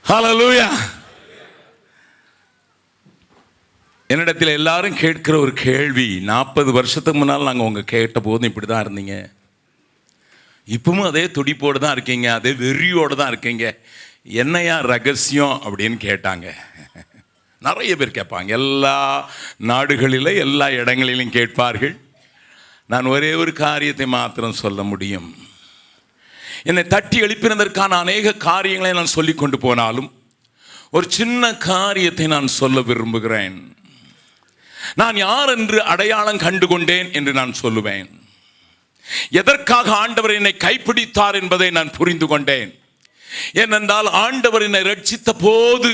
ஹல்லேலூயா. என்னிடத்தில் எல்லாரும் கேட்கிற ஒரு கேள்வி, 40 வருஷத்துக்கு முன்னால் நாங்கள் உங்க கேட்ட போதும் இப்படி தான் இருந்தீங்க, இப்பவும் அதே துடிப்போடு தான் இருக்கீங்க, அதே வெறியோடு தான் இருக்கீங்க, என்னையா ரகசியம் அப்படின்னு கேட்டாங்க. நிறைய பேர் கேட்பாங்க, எல்லா நாடுகளிலும் எல்லா இடங்களிலும் கேட்பார்கள். நான் ஒரே ஒரு காரியத்தை மாத்திரம் சொல்ல முடியும். என்னை தட்டி எழுப்பினதற்கான அநேக காரியங்களை நான் சொல்லி கொண்டு போனாலும் ஒரு சின்ன காரியத்தை நான் சொல்ல விரும்புகிறேன். நான் யார் என்று அடையாளம் கண்டு கொண்டேன் என்று நான் சொல்லுவேன். எதற்காக ஆண்டவர் என்னை கைப்பிடித்தார் என்பதை நான் புரிந்து கொண்டேன். ஏனென்றால் ஆண்டவர் என்னை ரட்சித்த போது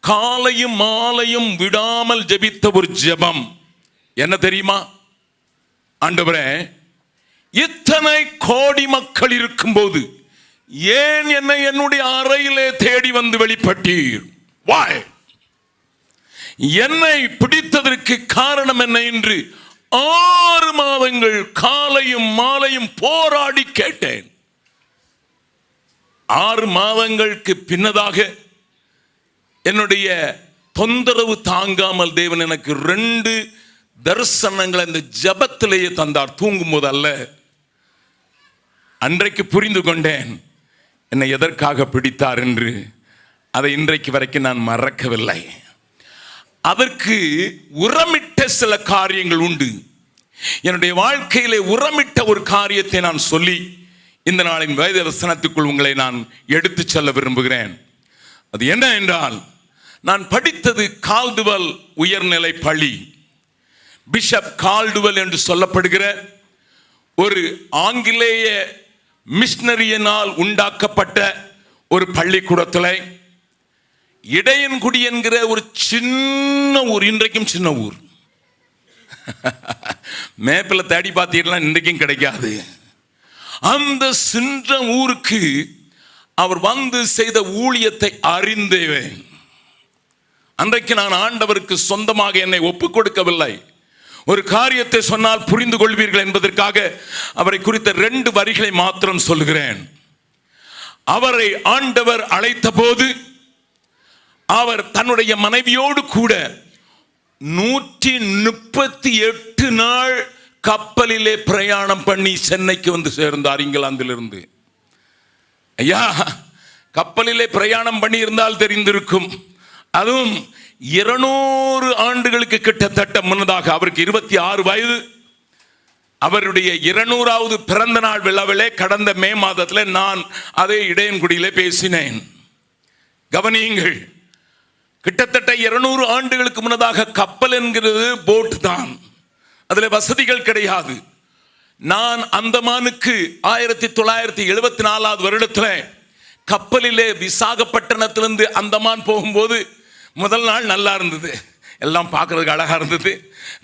காலையும் மாலையும் விடாமல் ஜெபித்த ஒரு ஜெபம் என்ன தெரியுமா? ஆண்டவரே, இத்தனை கோடி மக்கள் இருக்கும்போது ஏன் என்னை என்னுடைய அறையிலே தேடி வந்து வெளிப்பட்டீர்? Why? என்னை பிடித்ததற்கு காரணம் என்ன என்று 6 மாதங்கள் காலையும் மாலையும் போராடி கேட்டேன். 6 மாதங்களுக்கு பின்னதாக என்னுடைய தொந்தரவு தாங்காமல் தேவன் எனக்கு 2 தரிசனங்களை இந்த ஜபத்திலேயே தந்தார், தூங்கும் போது அல்ல. அன்றைக்கு புரிந்து கொண்டேன் என்னை எதற்காக பிடித்தார் என்று. அதை இன்றைக்கு வரைக்கும் நான் மறக்கவில்லை. அதற்கு உரமிட்ட சில காரியங்கள் உண்டு. என்னுடைய வாழ்க்கையிலே உரமிட்ட ஒரு காரியத்தை நான் சொல்லி இந்த நாளின் வேத வசனத்துக்குள் உங்களை நான் எடுத்து செல்ல விரும்புகிறேன். அது என்ன என்றால், நான் படித்தது கால்டுவெல் உயர்நிலை பள்ளி. பிஷப் கால்டுவெல் என்று சொல்லப்படுகிற ஒரு ஆங்கிலேய மிஷனரியினால் உண்டாக்கப்பட்ட ஒரு பள்ளிக்கூடத்தில் இடையன்குடி என்கிற ஒரு சின்ன ஊர், இன்றைக்கும் சின்ன ஊர், மேப்பில் தேடி பார்த்தீங்கன்னா இன்றைக்கும் கிடைக்காது. அந்த சின்ன ஊருக்கு அவர் வந்து செய்த ஊழியத்தை அறிந்தேன். அன்றைக்கு நான் ஆண்டவருக்கு சொந்தமாக என்னை ஒப்புக் கொடுக்கவில்லை. ஒரு காரியத்தை சொன்னால் புரிந்து கொள்வீர்கள் என்பதற்காக அவரை குறித்த 2 வரிகளை மாத்திரம் சொல்கிறேன். அவரை ஆண்டவர் அழைத்த போது அவர் தன்னுடைய மனைவியோடு கூட 138 நாள் கப்பலிலே பிரயாணம் பண்ணி சென்னைக்கு வந்து சேர்ந்தார், இங்கிலாந்திலிருந்து. ஐயா, கப்பலிலே பிரயாணம் பண்ணி இருந்தால் தெரிந்திருக்கும். அதுவும் 200 ஆண்டுகளுக்கு கிட்டத்தட்ட முன்னதாக. அவருக்கு 26 வயது. அவருடைய 200வது பிறந்த நாள் விழாவிலே கடந்த மே மாதத்தில் நான் அதே இடையன்குடியிலே பேசினேன். கவனியுங்கள், கிட்டத்தட்ட 200 ஆண்டுகளுக்கு முன்னதாக கப்பல் என்கிறது போட் தான், அதில் வசதிகள் கிடையாது. நான் அந்தமானுக்கு 1974 வருடத்தில் கப்பலிலே விசாகப்பட்டினத்திலிருந்து அந்தமான் போகும்போது முதல் நாள் நல்லா இருந்தது, எல்லாம் பார்க்கறதுக்கு அழகா இருந்தது.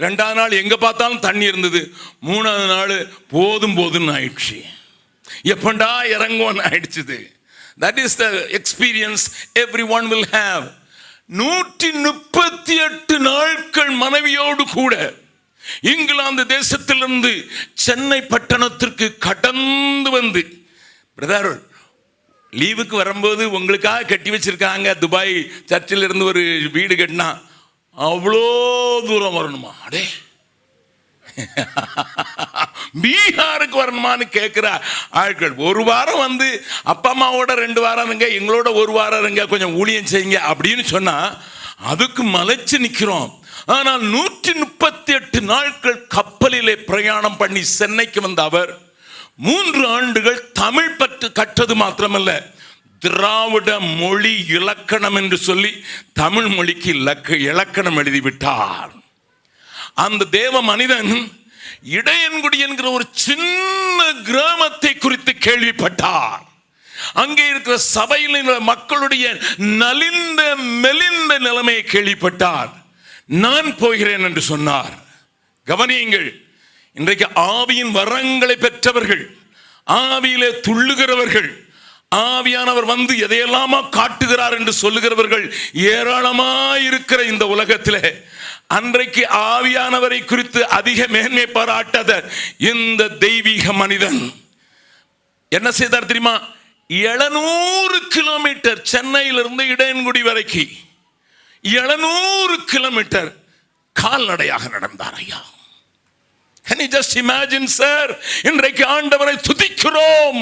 2வது நாள் எங்க பார்த்தாலும் தண்ணி இருந்தது. 3வது நாள் போதும் போதுன்னு ஆயிடுச்சு, எப்பண்டா இறங்குவோன்னு ஆயிடுச்சு. That is the experience everyone will have. 138 நாட்கள் மனைவியோடு கூட இங்கிலாந்து தேசத்திலிருந்து சென்னை பட்டணத்திற்கு கடந்து வந்து, பிரதர் லீவுக்கு வரும்போது உங்களுக்காக கட்டி வச்சிருக்காங்க, துபாய் சர்ச்சில் இருந்து ஒரு வீடு கட்டினா அவ்வளோ தூரம் வரணுமா? அடே, பீகாருக்கு வரணுமான்னு கேட்கிற ஆட்கள். 1 வாரம் வந்து அப்பா அம்மாவோட 2 வாரம் இருங்க, எங்களோட 1 வாரம் இருங்க, கொஞ்சம் ஊழியம் செய்யுங்க அப்படின்னு சொன்னா அதுக்கு மலைச்சு நிற்கிறோம். ஆனால் 138 நாட்கள் கப்பலிலே பிரயாணம் பண்ணி சென்னைக்கு வந்த அவர் 3 ஆண்டுகள் தமிழ் கற்றது மாத்திரமல்ல, திராவிட மொழி இலக்கணம் என்று சொல்லி தமிழ் மொழிக்கு இலக்கணம் எழுதிவிட்டார். அந்த தேவ மனிதன் இடையன்குடி என்கிற ஒரு சின்ன கிராமத்தை குறித்து கேள்விப்பட்டார். அங்கே இருக்கிற சபையில் மக்களுடைய நலிந்த மெலிந்த நிலைமையை கேள்விப்பட்டார். நான் போகிறேன் என்று சொன்னார். கவனியுங்கள், இன்றைக்கு ஆவியின் வரங்களை பெற்றவர்கள், ஆவியிலே துள்ளுகிறவர்கள், ஆவியானவர் வந்து எதையெல்லாமா காட்டுகிறார் என்று சொல்லுகிறவர்கள் ஏராளமாயிருக்கிற இந்த உலகத்திலே அன்றைக்கு ஆவியானவரை குறித்து அதிக மேன்மை பாராட்டாத இந்த தெய்வீக மனிதன் என்ன செய்தார் தெரியுமா? 700 கிலோமீட்டர் சென்னையிலிருந்து இடையன்குடி வரைக்கும் 700 கிலோமீட்டர் கால்நடையாக நடந்தார் ஐயா. Can you just imagine, sir? இன்றைக்கு ஆண்டவரை துதிக்கிறோம்,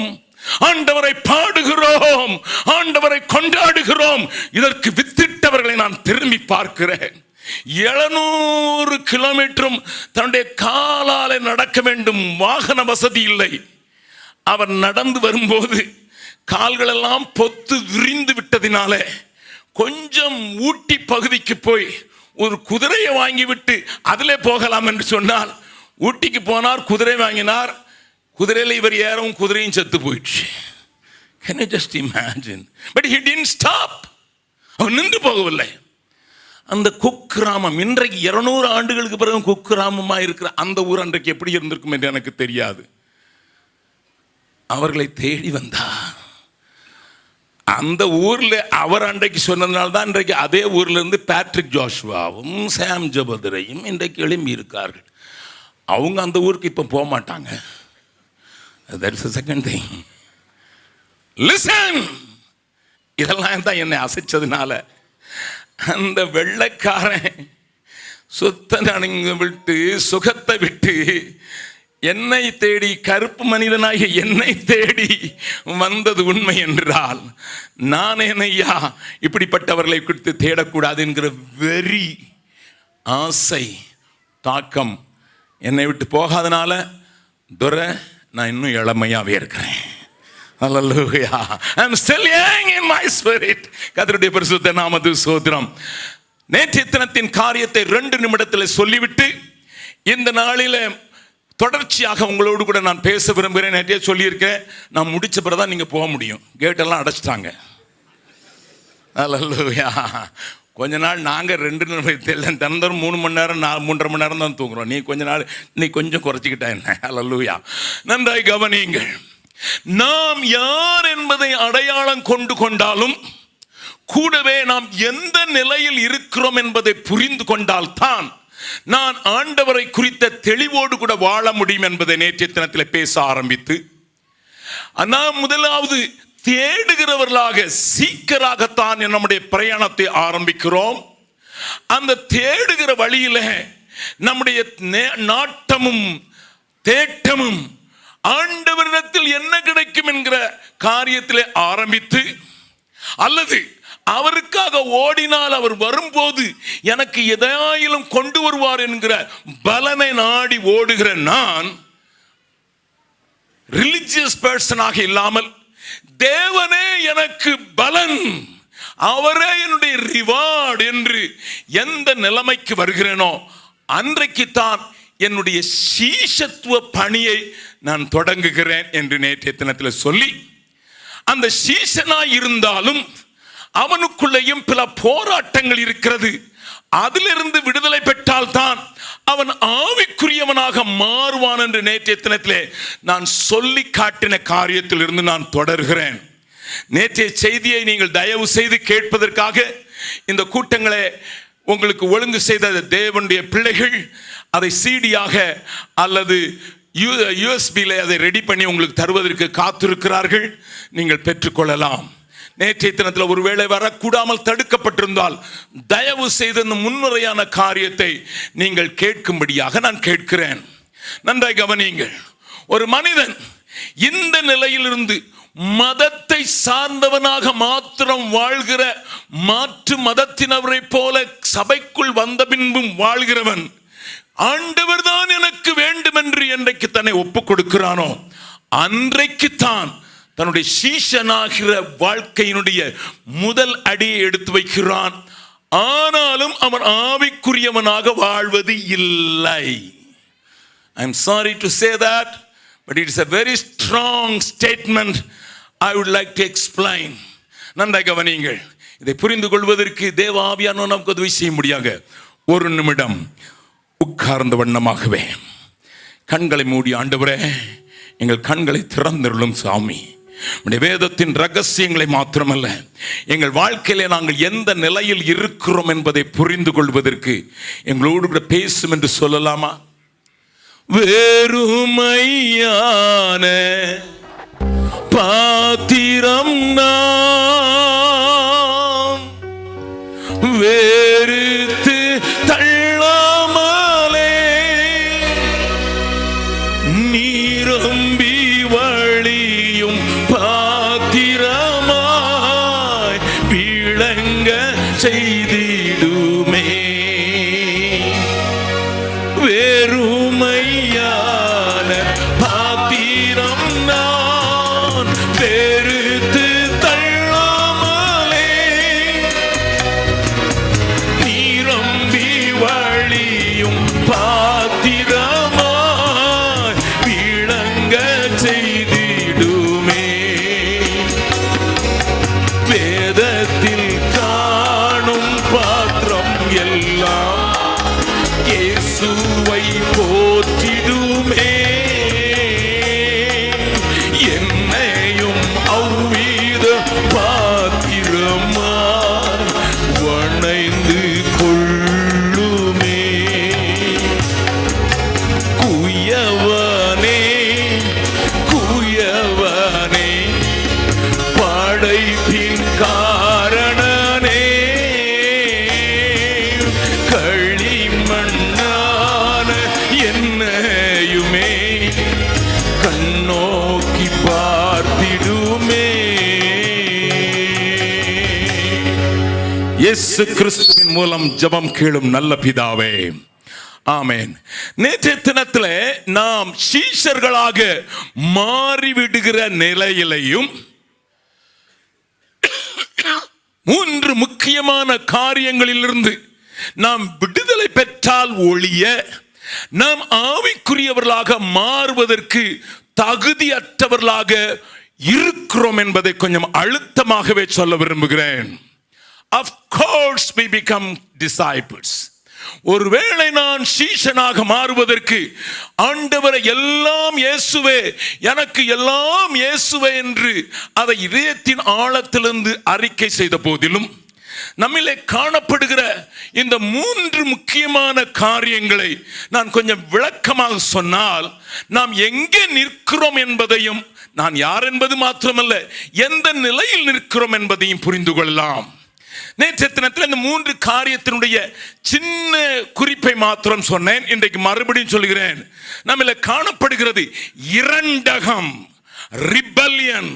ஆண்டவரை பாடுகிறோம், ஆண்டவரை கொண்டாடுகிறோம். இதற்கு வித்திட்டவர்களை நான் திரும்பி பார்க்கிறேன். 700 கிலோமீட்டரும் தன்னுடைய காலாலே நடக்க வேண்டும், வாகன வசதி இல்லை. அவர் நடந்து வரும்போது கால்கள் எல்லாம் பொத்து விரிந்து விட்டதினால கொஞ்சம் ஊட்டி பகுதிக்கு போய் ஒரு குதிரையை வாங்கிவிட்டு அதிலே போகலாம் என்று சொன்னால், ஊட்டிக்கு போனார், குதிரை வாங்கினார், குதிரையில் இவர் ஏறவும் குதிரையும் செத்து போயிடுச்சு. Can you just imagine? But he didn't stop. அவர் நின்று போகவில்லை. அந்த குக்கிராமம் இன்றைக்கு 200 ஆண்டுகளுக்கு பிறகு குக்கிராமமாக இருக்கிற அந்த ஊர் அன்றைக்கு எப்படி இருந்திருக்கும் என்று எனக்கு தெரியாது. அவர்களை தேடி வந்தார். அந்த ஊர்ல அவர் அன்றைக்கு சொன்னதுனால தான் இன்றைக்கு அதே ஊர்ல இருந்து பேட்ரிக் ஜோஷுவாவும் சாம் ஜபதுரையும் இன்றைக்கு எழும்பி இருக்கார்கள். அவங்க அந்த ஊருக்கு இப்ப போக மாட்டாங்க. That's the second thing. Listen. இதெல்லாம் தான் என்னை அசைச்சதுனால அந்த வெள்ளைக்காரன் சொத்தை விட்டு சுகத்தை விட்டு என்னை தேடி, கருப்பு மனிதனாகிய என்னை தேடி வந்தது உண்மை என்றால், நான் என்னையா இப்படிப்பட்டவர்களை குறித்து தேடக்கூடாது என்கிற வெறி, ஆசை, தாக்கம் என்னை விட்டு போகாதனால துரை நான் இன்னும் இளமையாவே இருக்கிறேன். Hallelujah. I'm still young in my spirit. கர்த்தருடைய பரிசுத்த நாமத்துக்கு ஸ்தோத்திரம். நேற்றைய தினத்தின் காரியத்தை 2 நிமிடத்தில் சொல்லிவிட்டு இந்த நாளில தொடர்ச்சியாக உங்களோடு கூட நான் பேச விரும்புகிறேன். நேற்றே சொல்லியிருக்கேன், நான் முடிச்ச பிறகு தான் நீங்கள் போக முடியும், கேட்டெல்லாம் அடைச்சிட்டாங்க. Hallelujah. கொஞ்ச நாள் நாங்கள் 2 நிமிடம் தினந்தோறும் 3 மணி நேரம் 3.5 மணி நேரம் தான் தூங்குறோம். நீ கொஞ்சம் குறைச்சிக்கிட்டா என்ன? Hallelujah. நன்றாய் கவனியுங்கள். நாம் யார் என்பதை அடையாளம் கொண்டு கொண்டாலும் கூடவே நாம் எந்த நிலையில் இருக்கிறோம் என்பதை புரிந்து கொண்டால் தான் நான் ஆண்டவரை குறித்த தெளிவோடு கூட வாழ முடியும் என்பதை நேற்றைய தினத்தில் பேச ஆரம்பித்து, நாம் முதலாவது தேடுகிறவர்களாக சீக்கிரமாகத்தான் நம்முடைய பிரயாணத்தை ஆரம்பிக்கிறோம். அந்த தேடுகிற வழியில நம்முடைய நாட்டமும் தேட்டமும் ஆண்டவரிடத்தில் என்ன கிடைக்கும் என்கிற காரியத்திலே ஆரம்பித்து, அல்லது அவருக்காக ஓடினால் அவர் வரும்போது எனக்கு எதாயிலும் கொண்டு வருவார் என்கிற பலனை நாடி ஓடுகிற நான் ரிலிஜியஸ் பர்சனாக இல்லாமல், தேவனே எனக்கு பலன், அவரே என்னுடைய ரிவார்டு என்று எந்த நிலைமைக்கு வருகிறேனோ அன்றைக்குத்தான் என்னுடைய சீஷத்துவ பணியை நான் தொடங்குகிறேன் என்று நேற்றைய தினத்தில் சொல்லி, அந்த சீஷனாய் இருந்தாலும் அவனுக்குள்ளேயும் பல போராட்டங்கள் இருக்கிறது. அதிலிருந்து விடுதலை பெற்றால் தான் அவன் ஆவிக்குரியவனாக மாறுவான் என்று நேற்றைய தினத்திலே நான் சொல்லி காட்டின காரியத்தில் இருந்து நான் தொடர்கிறேன். நேற்றைய செய்தியை நீங்கள் தயவு செய்து கேட்பதற்காக இந்த கூட்டங்களை உங்களுக்கு ஒழுங்கு செய்த தேவனுடைய பிள்ளைகள் அதை சிடியாக அல்லது யூஎஸ்பியில் அதை ரெடி பண்ணி உங்களுக்கு தருவதற்கு காத்திருக்கிறார்கள். நீங்கள் பெற்றுக்கொள்ளலாம். நேற்றைய தினத்தில் ஒருவேளை வரக்கூடாமல் தடுக்கப்பட்டிருந்தால் தயவு செய்து இந்த முன்னுரையான காரியத்தை நீங்கள் கேட்கும்படியாக நான் கேட்கிறேன். நன்றாய் கவனியுங்கள். ஒரு மனிதன் இந்த நிலையிலிருந்து மதத்தை சார்ந்தவனாக மாத்திரம் வாழ்கிற மாற்று மதத்தினவரை போல சபைக்குள் வந்த பின்பும் வாழ்கிறவன், ஆண்டவர் தான் எனக்கு வேண்டும் என்று என்றைக்கு தன்னை ஒப்புக் கொடுக்கிறானோ அன்றைக்குத்தான் தன்னுடைய சீஷனாகிற வாழ்க்கையினுடைய முதல் அடியை எடுத்து வைக்கிறான். ஆனாலும் அவன் ஆவிக்குரியவனாக வாழ்வது இல்லை. I am sorry to say that, but it is a very strong statement I would like to explain. நன்றாக கவனியுங்கள். இதை புரிந்து கொள்வதற்கு தேவ ஆவியானவர் நமக்கு உதவி செய்ய முடியாத 1 நிமிடம் உட்கார்ந்த வண்ணமாகவே கண்களை மூடி, ஆண்டவரே எங்கள் கண்களை திறந்தருளும் சாமி, உடைய வேதத்தின் ரகசியங்களை மாத்திரமல்ல எங்கள் வாழ்க்கையிலே நாங்கள் எந்த நிலையில் இருக்கிறோம் என்பதை புரிந்து கொள்வதற்கு எங்களோடு கூட பேசும் என்று சொல்லலாமா? வெறுமையான பாத்திரம் நான் வேறுத்து தள்ளாமலே நீரம்பி வழியும் பாத்திரமாய் விளங்க செய்திடுமே. வேறுமையான பாத்திரம் நான் வெறுத்து தள்ளாமலே நீரம்பி வழியும் பாத்திரமாய் விளங்க செய்திடுமே. வேதத்தில் காணும் பாத்திரம் எல்லாம் இயேசுவை போற்றிடுமே. என்னையும் அவ்வித பாத்திரமாய் வணைந்து கொள்ளுமே. குயவனே குயவனே படைப்பின் காரணனே களிமண்ணான என்னையுமே கண்ணோக்கி பார்த்திடுமே. இயேசு கிறிஸ்துவின் மூலம் ஜெபம் கேளும் நல்ல பிதாவே, ஆமென். நேற்றைய தினத்தில் நாம் சீஷர்களாக மாறிவிடுகிற நிலையிலையும் 3 முக்கியமான காரியங்களிலிருந்து நாம் விடுதலை பெற்றால் ஒழிய நாம் ஆவிக்குரியவர்களாக மாறுவதற்கு தகுதியற்றவர்களாக இருக்கிறோம் என்பதை கொஞ்சம் அழுத்தமாகவே சொல்ல விரும்புகிறேன். Of course we become disciples. ஒருவேளை நான் சீஷனாக மாறுவதற்கு ஆண்டவரை எல்லாம் இயேசுவே, எனக்கு எல்லாம் இயேசுவே என்று அதை இதயத்தின் ஆழத்திலிருந்து அறிக்கை செய்த போதிலும் நம்மிலே காணப்படுகிற இந்த 3 முக்கியமான காரியங்களை நான் கொஞ்சம் விளக்கமாக சொன்னால் நாம் எங்கே நிற்கிறோம் என்பதையும், நான் யார் என்பது மாத்திரமல்ல எந்த நிலையில் நிற்கிறோம் என்பதையும் புரிந்து கொள்ளலாம். நேற்றைய தினத்தில் இந்த 3 காரியத்தினுடைய சின்ன குறிப்பை மாத்திரம் சொன்னேன். இன்றைக்கு மறுபடியும் சொல்கிறேன். நம்மில காணப்படுகிறது இரண்டகம், ரிபல்லியன்.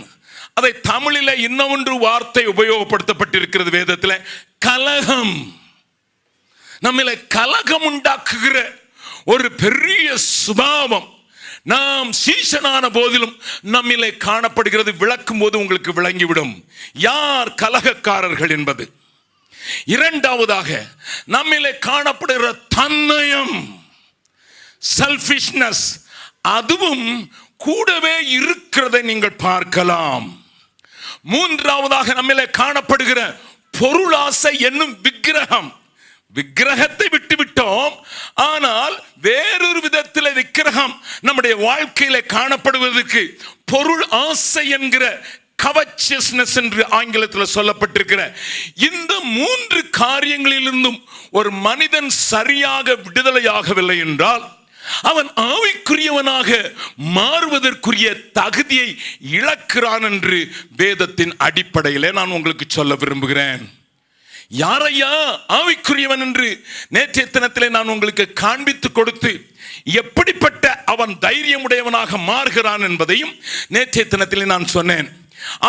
அதை தமிழில் இன்னொன்று வார்த்தை உபயோகப்படுத்தப்பட்டிருக்கிறது வேதத்தில், கலகம். நம்மில கலகம் உண்டாக்குகிற ஒரு பெரிய சுபாவம் நாம் சீஷனான போதிலும் நம்மிலே காணப்படுகிறது. விளக்கும் போது உங்களுக்கு விளங்கிவிடும் யார் கலகக்காரர்கள் என்பது. இரண்டாவதாக நம்மிலே காணப்படுகிற தன்னயம், செல்ஃபிஷ்னஸ், அதுவும் கூடவே இருக்கிறதை நீங்கள் பார்க்கலாம். மூன்றாவதாக நம்மிலே காணப்படுகிற பொருளாசை என்னும் விக்கிரகம். விக்கிரகத்தை விட்டுவிட்டோம், ஆனால் வேறொரு விதத்தில் விக்கிரகம் நம்முடைய வாழ்க்கையில காணப்படுவதற்கு பொருள் ஆசை என்கிற கவச்சஸ்னஸ் என்று ஆங்கிலத்தில் சொல்லப்பட்டிருக்கிற இந்த 3 காரியங்களிலிருந்தும் ஒரு மனிதன் சரியாக விடுதலையாகவில்லை என்றால் அவன் ஆவிக்குரியவனாக மாறுவதற்குரிய தகுதியை இழக்கிறான் என்று வேதத்தின் அடிப்படையிலே நான் உங்களுக்கு சொல்ல விரும்புகிறேன். யாரையா ஆவிக்குரியவன் என்று நேற்றைய தினத்திலே நான் உங்களுக்கு காண்பித்து கொடுத்து எப்படிப்பட்ட அவன் தைரியமுடையவனாக மாறுகிறான் என்பதையும் நேற்றைய தினத்திலே நான் சொன்னேன்.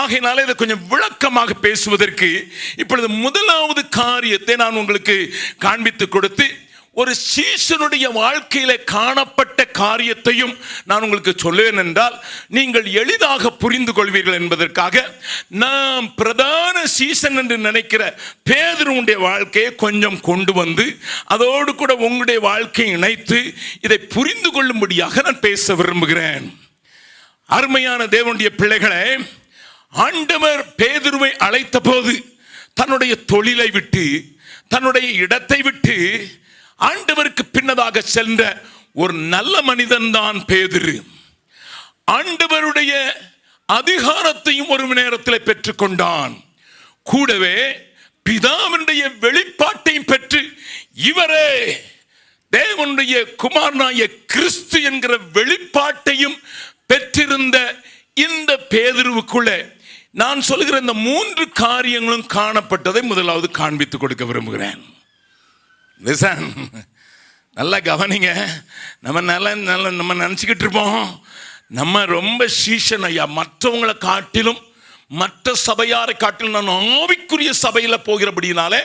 ஆகையினால இதை கொஞ்சம் விளக்கமாக பேசுவதற்கு இப்பொழுது முதலாவது காரியத்தை நான் உங்களுக்கு காண்பித்து கொடுத்து ஒரு சீஷனுடைய வாழ்க்கையில காணப்பட்ட காரியத்தையும் நான் உங்களுக்கு சொல்லுவேன் என்றால் நீங்கள் எளிதாக புரிந்து கொள்வீர்கள் என்பதற்காக நாம் பிரதான சீஷன் என்று நினைக்கிற பேதுருவுடைய வாழ்க்கையை கொஞ்சம் கொண்டு வந்து அதோடு கூட உங்களுடைய வாழ்க்கையை இணைத்து இதை புரிந்து கொள்ளும்படியாக நான் பேச விரும்புகிறேன். அருமையான தேவனுடைய பிள்ளைகளே, ஆண்டவர் பேதுருவை அழைத்த போது தன்னுடைய தொழிலை விட்டு தன்னுடைய இடத்தை விட்டு ஆண்டவருக்கு பின்னதாக சென்ற ஒரு நல்ல மனிதன் தான் பேதுரு. ஆண்டவருடைய அதிகாரத்தையும் ஒரு நேரத்தில் பெற்றுக்கொண்டான். கூடவே பிதாவினுடைய வெளிப்பாட்டையும் பெற்று இவரே தேவனுடைய குமாரனாகிய கிறிஸ்து என்கிற வெளிப்பாட்டையும் பெற்றிருந்த இந்த பேதுருவுக்குள்ளே நான் சொல்லுகிற இந்த 3 காரியங்களும் காணப்பட்டதை முதலாவது காண்பித்து கொடுக்க விரும்புகிறேன். நல்லா கவனிங்க. நம்ம நினச்சிக்கிட்டு இருப்போம் நம்ம ரொம்ப சீஷன் ஐயா, மற்றவங்களை காட்டிலும் மற்ற சபையாரை காட்டிலும் நான் ஆவிக்குரிய சபையில் போகிறபடினாலே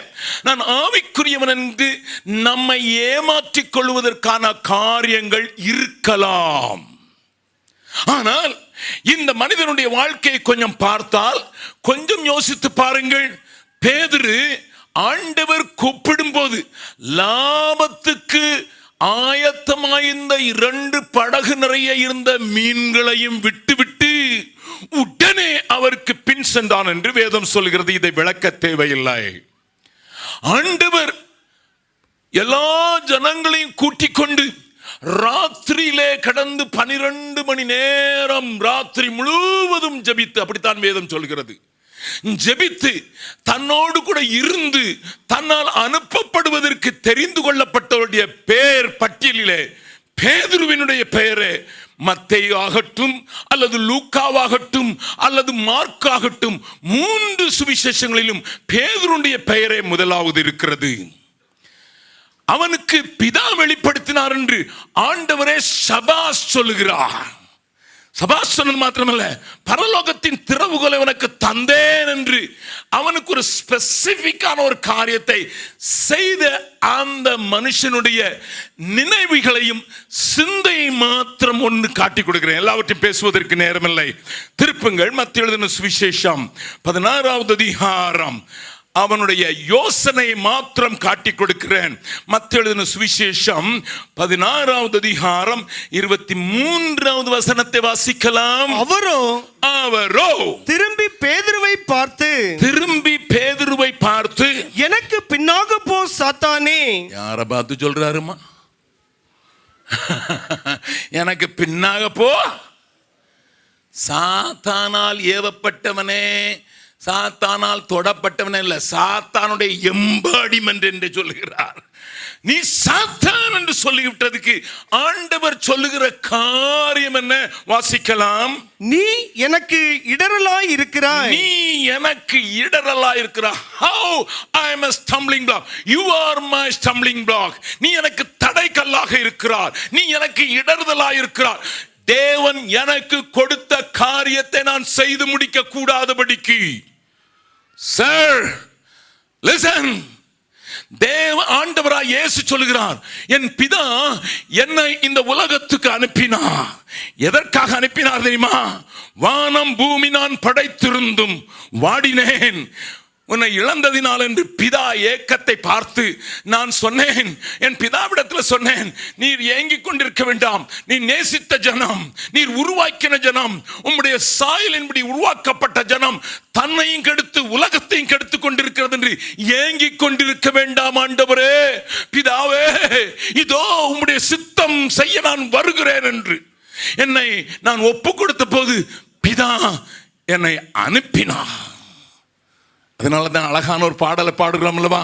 நான் ஆவிக்குரியவன் என்று நம்மை ஏமாற்றிக் கொள்வதற்கான காரியங்கள் இருக்கலாம். ஆனால் இந்த மனிதனுடைய வாழ்க்கையை கொஞ்சம் பார்த்தால், கொஞ்சம் யோசித்து பாருங்கள். பேதுரு ஆண்டவர் கூப்பிடும் போது லாபத்துக்கு ஆயத்தமாயிருந்த 2 படகு நிறைய இருந்த மீன்களையும் விட்டுவிட்டு உடனே அவருக்கு பின் சென்றான் என்று வேதம் சொல்கிறது. இதை விளக்க தேவையில்லை. ஆண்டவர் எல்லா ஜனங்களையும் கூட்டிக் கொண்டு ராத்திரியிலே கடந்து 12 மணி நேரம் ராத்திரி முழுவதும் ஜெபித்து, அப்படித்தான் வேதம் சொல்கிறது, ஜெபித்து தன்னோடு கூட இருந்து தன்னால் அனுப்பப்படுவதற்கு தெரிந்து கொள்ளப்பட்டவருடைய பெயர் பட்டியலிலே பேதுருவினுடைய பெயரே மத்தேயு ஆகட்டும் அல்லது லூக்காவாகட்டும் அல்லது மார்க்காகட்டும் 3 சுவிசேஷங்களிலும் பேதுருடைய பெயரே முதலாவது இருக்கிறது. அவனுக்கு பிதா வெளிப்படுத்தினார் என்று ஆண்டவரே சபாஸ் சொல்லுகிறார். சபாஸ் சொன்னது மாத்திரமல்ல, பரலோகத்தின் திறவுகளை உனக்கு தந்தேன் என்று அவனுக்கு ஒரு ஸ்பெசிபிக்கான ஒரு காரியத்தை செய்த அந்த மனுஷனுடைய நினைவுகளையும் சிந்தையை மாத்திரம் ஒன்று காட்டி கொடுக்கிறேன். எல்லாவற்றையும் பேசுவதற்கு நேரமில்லை. திருப்புங்கள் மத்தேயு எழுதின சுவிசேஷம் 16வது அதிகாரம். அவனுடைய யோசனையை மாத்திரம் காட்டி கொடுக்கிறேன். மத்தேயு எழுதின சுவிசேஷம் 16வது அதிகாரம் 23வது வசனத்தை வாசிக்கலாம். அவரோ திரும்பி பேதுருவை பார்த்து எனக்கு பின்னாக போ சாத்தானே. யாரை பார்த்து சொல்றாருமா? எனக்கு பின்னாக போ. சாத்தானால் ஏவப்பட்டவனே, சாத்தானால் தொடப்பட்டவனே இல்ல, சாத்தானுடைய எம்பாடிமென்ட் என்று சொல்லுகிறார். நீ சாத்தான் என்று சொல்லிவிட்டதுக்கு ஆண்டவர் சொல்லுகிற காரியம் என்ன? வாசிக்கலாம். நீ எனக்கு இடரலாய் இருக்கிறாய். நீ எனக்கு இடரலாய் இருக்கிறாய். How I am a stumbling block. You are my stumbling block. நீ எனக்கு தடைக்கல்லாக இருக்கிறார். நீ எனக்கு இடறுதலாய் இருக்கிறார். தேவன் எனக்கு கொடுத்த காரியத்தை நான் செய்து முடிக்க கூடாதபடிக்கு. Sir listen. ஆண்டவராய் இயேசு சொல்லுகிறார், என் பிதா என்னை இந்த உலகத்துக்கு அனுப்பினார். எதற்காக அனுப்பினார் தெரியுமா? வானம் பூமி நான் படைத்திருந்தும் வாடினேன், உன்னை இழந்ததினால் என்று பிதா ஏக்கத்தை பார்த்து நான் சொன்னேன், என் பிதாவிடத்தில் சொன்னேன், நீர் ஏங்கிக் கொண்டிருக்க வேண்டாம், நீ நேசித்த ஜனம், நீர் உருவாக்கின ஜனம், உம்முடைய சாயலின்படி உருவாக்கப்பட்ட ஜனம் தன்னையும் கெடுத்து உலகத்தையும் கெடுத்து கொண்டிருக்கிறது என்று ஏங்கிக் கொண்டிருக்க வேண்டாம் ஆண்டவரே. பிதாவே, இதோ உம்முடைய சித்தம் செய்ய நான் வருகிறேன் என்று என்னை நான் ஒப்பு கொடுத்த போது பிதா என்னை அனுப்பினார். அதனாலதான் அழகான ஒரு பாடலை பாடுகிறோம் அல்லவா?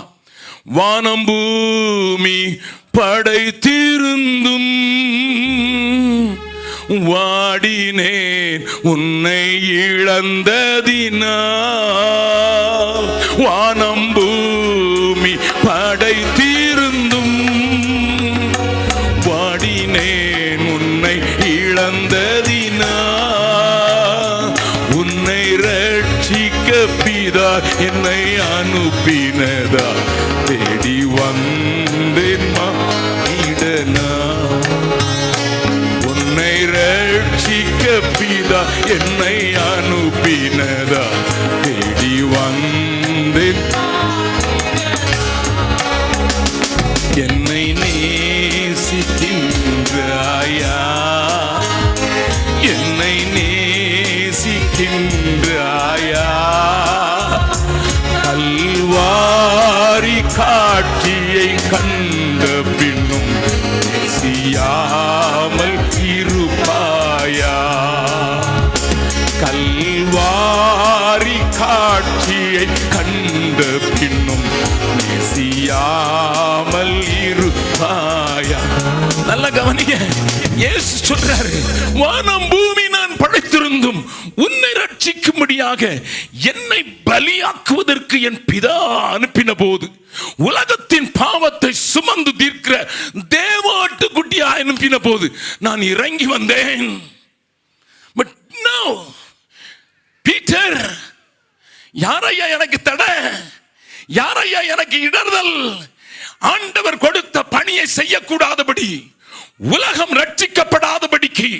வானம் பூமி படைத்திருந்தும் வாடினேன் உன்னை இழந்ததினால். வானம் பூமி படைத்திருந்தும் வாடினேன் உன்னை இழந்ததினால். உன்னை ரட்சிக்க பிதா என்னை அனுப்பினதா தேடி வந்தேன் மானிடனா. உன்னை ரட்சிக்க பிதா என்னை அனுப்பினதா தேடி வந்தேன். என்னை நேசிக்கின்றாயா, என்னை நேசிக்கின்றாயா. கல்வாரி காட்சியை கண்ட பின்னும் நேசியாமல் இருப்பாயா. கல்வாரி காட்சியை கண்ட பின்னும் நேசியாமல் இருப்பாயா. நல்ல கவனிங்க, இயேசு சொல்றாரு, வானம் பூமி நான் படைத்திருந்தேன் இருந்தும் உன்னை ரட்சிக்கும்படியாக என்னை பலியாக்குவதற்கு என் பிதா அனுப்பின போது உலகத்தின் பாவத்தை சுமந்து தீர்க்கிற தேவாட்டுக்குட்டியா அனுப்பின போது நான் இறங்கி வந்தேன். பட் நோ பீட்டர், யாரையா எனக்கு தடை, யாரையா எனக்கு இடர்தல்? ஆண்டவர் கொடுத்த பணியை செய்யக்கூடாதபடி, உலகம் ரட்சிக்கப்படாதபடிக்கு,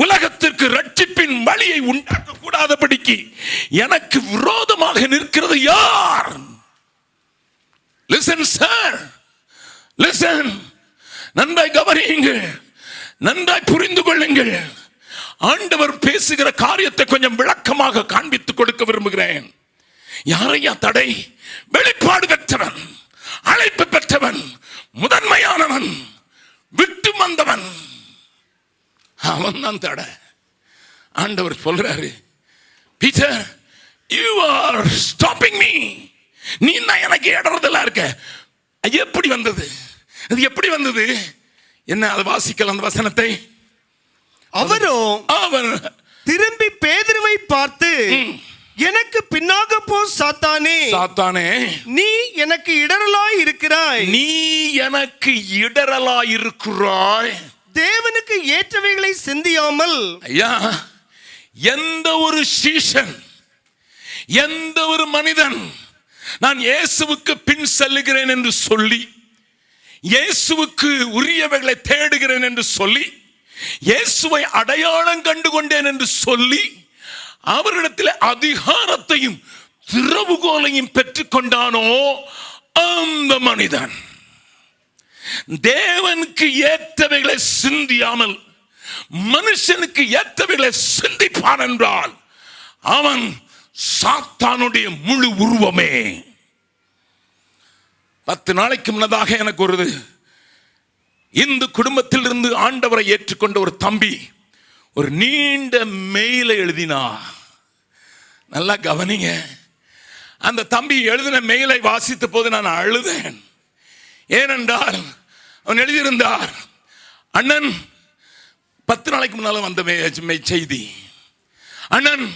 உலகத்திற்கு ரட்சிப்பின் வழியை உண்டாக்க கூடாதபடிக்கு எனக்கு விரோதமாக நிற்கிறது யார்? Listen sir, listen. நன்றாய் கவனியுங்கள், நன்றாய் புரிந்து கொள்ளுங்கள். ஆண்டவர் பேசுகிற காரியத்தை கொஞ்சம் விளக்கமாக காண்பித்துக் கொடுக்க விரும்புகிறேன். யாரையா தடை? வெளிப்பாடு பெற்றவன், அழைப்பு பெற்றவன், முதன்மையானவன், விட்டு வந்தவன், அவன் தான் தடை. ஆண்டவர் சொல்றாரு, Peter, you are stopping me. நீ தான் எனக்கு இடறதெல்லாம் இருக்க. எப்படி வந்தது? அது எப்படி வந்தது? என்ன, அதை வாசிக்கலாம் அந்த வசனத்தை. அவர் திரும்பி பேதுருவை பார்த்து, எனக்கு பின்னாக போ சாத்தானே, சாத்தானே, நீ எனக்கு இடரலாய் இருக்கிறாய், நீ எனக்கு இடரலாய் இருக்கிறாய். தேவனுக்கு ஏற்றவைகளை சிந்தியாமல். ஐயா, எந்த ஒரு சீஷன், எந்த ஒரு மனிதன் நான் இயேசுவுக்கு பின் செல்லுகிறேன் என்று சொல்லி, இயேசுவுக்கு உரியவைகளை தேடுகிறேன் என்று சொல்லி, இயேசுவை அடையாளம் கண்டு கொண்டேன் என்று சொல்லி, அவரிடத்தில் அதிகாரத்தையும் திறவுகோலையும் பெற்றுக் கொண்டானோ அந்த மனிதன் தேவனுக்கு ஏற்றவைகளை சிந்தியாமல் மனுஷனுக்கு ஏற்றவைகளை சிந்திப்பான் என்றால் அவன் சாத்தானுடைய முழு உருவமே. 10 நாளைக்கு முன்னதாக எனக்கு ஒரு இந்து குடும்பத்தில் இருந்து ஆண்டவரை ஏற்றுக்கொண்ட ஒரு தம்பி ஒரு நீண்ட மெயிலை எழுதினா. நல்லா கவனிங்க. அந்த தம்பி எழுதின மெயிலை வாசித்த போது நான் அழுதேன். ஏனென்றால் அவன் எழுதியிருந்தார், அண்ணன், 10 நாளைக்கு முன்னால வந்த செய்தி, அண்ணன்,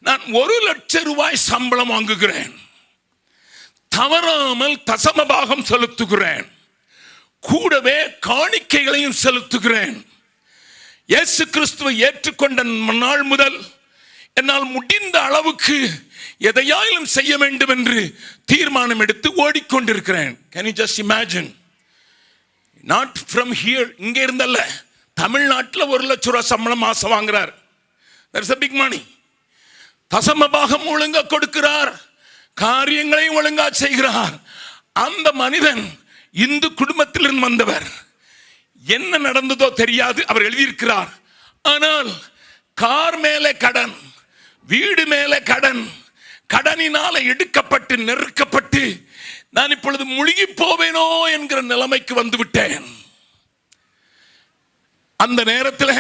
நான் 1 லட்சம் ரூபாய் சம்பளம் வாங்குகிறேன், தவறாமல் தசம பாகம் செலுத்துகிறேன், கூடவே காணிக்கைகளையும் செலுத்துகிறேன். இயேசு கிறிஸ்துவை ஏற்றுக்கொண்ட நாள் முதல் என்னால் முடிந்த அளவுக்கு எதையாயிலும் செய்ய வேண்டும் என்று தீர்மானம் எடுத்து ஓடிக்கொண்டிருக்கிறேன். Can you just imagine? Not from here, இங்கே இருந்தல்ல, தமிழ்நாட்டில் 1 லட்சம் ரூபாய் சம்பளம் மாசம் வாங்குறார். That's a big money. தசம பாகம் ஒழுங்கா கொடுக்கிறார், காரியங்களையும் ஒழுங்கா செய்கிறார். அந்த மனிதன் இந்து குடும்பத்திலிருந்து வந்தவர். என்ன நடந்ததோ தெரியாது, அவர் எழுதியிருக்கிறார். ஆனால் கார் மேலே கடன், வீடு மேலே கடன், கடனினால எடுக்கப்பட்டு நெருக்கப்பட்டு நான் இப்பொழுது முழுகி போவேனோ என்கிற நிலைமைக்கு வந்து விட்டேன். அந்த நேரத்தில்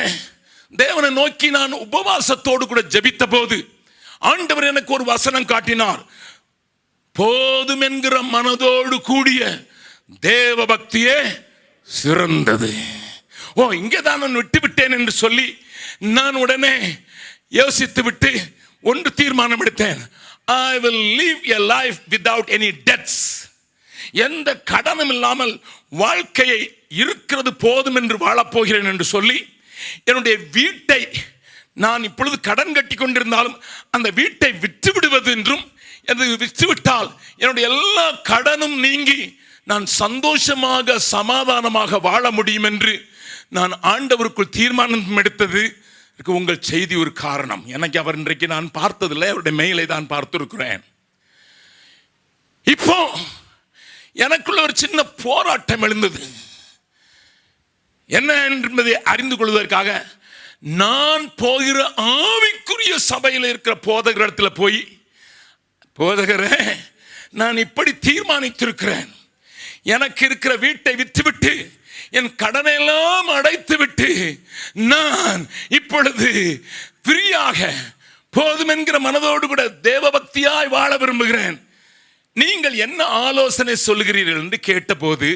தேவனை நோக்கி நான் உபவாசத்தோடு கூட ஜெபித்த போது ஆண்டவர் எனக்கு ஒரு வசனம் காட்டினார். போதும் என்கிற மனதோடு கூடிய தேவ பக்தியே சிறந்தது. ஓ, இங்கே தான் நான் விட்டு விட்டேன் என்று சொல்லி நான் உடனே யோசித்து விட்டு ஒன்று தீர்மானம் எடுத்தேன். I will live a life without any debts. எந்த கடனும் இல்லாமல் வாழ்க்கையை இருக்கிறது போதும் என்று வாழப்போகிறேன் என்று சொல்லி என்னுடைய வீட்டை, நான் இப்பொழுது கடன் கட்டி கொண்டிருந்தாலும் அந்த வீட்டை விற்று விடுவது என்றும், அது விற்றுவிட்டால் என்னுடைய எல்லா கடனும் நீங்கி நான் சந்தோஷமாக சமாதானமாக வாழ முடியும் என்று நான் ஆண்டவருக்குள் தீர்மானம் எடுத்தது. உங்கள் செய்தி ஒரு காரணம். எனக்கு அவர் இன்றைக்கு நான் பார்த்ததில்லை, அவருடைய மெயிலை தான் பார்த்திருக்கிறேன். இப்போ எனக்குள்ள ஒரு சின்ன போராட்டம் எழுந்தது. என்ன என்பதை அறிந்து கொள்வதற்காக நான் போகிற ஆவிக்குரிய சபையில் இருக்கிற போதகர் இடத்துல போய், போதகரே, நான் இப்படி தீர்மானித்திருக்கிறேன், எனக்கு இருக்கிற வீட்டை விற்றுவிட்டு என் கடனையெல்லாம் அடைத்து விட்டு நான் இப்பொழுது ஃப்ரீயாக போதும் என்கிற மனதோடு கூட தேவ பக்தியாய் வாழ விரும்புகிறேன், நீங்கள் என்ன ஆலோசனை சொல்லுகிறீர்கள் என்று கேட்டபோது,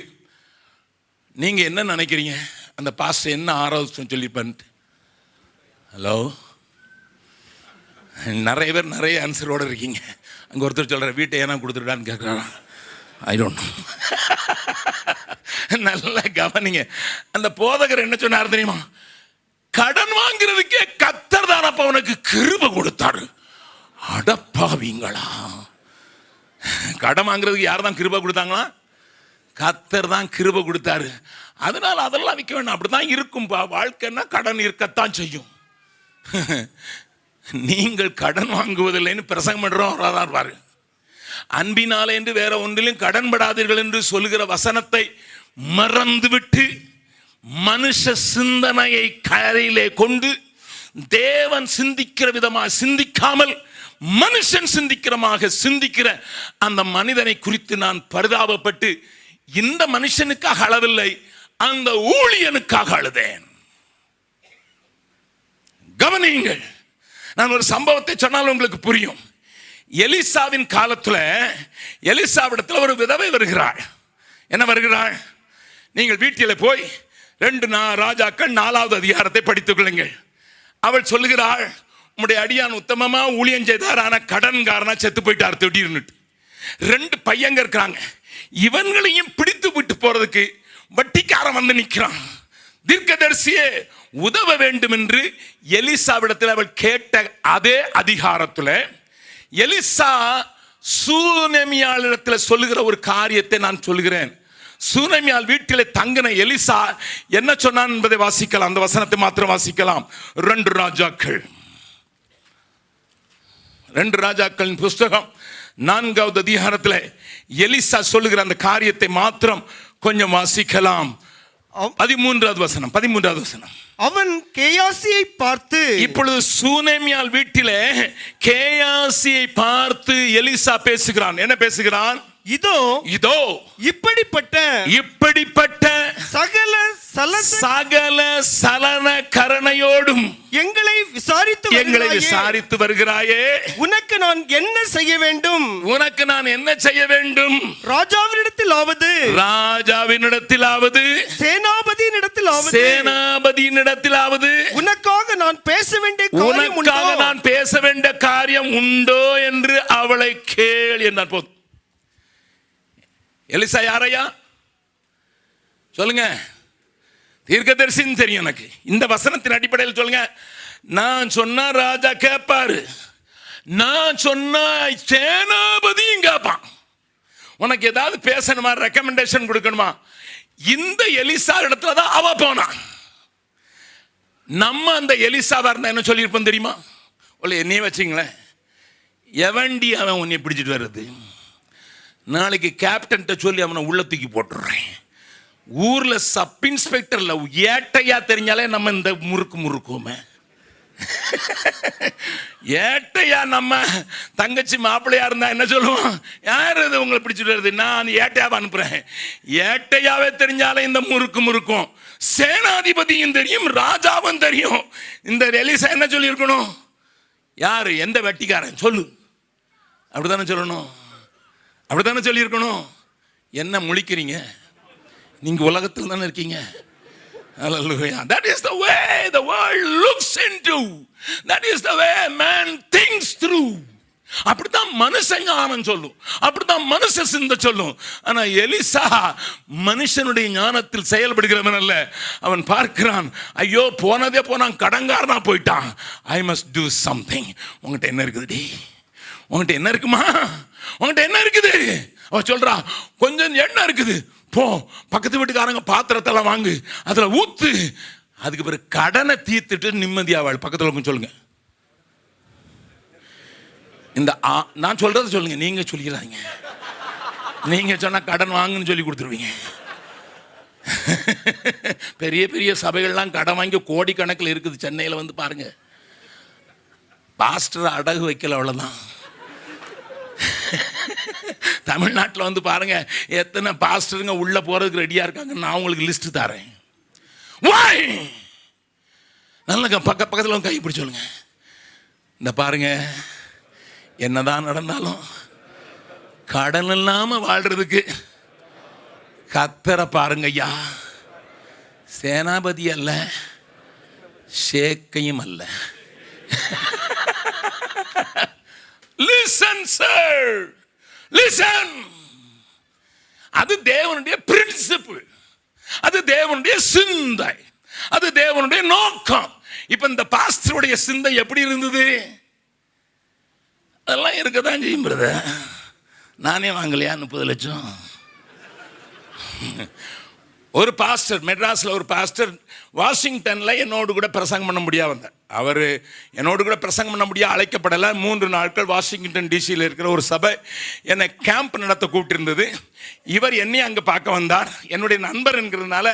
நீங்க என்ன நினைக்கிறீங்க அந்த பாஸ்டர் என்ன ஆலோசனை சொல்லிருப்பார்? ஹலோ, நிறைய பேர் நிறைய ஆன்சரோடு இருக்கீங்க. அங்கே ஒருத்தர் சொல்கிற வீட்டை ஏன்னா கொடுத்துட்டான்னு கேட்குறான். I don't know. நல்லா கவனிங்க. அந்த போதகர் என்ன சொன்னார் தெரியுமா? கடன் வாங்குறதுக்கே கர்த்தர் தான் அப்ப அவனுக்கு கிருபை கொடுத்தாரு. அடப்பாவீங்களா, கடன் வாங்குறதுக்கு யார் தான் கிருபை கொடுத்தாங்களா? கர்த்தர் தான் கிருபை கொடுத்தாரு. அதனால அதெல்லாம் விற்க வேண்டாம், அப்படிதான் இருக்கும்பா. வாழ்க்கைன்னா கடன் இருக்கத்தான் செய்யும். நீங்கள் கடன் வாங்குவதில்லைன்னு பிரசங்கம் பண்றோம் பாரு. அன்பினாலே என்று வேற ஒன்றிலும் கடன் படாதீர்கள் என்று சொல்கிற வசனத்தை மறந்துவிட்டு மனுஷ சிந்தனையை கரையிலே கொண்டு தேவன் சிந்திக்கிற விதமாக சிந்திக்காமல் மனுஷன் சிந்திக்கிறமாக சிந்திக்கிற அந்த மனிதனை குறித்து நான் பரிதாபப்பட்டு இந்த மனுஷனுக்காக அழவில்லை, அந்த ஊழியனுக்காக அழுதேன். கவனியுங்கள், நான் ஒரு சம்பவத்தை சொன்னால் உங்களுக்கு புரியும். எலிசாவின் காலத்துல எலிசாவிடத்தில் ஒரு விதவை வருகிறாள். என்ன வருகிறாள்? நீங்கள் வீட்டில் போய் 2 ராஜாக்கள் 4வது அதிகாரத்தை படித்துக் கொள்ளுங்கள். அவள் சொல்லுகிறாள், உம்முடைய அடியான் உத்தமமா ஊழியம் செய்தார், ஆனா கடன்காரனா செத்து போயிட்டார் திடீர்னு. 2 பையங்க இருக்கிறாங்க, இவங்களையும் பிடித்து விட்டு போறதுக்கு வட்டிக்காரன் வந்து நிற்கிறான். தீர்க்கதரிசியே உதவ வேண்டும் என்று எலிசாவிடத்தில் அவள் கேட்ட அதே அதிகாரத்தில் எலிசா சூனேமியாளிடத்தில் சொல்லுகிற ஒரு காரியத்தை நான் சொல்கிறேன். சூனேமியாள் வீட்டிலே தங்கின எலிசா என்ன சொன்னான் என்பதை வாசிக்கலாம். அந்த வசனத்தை மாத்திரம் வாசிக்கலாம். 2 ராஜாக்களின் புஸ்தகம் 4வது அதிகாரத்தில் எலிசா சொல்லுகிற அந்த காரியத்தை மாத்திரம் கொஞ்சம் வாசிக்கலாம். 13வது வசனம். அவன் கேயாசியை பார்த்து, இப்பொழுது சூனேமியாள் வீட்டிலே கேயாசியை பார்த்து எலிசா பேசுகிறான். என்ன பேசுகிறான்? இதோ இப்படிப்பட்ட சகல சலன கரணையோடும் எங்களை விசாரித்து வருகிறாயே, உனக்கு நான் என்ன செய்ய வேண்டும்? ராஜாவினிடத்திலாவது சேனாபதியினிடத்திலாவது உனக்காக நான் பேச வேண்டிய காரியம் உண்டோ என்று அவளை கேள் என்றார். போதும். எலிசா யாரையா சொல்லுங்க? தீர்க்கதரிசின்னு தெரியும் எனக்கு. இந்த வசனத்தின் அடிப்படையில் சொல்லுங்க. நான் சொன்னா ராஜா கேட்பாரு, நான் சொன்னா சேனாபதியும் கேட்பான். உனக்கு ஏதாவது பேசணுமா, ரெக்கமெண்டேஷன் கொடுக்கணுமா? இந்த எலிசா இடத்துல தான் அவ போனான். நம்ம அந்த எலிசாவா இருந்தா என்ன சொல்லியிருப்போம் தெரியுமா? என்னையே வச்சிங்களேன், எவண்டி அவன் உன்னை பிடிச்சிட்டு வர்றது, நாளைக்கு கேப்டன்ட்ட சொல்லி அவனை உள்ள தூக்கி போட்டுடுறேன். ஊர்ல சப் இன்ஸ்பெக்டர்ல ஏட்டையா தெரிஞ்சாலே நம்ம இந்த முறுக்குமே. ஏட்டையா நம்ம தங்கச்சி மாப்பிள்ளையா இருந்தா என்ன சொல்லுவோம்? யார் இது உங்களை பிடிச்சிட்டு வருது? நான் ஏட்டையாவை அனுப்புறேன். ஏட்டையாவே தெரிஞ்சாலே இந்த முறுக்கும். சேனாதிபதியும் தெரியும், ராஜாவும் தெரியும். இந்த எலிசா என்ன சொல்லி இருக்கணும்? யாரு, எந்த வெட்டிக்காரன் சொல்லு, அப்படித்தானே சொல்லணும். அப்படித்தானே சொல்லி இருக்கணும். என்ன முழிக்கிறீங்க? நீங்க உலகத்தில் தானே இருக்கீங்க. Hallelujah. That is the way the world looks into. That is the way man thinks through. அப்படித்தான் மனுஷன் ஞானம் சொல்லும், அப்படித்தான் மனுஷ சிந்தை சொல்லும். ஆனா எலிசா மனுஷனுடைய ஞானத்தில் செயல்படுகிறவன் அல்ல. அவன் பார்க்கிறான், ஐயோ போனதே போனான், கடன்காரனா போயிட்டான். I must do something. உங்ககிட்ட என்ன இருக்குது? உங்ககிட்ட என்ன இருக்குமா? உங்ககிட்ட என்ன இருக்குது? அவ சொல்றா, கொஞ்சம் எண்ணெய் இருக்குது, போ பக்கத்து வீட்டுக்காரங்க பாத்திரத்தெல்லாம் வாங்கு, அதுல ஊத்து. அதுக்கு பிறகு கடனை தீர்த்துட்டு நிம்மதியாவாள். பக்கத்தில் சொல்லுங்க. இந்த நான் சொல்றது சொல்லுங்க, நீங்க சொல்லிக்கிறாங்க. நீங்க சொன்னா கடன் வாங்குன்னு சொல்லி கொடுத்துருவீங்க. பெரிய பெரிய சபைகள்லாம் கடன் வாங்கி கோடிக்கணக்கில் இருக்குது. சென்னையில் வந்து பாருங்க, பாஸ்டர் அடகு வைக்கல, அவ்வளவுதான். தமிழ்நாட்டில் வந்து பாருங்க, எத்தனை பாஸ்டருங்க உள்ள போறதுக்கு ரெடியா இருக்காங்க. நான் உங்களுக்கு லிஸ்ட் தரேன். நல்ல பக்கத்தில் கை பிடிச்சு சொல்லுங்க. இந்த பாருங்க, என்னதான் நடந்தாலும் கடன் இல்லாம வாழ்றதுக்கு கர்த்தரை பாருங்க ஐயா. சேனாபதி அல்ல, சேக்கையும் அல்ல. Listen sir, listen. அது தேவனுடைய பிரின்சிபிள், அது தேவனுடைய சிந்தை, அது தேவனுடைய நோக்கம். இப்ப இந்த பாஸ்டருடைய சிந்தை எப்படி இருந்தது? அதெல்லாம் இருக்கதான் செய்யும் பிரதர். நானே வாங்கலையா 30 லட்சம்? ஒரு பாஸ்டர் மெட்ராஸில், ஒரு பாஸ்டர் வாஷிங்டனில் என்னோடு கூட பிரசங்கம் பண்ண முடியாது வந்தார். அவர் என்னோடு கூட பிரசங்கம் பண்ண முடியாது, அழைக்கப்படலை. 3 நாட்கள் வாஷிங்டன் டிசியில் இருக்கிற ஒரு சபை என்னை கேம்ப் நடத்த கூப்பிட்டிருந்தது. இவர் என்னையும் அங்கே பார்க்க வந்தார், என்னுடைய நண்பர் என்கிறதுனால.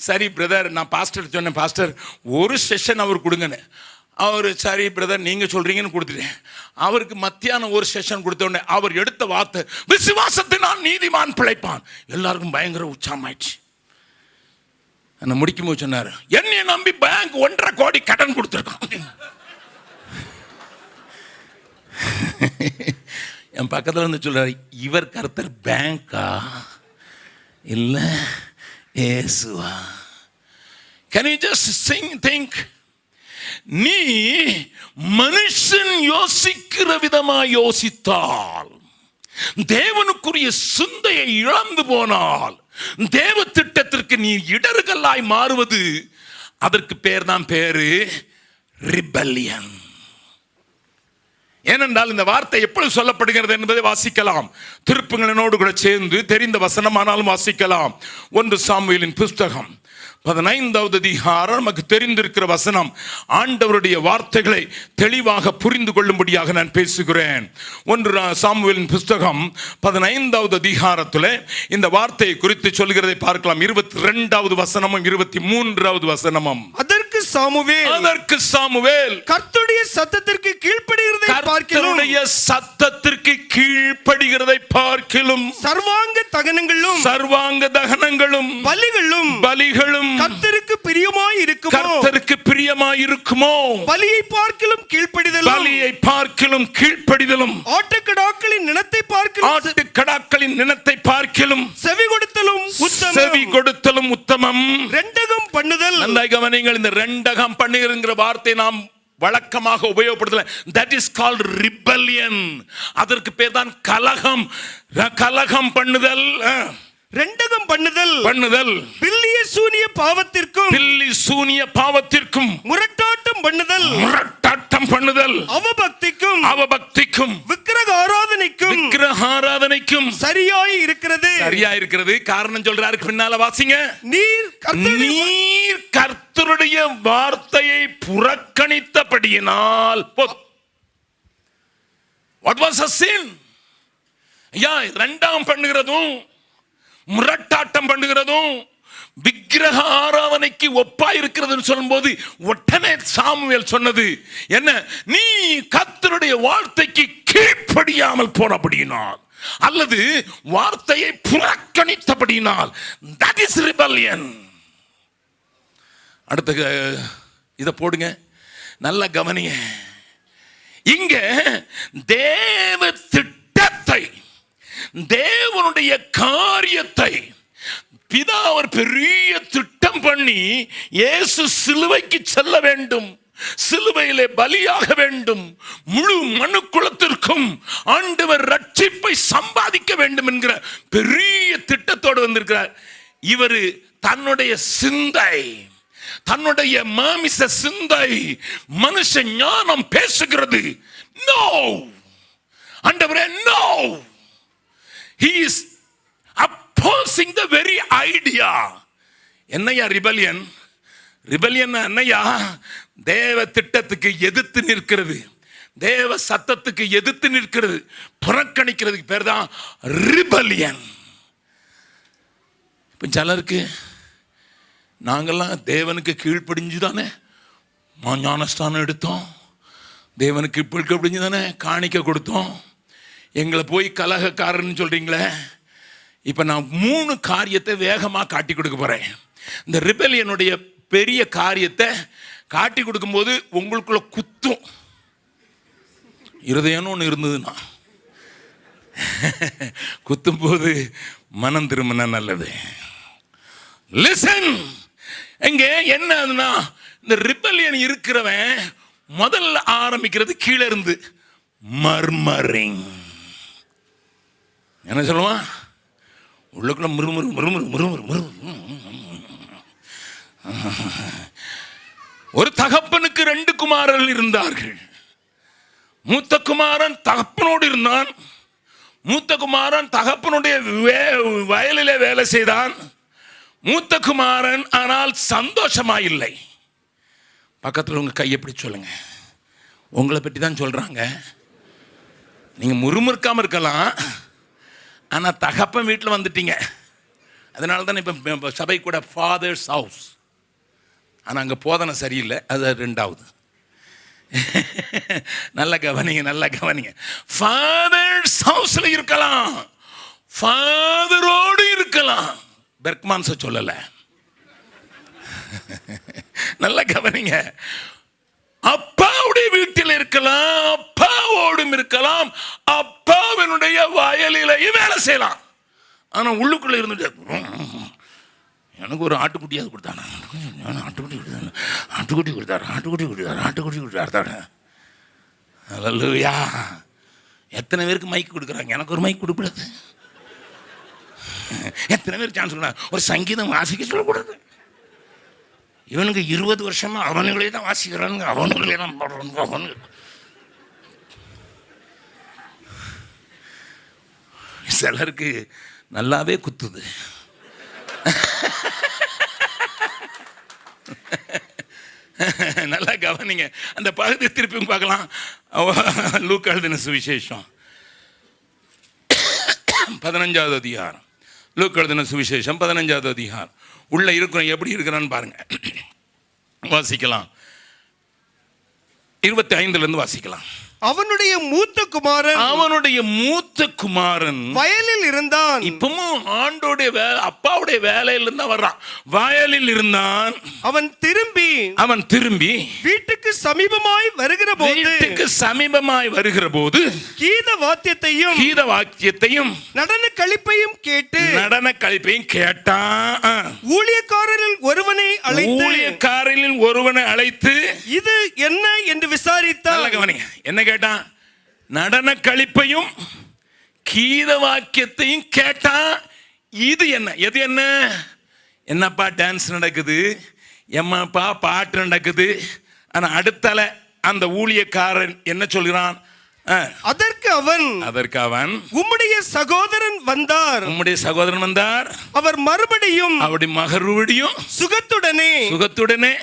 சரி பிரதர், நான் பாஸ்டர் சொன்னேன், பாஸ்டர் ஒரு செஷன் அவர் கொடுங்கன்னு. அவர் சரி பிரதர் நீங்கள் சொல்கிறீங்கன்னு கொடுத்துட்டேன். அவருக்கு மத்தியானம் ஒரு செஷன் கொடுத்த உடனே அவர் எடுத்த வார்த்தை, விசுவாசத்தினால் நீதிமான் பிழைப்பான். எல்லாருக்கும் பயங்கர உற்சாகமாயிடுச்சு. என்ன முடிக்கும் போது சொன்னார், என்னை நம்பி பேங்க் 1.5 கோடி கடன் கொடுத்துருக்கான். என் பக்கத்தில் வந்து சொல்றாரு, இவர் கர்த்தர் பேங்கா இல்ல ஏசுவா? Can you just think? நீ மனுஷன் யோசிக்கிற விதமா யோசித்தால், தேவனுக்குரிய சிந்தையை இழந்து போனால், தேவ திட்டத்திற்கு நீ இடர்களாய் மாறுவது, அதற்கு பேர் தான் பேரு ரிபல்லியன். ஏனென்றால் இந்த வார்த்தை எப்படி சொல்லப்படுகிறது என்பதை வாசிக்கலாம். திருப்புங்களோடு கூட சேர்ந்து தெரிந்த வசனமானாலும் வாசிக்கலாம். 1 சாமுவேலின் புஸ்தகம் 15வது அதிகாரம், நமக்கு தெரிந்திருக்கிற வசனம். ஆண்டவருடைய வார்த்தைகளை தெளிவாக புரிந்து கொள்ளும்படியாக நான் பேசுகிறேன். 1 சாமுவேலின் புஸ்தகம் 15வது அதிகாரத்தில் இந்த வார்த்தையை குறித்து சொல்கிறதை பார்க்கலாம். 22வது வசனமும் 23வது வசனமும். அதற்கு சாமுவேல் கர்த்தருடைய சத்தத்திற்கு கீழ்ப்படிகிறதை பார்க்கிலும் சர்வாங்க தகனங்களும் பலிகளும் கர்த்தருக்கு பிரியமாய் இருக்குமோ? பலியை பார்க்கிலும் கீழ்ப்படிதலும் ஆட்டுக்கடாக்களின் நினத்தை பார்க்கிலும் செவி கொடுத்தலும் உத்தமம். ரெண்டகம் பண்ணுதல். நன்றாய் கவனிங்கள். இந்த ரெண்டகம் பண்ணுகிற வார்த்தை நாம் வழக்கமாக உபயோகப்படுத்தல. that is called rebellion. அதற்கு பேர் தான் கலகம் பண்ணுதல். ரெண்டகம் பண்ணுதல் பில்லி சூனிய பாவத்திற்கும் முரட்டாட்டம் பண்ணுதல் அவபக்திக்கும் விக்கிரக ஆராதனைக்கும் சரியாய் இருக்கிறது. காரணம் சொல்றாரு பின்னால வாசிங்க. நீர் கர்த்தருடைய வார்த்தையை புறக்கணித்தபடியினால். what was a sin? ரெண்டாம் பண்ணுகிறதும் முரட்டாட்டம் பண்ணுகிறதும் விக்கிரக ஆராதனைக்கு ஒப்பா இருக்கிறதுன்னு சொல்லும்போது உடனே சாமுவேல் சொன்னது என்ன? நீ கர்த்தருடைய வார்த்தைக்கு கீழ்ப்படியாமல் போனபடியினால் அல்லது வார்த்தையை புறக்கணித்தபடியினால், that is rebellion. அடுத்த இதை போடுங்க, நல்ல கவனிங்க. இங்க தேவ திட்டத்தை, தேவனுடைய காரியத்தை பிதா ஒரு பெரிய திட்டம் பண்ணி, இயேசு சிலுவைக்கு செல்ல வேண்டும், சிலுவையிலே பலியாக வேண்டும், முழு மனுக்குலத்திற்கும் ஆண்டவர் ரட்சிப்பை சம்பாதிக்க வேண்டும் என்கிற பெரிய திட்டத்தோடு வந்திருக்கிறார். இவர் தன்னுடைய சிந்தை, தன்னுடைய மாமிச சிந்தை, மனுஷ ஞானம் பேசுகிறது. நோ ஆண்டவரே, no. He is opposing the very idea. என்னையா ரிபல்லியன்? என்னையா? தேவ திட்டத்துக்கு எதிர்த்து நிற்கிறது, தேவ சத்தத்துக்கு எதிர்த்து நிற்கிறது, புறக்கணிக்கிறதுக்கு பேர் தான் ரிபல்லியன். இப்போ சிலருக்கு நாங்கள்லாம் தேவனுக்கு கீழ்ப்படிஞ்சு தானே ஞானஸ்தானம் எடுத்தோம், தேவனுக்கு கீழ்ப்படிஞ்சு தானே காணிக்க கொடுத்தோம், எங்களை போய் கலகக்காரன்னு சொல்றீங்களே. இப்போ நான் 3 காரியத்தை வேகமாக காட்டி கொடுக்க போகிறேன். இந்த ரிபெலியனுடைய பெரிய காரியத்தை காட்டி கொடுக்கும்போது உங்களுக்குள்ள குத்தும். இருதயம்னு ஒன்று இருந்ததுன்னா குத்தும் போது மனம் திரும்பினா நல்லது. லிசன். இங்க என்ன, இந்த ரிபெலியன் இருக்கிறவன் முதல்ல ஆரம்பிக்கிறது கீழே இருந்து. மர்மரிங். என்ன சொல்லுவான்? உள்ளுக்குள்ள முறுமுறு முறுமுறு முறுமுறு முறுமுறு. ஒரு தகப்பனுக்கு 2 குமாரர்கள் இருந்தார்கள். மூத்த குமாரன் தகப்பனோடு இருந்தான். மூத்த குமாரன் தகப்பனுடைய வயலிலே வேலை செய்தான். மூத்த குமாரன் ஆனால் சந்தோஷமா இல்லை. பக்கத்தில் உங்க கையை பிடிச்சு சொல்லுங்க, உங்களை பற்றி தான் சொல்றாங்க. நீங்க முறுமுறுக்காம இருக்கலாம், ஆனா தகப்பன் வீட்டில் வந்துட்டீங்க. அதனால தான் இப்போ சபை கூட ஃபாதர்ஸ் ஹவுஸ். ஆனால் அங்கே போதனை சரியில்லை, அது 2வது. நல்ல கவனிங்க, நல்ல கவனிங்க. ஃபாதர்ஸ் ஹவுஸ்ல இருக்கலாம், ஃபாதரோடு இருக்கலாம். பெர்க்மான்ஸை சொல்லல. நல்ல கவனிங்க. அப்பாவுடைய வீட்டில் இருக்கலாம், அப்பாவோடும் இருக்கலாம், அப்பாவினுடைய வயலிலையும் வேலை செய்யலாம். ஆனா உள்ளுக்குள்ள இருந்துட்டு எனக்கு ஒரு ஆட்டுக்குட்டியாவது கொடுத்தானா, ஆட்டுக்குட்டி கொடுத்தாரு, ஆட்டுக்குட்டி கொடுத்தாரு, ஆட்டுக்குட்டி கொடுத்தாரு, ஆட்டுக்குட்டி கொடுத்தாரு. அல்லேலூயா. எத்தனை பேருக்கு மைக் கொடுக்குறாங்க? எனக்கு ஒரு மைக் கொடுக்கூடாது. எத்தனை பேருக்கு சான்ஸ் கொடுக்குறாங்க? ஒரு சங்கீதம் வாசிக்க சொல்லக்கூடாது. இவனுக்கு 20 வருஷமா அவனுங்களே தான் வாசிக்கிறானுங்க, அவனுங்களே தான் பாடுறானுங்க. அவனுக்கு சிலருக்கு நல்லாவே குத்துது. நல்லா கவனிங்க. அந்த பகுதி திருப்பி பார்க்கலாம். லூக்கா எழுதின சுவிசேஷம் 15வது அதிகாரம். லூக்கா எழுதின சுவிசேஷம் 15வது அதிகாரம். உள்ள இருக்கிறோம், எப்படி இருக்கிறான்னு பாருங்க. வாசிக்கலாம். 25 வாசிக்கலாம். அவனுடைய மூத்த குமாரன் வயலில் இருந்தான். இப்பவும் ஆண்டோடைய அப்பாவுடைய வேலையில இருந்தா வர்றான். வயலில் இருந்தான். அவன் திரும்பி வீட்டுக்கு சமீபமாய் வருகிற போது கீத வாத்தியத்தையும் நடன களிப்பையும் கேட்டான். ஊழியக்காரரில் ஒருவனை அழைத்து இது என்ன என்று விசாரித்தான். என்ன கேட்டான்? நடன களிப்பையும் கீத வாக்கியத்தையும் கேட்டான். இது என்ன? எது என்ன? என்னப்பா டான்ஸ் நடக்குது, எம்மாப்பா பாட்டு நடக்குது. ஆனா அடுத்தல அந்த ஊழியக்காரன் என்ன சொல்கிறான்? அதற்கு அவன் உம்முடைய சகோதரன் வந்தார். அவர் மறுபடியும் சுகத்துடனே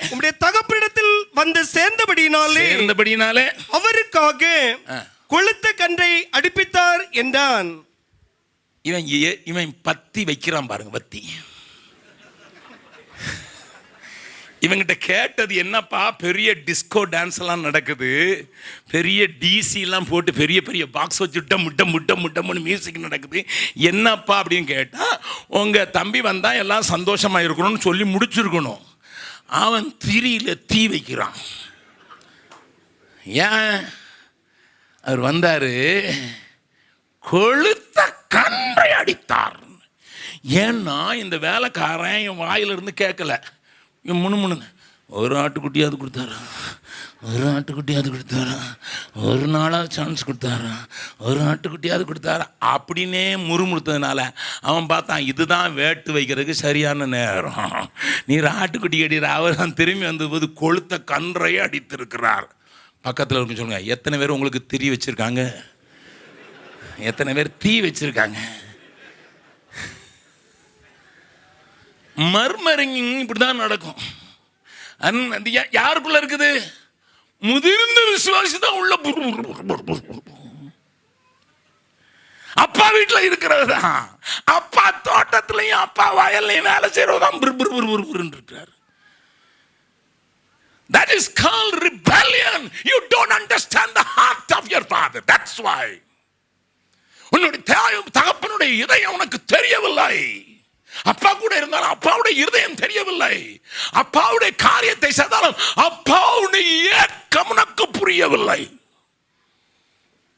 உம்முடைய தகப்பனிடத்தில் வந்து சேர்ந்தபடியினாலே அவருக்காக கொளுத்த கன்றை அடிப்பித்தார் என்றான். இவன் பத்தி வைக்கிறான் பாருங்க. பத்தி இவங்கிட்ட கேட்டது என்னப்பா? பெரிய டிஸ்கோ டான்ஸ் எல்லாம் நடக்குது, பெரிய டிசி எல்லாம் போட்டு பெரிய பெரிய பாக்ஸ் வச்சு முட்டம்னு மியூசிக் நடக்குது, என்னப்பா அப்படின்னு கேட்டா, உங்க தம்பி வந்தா எல்லாம் சந்தோஷமா இருக்கணும்னு சொல்லி முடிச்சிருக்கணும். அவன் திரியில தீ வைக்கிறான். ஏன்? அவர் வந்தாரு, கொளுத்த கன்றை அடித்தார். ஏன்னா இந்த வேலைக்காரன் என் வாயிலிருந்து கேட்கல. முணு ஒரு ஆட்டுக்குட்டியாவது கொடுத்தாரா, ஒரு நாளாவது சான்ஸ் கொடுத்தாரா, ஒரு ஆட்டுக்குட்டியாவது கொடுத்தாரா அப்படின்னே முறுமுறுத்ததுனால அவன் பார்த்தான், இதுதான் வேட்டு வைக்கிறதுக்கு சரியான நேரம். நீர் ஆட்டுக்குட்டி அடிக்கிற. அவர் தான் திரும்பி வந்தபோது கொளுத்த கன்றையே அடித்திருக்கிறார். பக்கத்தில் இருக்கு சொல்லுங்க, எத்தனை பேர் உங்களுக்கு திரி வச்சிருக்காங்க? எத்தனை பேர் தீ வச்சிருக்காங்க? மர்மரிங் இப்படிதான் நடக்கும். யாருக்குள்ள இருக்குது? முதிர்ந்த விசுவாசி தான் உள்ள. அப்பா வீட்டுல இருக்கிறது தான், அப்பா தோட்டத்திலையும் அப்பா வயல்லையும் வேலை செய்யறதுதான் இருக்காரு. That is called rebellion. You don't understand the heart of your father. That's why. உன்னுடைய தகப்பனுடைய இதயம் உனக்கு தெரியவில்லை. அப்பா கூட இருந்தாலும் அப்பாவுடைய இருதயம் தெரியவில்லை. அப்பாவுடைய காரியத்தை செய்தாலும் அப்பாவுடைய ஏக்கம் உனக்கு புரியவில்லை.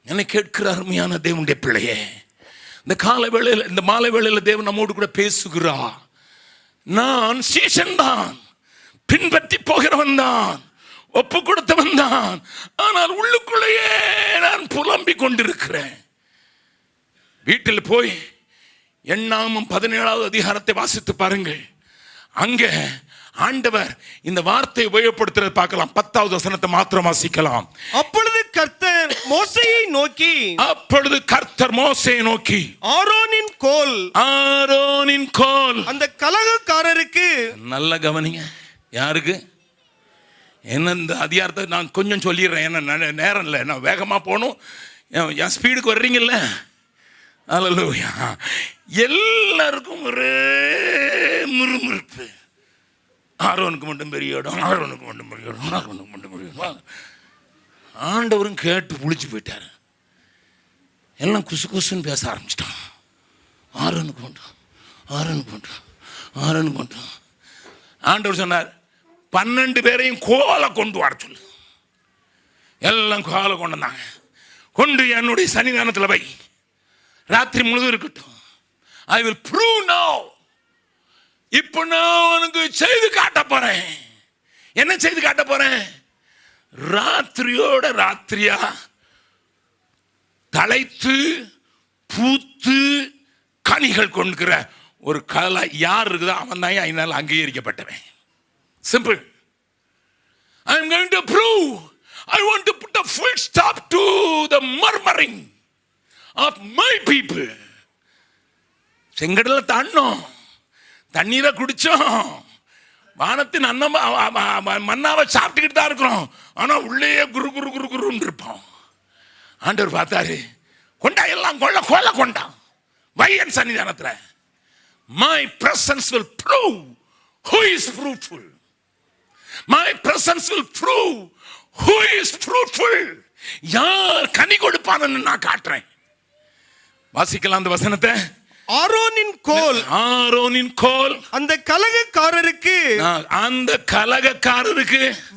என்னை கேட்கிற அருமையான தேவனுடைய பிள்ளையே, இந்த காலை வேளையில், இந்த மாலை வேளையில் தேவன் நம்மோடு கூட பேசுகிறார். நான் சீசன் தான், பின்பற்றி போகிறவன் தான். ஒப்பு கொடுத்தவன் தான். ஆனால் உள்ளுக்குள்ளேயே நான் புலம்பிக் கொண்டிருக்கிறேன். வீட்டில் போய் எண்ணாகமம் 17வது அதிகாரத்தை வாசித்து பாருங்கள். அங்கே ஆண்டவர் இந்த வார்த்தையை உபயோகப்படுத்துறதை பார்க்கலாம். 10வது வசனத்தை மாத்திரம் வாசிக்கலாம். அப்பொழுது கர்த்தர் மோசேயை நோக்கி ஆரோனின் கோல் அந்த கலகக்காரருக்கு. நல்ல கவனிங்க. யாருக்கு? என்ன இந்த அதிகாரத்தை நான் கொஞ்சம் சொல்லிடுறேன். என்ன நேரம் இல்லை, நான் வேகமாக போகணும். என் ஸ்பீடுக்கு வர்றீங்கல்ல? அல்லேலூயா. எல்லாருக்கும் ஒரே முறுமுறுப்பு. ஆரோனுக்கு மட்டும் பெரிய இடம், ஆரோனுக்கு மட்டும் பெரிய இடம், ஆரோனுக்கு மட்டும் பெரிய இடம். ஆண்டவரும் கேட்டு புளிச்சு போயிட்டார். எல்லாம் குசு குசுன்னு பேச ஆரம்பிச்சிட்டான். ஆரோனுக்கு மட்டும், ஆரோனுக்கு மட்டும், ஆரோனுக்கு மட்டும். ஆண்டவர் சொன்னார், 12 பேரையும் கோலை கொண்டு வர சொல்லு. எல்லாம் கோலை கொண்டு வந்தாங்க. கொண்டு என்னுடைய சன்னிதானத்தில் வை, ராத்திரி முழுதும் இருக்கட்டும். ஐ வில் ப்ரூவ் நவ. இப்போ நான் உனக்கு செய்து காட்ட போறேன். என்ன செய்து காட்ட போறேன்? ராத்திரியோட ராத்திரியா தலைத்து பூத்து கனிகள் கொண்டுக்கிற ஒரு கலை யார் இருக்குதோ அவன் தான் அதனால் அங்கீகரிக்கப்பட்டவன். Simple. I am going to prove. I want to put a full stop to the murmuring of my people. செங்கடல தாண்டோம், தண்ணீரை குடிச்சோம், வானத்தின் மன்னாவை சாப்பிட்டுக்கிட்டு தான் இருக்கிறோம். ஆனால் உள்ளே குரு குரு குரு குருன்னு இருப்போம். ஆண்டவர் பார்த்தாரு, கொண்டா எல்லாம் கொள்ள கொள்ள கொண்டா வையன் சன்னிதானத்தில். My presence will prove who is fruitful. My presence will prove who is fruitful. யார் கனி கொடுப்பான்னு நான் காட்டுறேன். வாசிக்கலாம் அந்த வசனத்தை. ஆரோனின் கோல் அந்த கலகக்காரருக்கு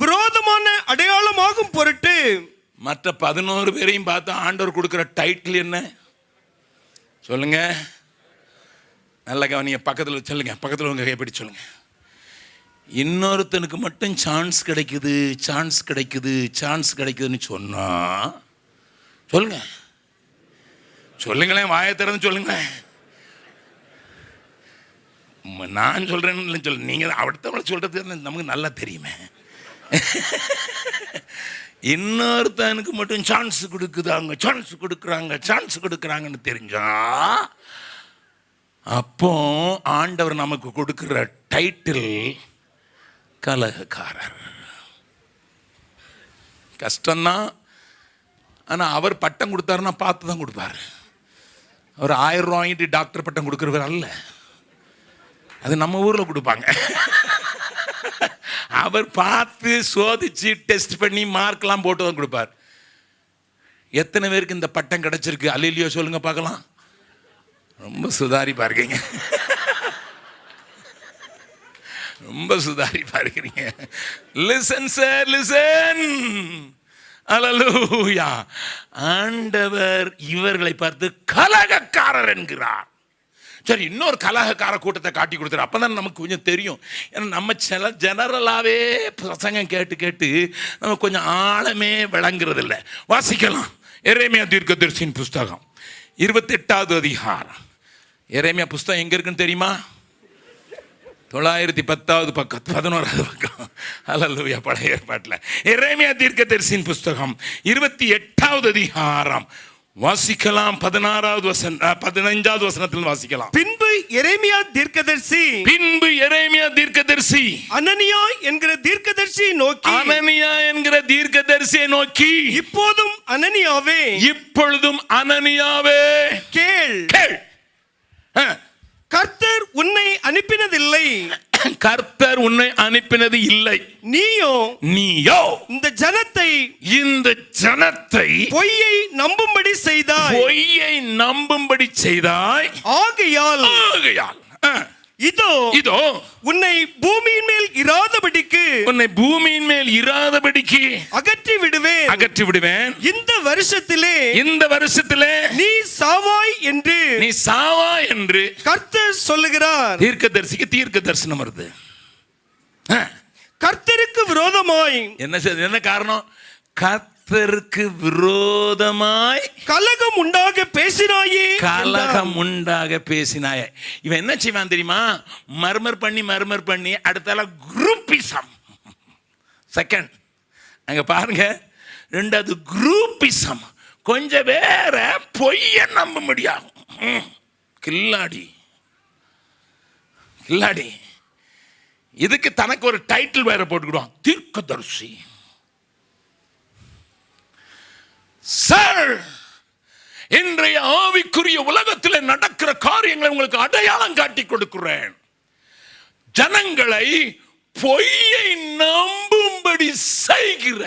விரோதமான அடையாளமாகும் பொருட்டு. மற்ற 11 பேரையும் பார்த்து ஆண்டவர் கொடுக்கிற டைட்டில் என்ன சொல்லுங்க? நல்ல கவனிங்க. பக்கத்தில் சொல்லுங்க, பக்கத்தில் உங்க கைப்பிடி சொல்லுங்க. இன்னொருத்தனுக்கு மட்டும் சான்ஸ் கிடைக்குது, சான்ஸ் கிடைக்குது, சான்ஸ் கிடைக்குதுன்னு சொன்னா சொல்லுங்க, சொல்லுங்களேன், வாயை திறந்து சொல்லுங்களேன். நான் சொல்றேன்னு சொல்ல, நீங்க அடுத்தவங்களை சொல்றது நமக்கு நல்லா தெரியுமே. இன்னொருத்தனுக்கு மட்டும் சான்ஸ் கொடுக்குதாங்க, சான்ஸ் கொடுக்குறாங்க, சான்ஸ் கொடுக்குறாங்கன்னு தெரிஞ்சா அப்போ ஆண்டவர் நமக்கு கொடுக்கிற டைட்டில் கலகக்காரர். கஷ்டம்தான். ஆனால் அவர் பட்டம் கொடுத்தாருன்னா பார்த்து தான் கொடுப்பார். அவர் 1000 ரூபா வாங்கிட்டு டாக்டர் பட்டம் கொடுக்குறவர் அல்ல. அது நம்ம ஊரில் கொடுப்பாங்க. அவர் பார்த்து சோதிச்சு டெஸ்ட் பண்ணி மார்க்லாம் போட்டு தான் கொடுப்பார். எத்தனை பேருக்கு இந்த பட்டம் கிடைச்சிருக்கு? அல்லேலூயா சொல்லுங்க பார்க்கலாம். ரொம்ப சுதாரிப்பா இருக்கீங்க, ரொம்ப சுதாரிப்பா இருக்கிறீங்க. Listen sir, listen. அல்லேலூயா. ஆண்டவர் இவர்களை பார்த்து கலகக்காரர் என்கிறார். சரி, இன்னொரு கலகக்கார கூட்டத்தை காட்டி கொடுத்துரு. அப்பதான் நமக்கு கொஞ்சம் தெரியும். ஏன்னா நம்ம சில ஜெனரலாகவே பிரசங்கம் கேட்டு கேட்டு நம்ம கொஞ்சம் ஆழமே விளங்குறது இல்லை. வாசிக்கலாம். எரேமியா தீர்க்கதரிசியின் புஸ்தகம் 28வது அதிகாரம். எரேமியா புஸ்தகம் எங்க இருக்குன்னு தெரியுமா? 910வது பக்கம், 11வது பக்கம். அல்லேலூயா. பழைய ஏற்பாட்டில் எரேமியா தீர்க்கதரிசியின் புஸ்தகம் 28வது அதிகாரம் வாசிக்கலாம். 16வது வசனம், 15வது வசனத்தில் வாசிக்கலாம். பின்பு எரேமியா தீர்க்கதரிசி அனனியா என்கிற தீர்க்கதரிசியை நோக்கி, இப்பொழுதும் அனனியாவே கேள், கர்த்தர் உன்னை அனுப்பினதில்லை, கர்த்தர் உன்னை அனுப்பினது இல்லை. நீயோ இந்த ஜனத்தை பொய்யை நம்பும்படி செய்தாய். ஆகையால் இதோ உன்னை பூமியின் மேல் இராதபடிக்கு அகற்றி விடுவேன். இந்த வருஷத்திலே நீ சாவாய் என்று கர்த்தர் சொல்லுகிறார். தீர்க்கதரிசிக்கு தீர்க்க தரிசனம் வருது. கர்த்தருக்கு விரோதமாக விரோதமாய் என்ன காரணம்? கர்த்தருக்கு விரோதமாய் கலகம் உண்டாக பேசினாயே. கலகம் உண்டாக பேசினாயே. இவன் என்ன செய்வான் தெரியுமா? மர்மர் பண்ணி அடுத்தால குரூப்பிசம். செகண்ட் அங்க பாருங்க, ரெண்டாவது குரூப்பிசம். கொஞ்சம் வேற பொய்ய நம்ப முடியாது. கில்லாடி இதுக்கு தனக்கு ஒரு டைட்டில் வேற போட்டுக்கிடுவான், தீர்க்கதரிசி. சார், இன்றைய ஆவிக்குரிய உலகத்தில் நடக்கிற காரியங்களை உங்களுக்கு அடையாளம் காட்டி கொடுக்கிறேன். ஜனங்களை பொய்யை நம்பும்படி செய்கிற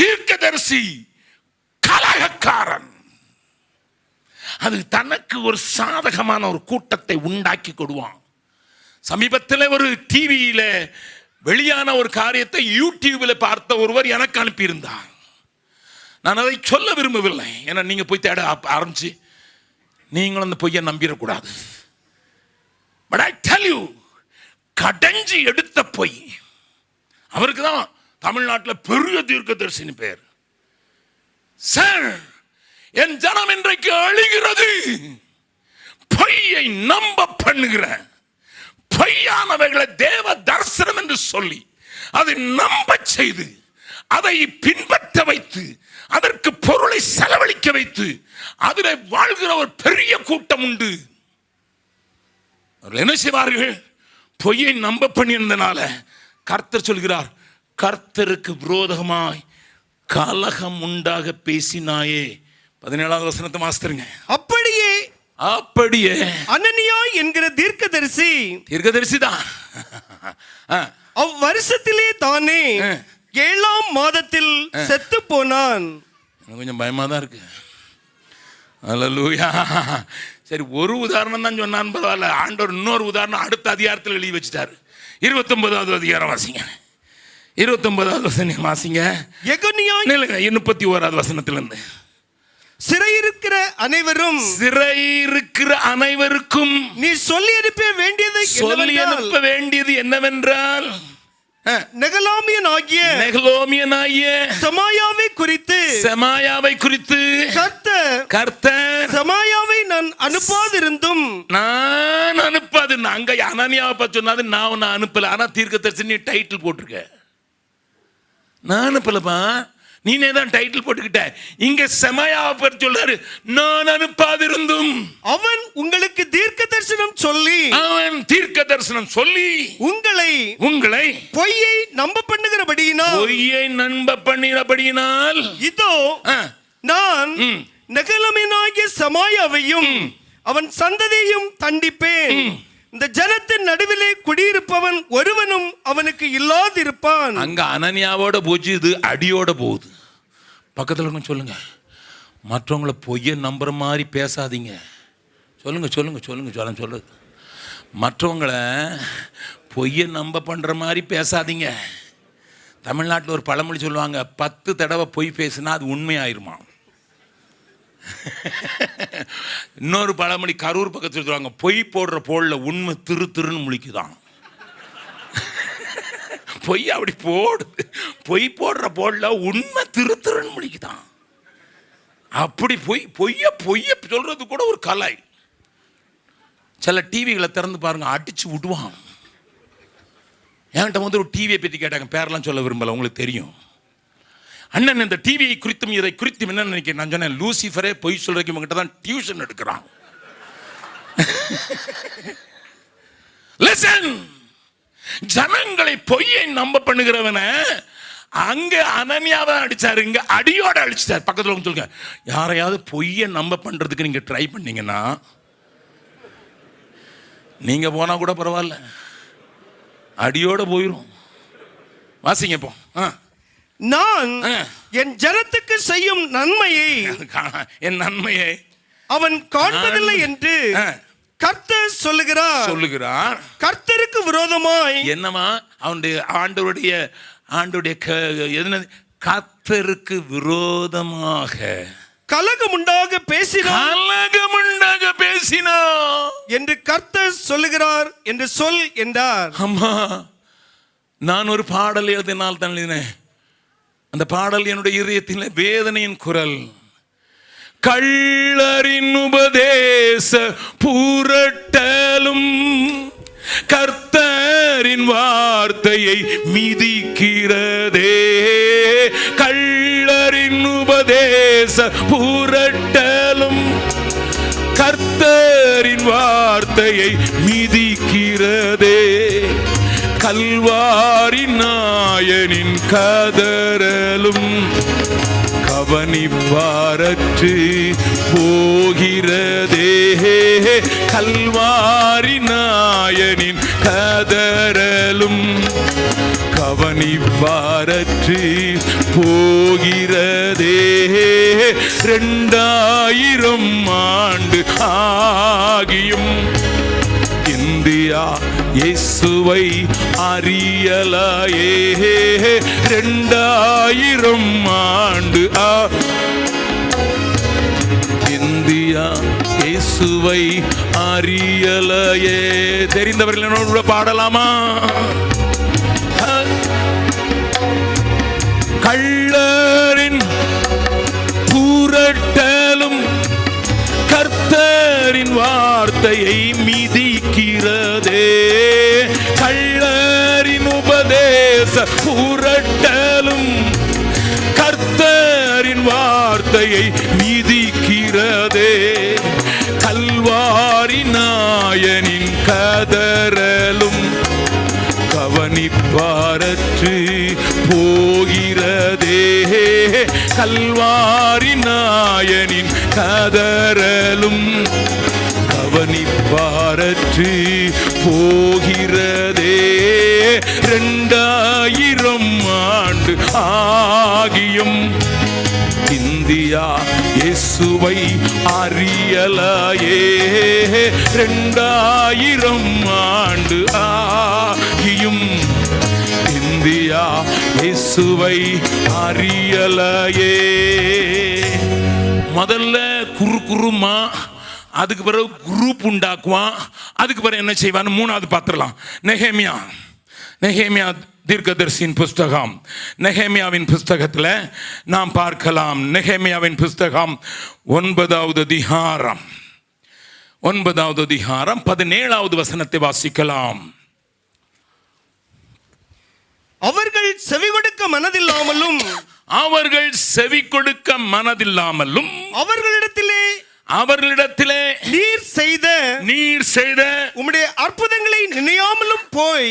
தீர்க்கதரிசி கலகக்காரன். அது தனக்கு ஒரு சாதகமான ஒரு கூட்டத்தை உண்டாக்கி கொடுவான். சமீபத்தில் ஒரு டிவியில வெளியான ஒரு காரியத்தை யூடியூப்ல பார்த்த ஒருவர் எனக்கு அனுப்பியிருந்தார். நான் அதை சொல்ல விரும்பவில்லை, ஏன்னா நீங்க போய் தேட ஆரம்பிச்சு நீங்களும் அந்த பொய்யை நம்பிடக்கூடாது. பட் ஐ டெல் யூ, கடைஞ்சி எடுத்த பொய். அவருக்கு தான் தமிழ்நாட்டில் பெரிய தீர்க்கதரிசின்னு பேர். சார், என் ஜனம் இன்றைக்கு அழிகிறது. பொய்யை நம்ப பண்ணுகிற, பொய்யானவைகளை தேவ தரிசனம் என்று சொல்லி அதை நம்ப செய்து அதை பின்பற்ற வைத்து அதற்கு பொருளை செலவழிக்க வைத்து அதில் வாழ்கிற ஒரு பெரிய கூட்டம் உண்டு. அவர்கள் என்ன செய்வார்கள்? பொய்யை நம்ப பண்ணியிருந்தனால கர்த்தர் சொல்கிறார், கர்த்தருக்கு விரோதமாய் கலகம் உண்டாக பேசினாயே. 17வது வசனத்தை வாசித்துருங்க. அப்படியே அனனியா என்கிற தீர்க்கதரிசி தான் அவ்வருஷத்திலே தானே 7ஆம் மாதத்தில் செத்து போனான். கொஞ்சம் பயமா தான் இருக்கு. அல்லேலூயா. சரி, ஒரு உதாரணம் தான் சொன்னான், பரவாயில்ல. ஆண்டவர் இன்னொரு உதாரணம் அடுத்த அதிகாரத்தில் எழுதி வச்சுட்டாரு. 29வது அதிகாரம் வாசிங்க. 29வது வசனம் வாசிங்க. எகனியா 31வது வசனத்திலிருந்து. சிறையிருக்கிற அனைவருக்கும் நீ சொல்லி அனுப்ப வேண்டியது என்னவென்றால் நெகலாமியனாகிய சமாயாவை குறித்து கர்த்தர் சமாயாவை நான் அனுப்பாதிருந்தும் அங்க அனனியாவை பத்தி சொன்னாது, நான் அனுப்பல. ஆனா தீர்க்கதரிசி டைட்டில் போட்டிருக்க, நான் அனுப்பலப்பா, நீனே தான் டைட்டில் போட்டுக்கிட்ட. இங்க செமாயாவை பற்றி சொல்றாரு, நான் அனுப்பாதிருந்தும் அவன் உங்களுக்கு தீர்க்க தரிசனம் சொல்லி உங்களை பொய்யை நம்ப பண்ணுகிறபடியினால் இதோ நான் நெகலமியனாகிய சமாயாவையும் அவன் சந்ததியையும் தண்டிப்பேன். இந்த ஜனத்தின் நடுவிலே குடியிருப்பவன் ஒருவனும் அவனுக்கு இல்லாதிருப்பான். அங்க அனனியாவோட போச்சு, இது அடியோட போகுது. பக்கத்தில் சொல்லுங்க, மற்றவங்களை பொய்ய நம்புற மாதிரி பேசாதீங்க. சொல்லுங்க. மற்றவங்களை பொய்ய நம்ப பண்ற மாதிரி பேசாதீங்க. தமிழ்நாட்டில் ஒரு பழமொழி சொல்லுவாங்க, 10 தடவை பொய் பேசினா அது உண்மையாயிருமா. இன்னொரு பழமொழி கரூர் பக்கத்தில் சொல்லுவாங்க, பொய் போடுற போடல உண்மை திருன்னு முழிக்குதான். பொய் அப்படி போடுது, பொய் போடுற போடல உண்மை திருன்னு முழிக்குதான். அப்படி பொய்ய சொல்றது கூட ஒரு கலை. சில டிவிகளை திறந்து பாருங்க, அடிச்சு விடுவான். என்கிட்ட ஒரு டிவியை பற்றி கேட்டாங்க, பேரெல்லாம் சொல்ல விரும்பல, உங்களுக்கு தெரியும். அண்ணன், இந்த டிவியை குறித்தும் இதை குறித்தும் என்ன நினைக்கிறேன்? நான் சொன்னேன், லூசிஃபரே பொய் சொல்றதுக்கு இவங்கிட்ட தான் டியூஷன் எடுக்கிறான். ஜனங்களை பொய்யை நம்ப பண்ணுகிறவன அங்க அனனியாவை அடிச்சாரு, இங்க அடியோட அடிச்சாரு. பக்கத்துல சொல்லுங்க, யாரையாவது பொய்யை நம்ப பண்றதுக்கு நீங்க ட்ரை பண்ணீங்கன்னா நீங்க போனா கூட பரவாயில்ல, அடியோட போயிரும். வாசிங்க போ. நான் என் ஜனத்துக்கு செய்யும் நன்மையை அவன் காண்பதில்லை என்று கர்த்தர் சொல்லுகிறார். கர்த்தருக்கு விரோதமாய் என்னமா ஆண்டவருடைய கர்த்தருக்கு விரோதமாக கலகம் உண்டாக பேசினார் என்று கர்த்தர் சொல்லுகிறார் என்று சொல் என்றார். அம்மா, நான் ஒரு பாடல் எழுதினால் தான் எழுதினேன். அந்த பாடல் என்னுடைய இதயத்தில் வேதனையின் குரல். கள்ளரின் உபதேச புரட்டலும் கர்த்தரின் வார்த்தையை மிதிக்கிறதே. கள்ளரின் உபதேச புரட்டலும் கர்த்தரின் வார்த்தையை மிதிக்கிறதே. கல்வாரி நாயனின் கதறலும் கவனிப்பாரற்று போகிறதே. கல்வாரி நாயனின் கதறலும் கவனிப்பாரற்று போகிறதே. 2000 ஆண்டு ஆகியும் இந்தியா இயேசுவை அறியலையே. 2000 ஆண்டு இந்தியா இயேசுவை அறியலையே. தெரிந்தவர்கள் என்னோட பாடலாமா? கள்ளரின் புரட்டலும் கர்த்தரின் வார்த்தையை மிதிக்கிறதே. கள்ளரின் உபதேச புரட்டலும் கர்த்தரின் வார்த்தையை மிதிக்கிறதே. கல்வாரி நாயனின் கதறலும் கவனிப்பாரற்று போகிறதே. கல்வாரி நாயனின் கதறலும் கவனிப்பாரற்று போகிறதே. 2000 ஆண்டு ஆகியும் இந்தியா இயேசுவை அறியலையே. 2000 ஆண்டு ஆகியும் இந்தியா இயேசுவை அறியலையே. முதல்ல குறுமா, அதுக்கு பிறகு குரூப் உண்டாக்குவான், அதுக்கு பிறகு என்ன செய்வான்னு 3வது பார்த்துடலாம். நெகேமியா தீர்க்கதரிசியின் புஸ்தகம், நெகேமியாவின் புஸ்தகத்தில் நாம் பார்க்கலாம். நெகேமியாவின் புஸ்தகம் 9வது அதிகாரம் 17வது வசனத்தை வாசிக்கலாம். அவர்கள் செவி கொடுக்க மனதில்லாமலும் அவர்களிடத்திலே நீர் செய்த உம்முடைய அற்புதங்களை நினையாமலும் போய்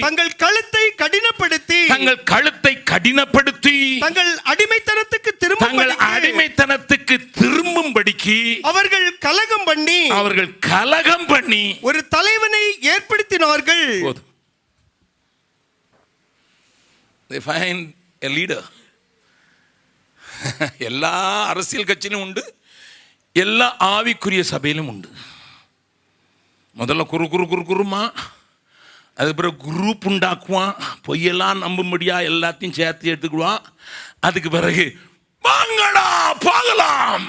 தங்கள் கழுத்தை கடினப்படுத்தி தங்கள் அடிமைத்தனத்துக்கு திரும்பும்படிக்கு அவர்கள் கலகம் பண்ணி ஒரு தலைவனை ஏற்படுத்தினார்கள். They find a leader. எல்லா அரசியல் கட்சியிலும் உண்டு, எல்லா ஆவிக்குரிய சபையிலும் உண்டு. முதல்ல குறுமா, அதுக்கு பிறகு குரூப் உண்டாக்குவான், பொய்யெல்லாம் நம்பும்படியா எல்லாத்தையும் சேர்த்து எடுத்துக்குவான். அதுக்கு பிறகு வாங்கடா போகலாம்.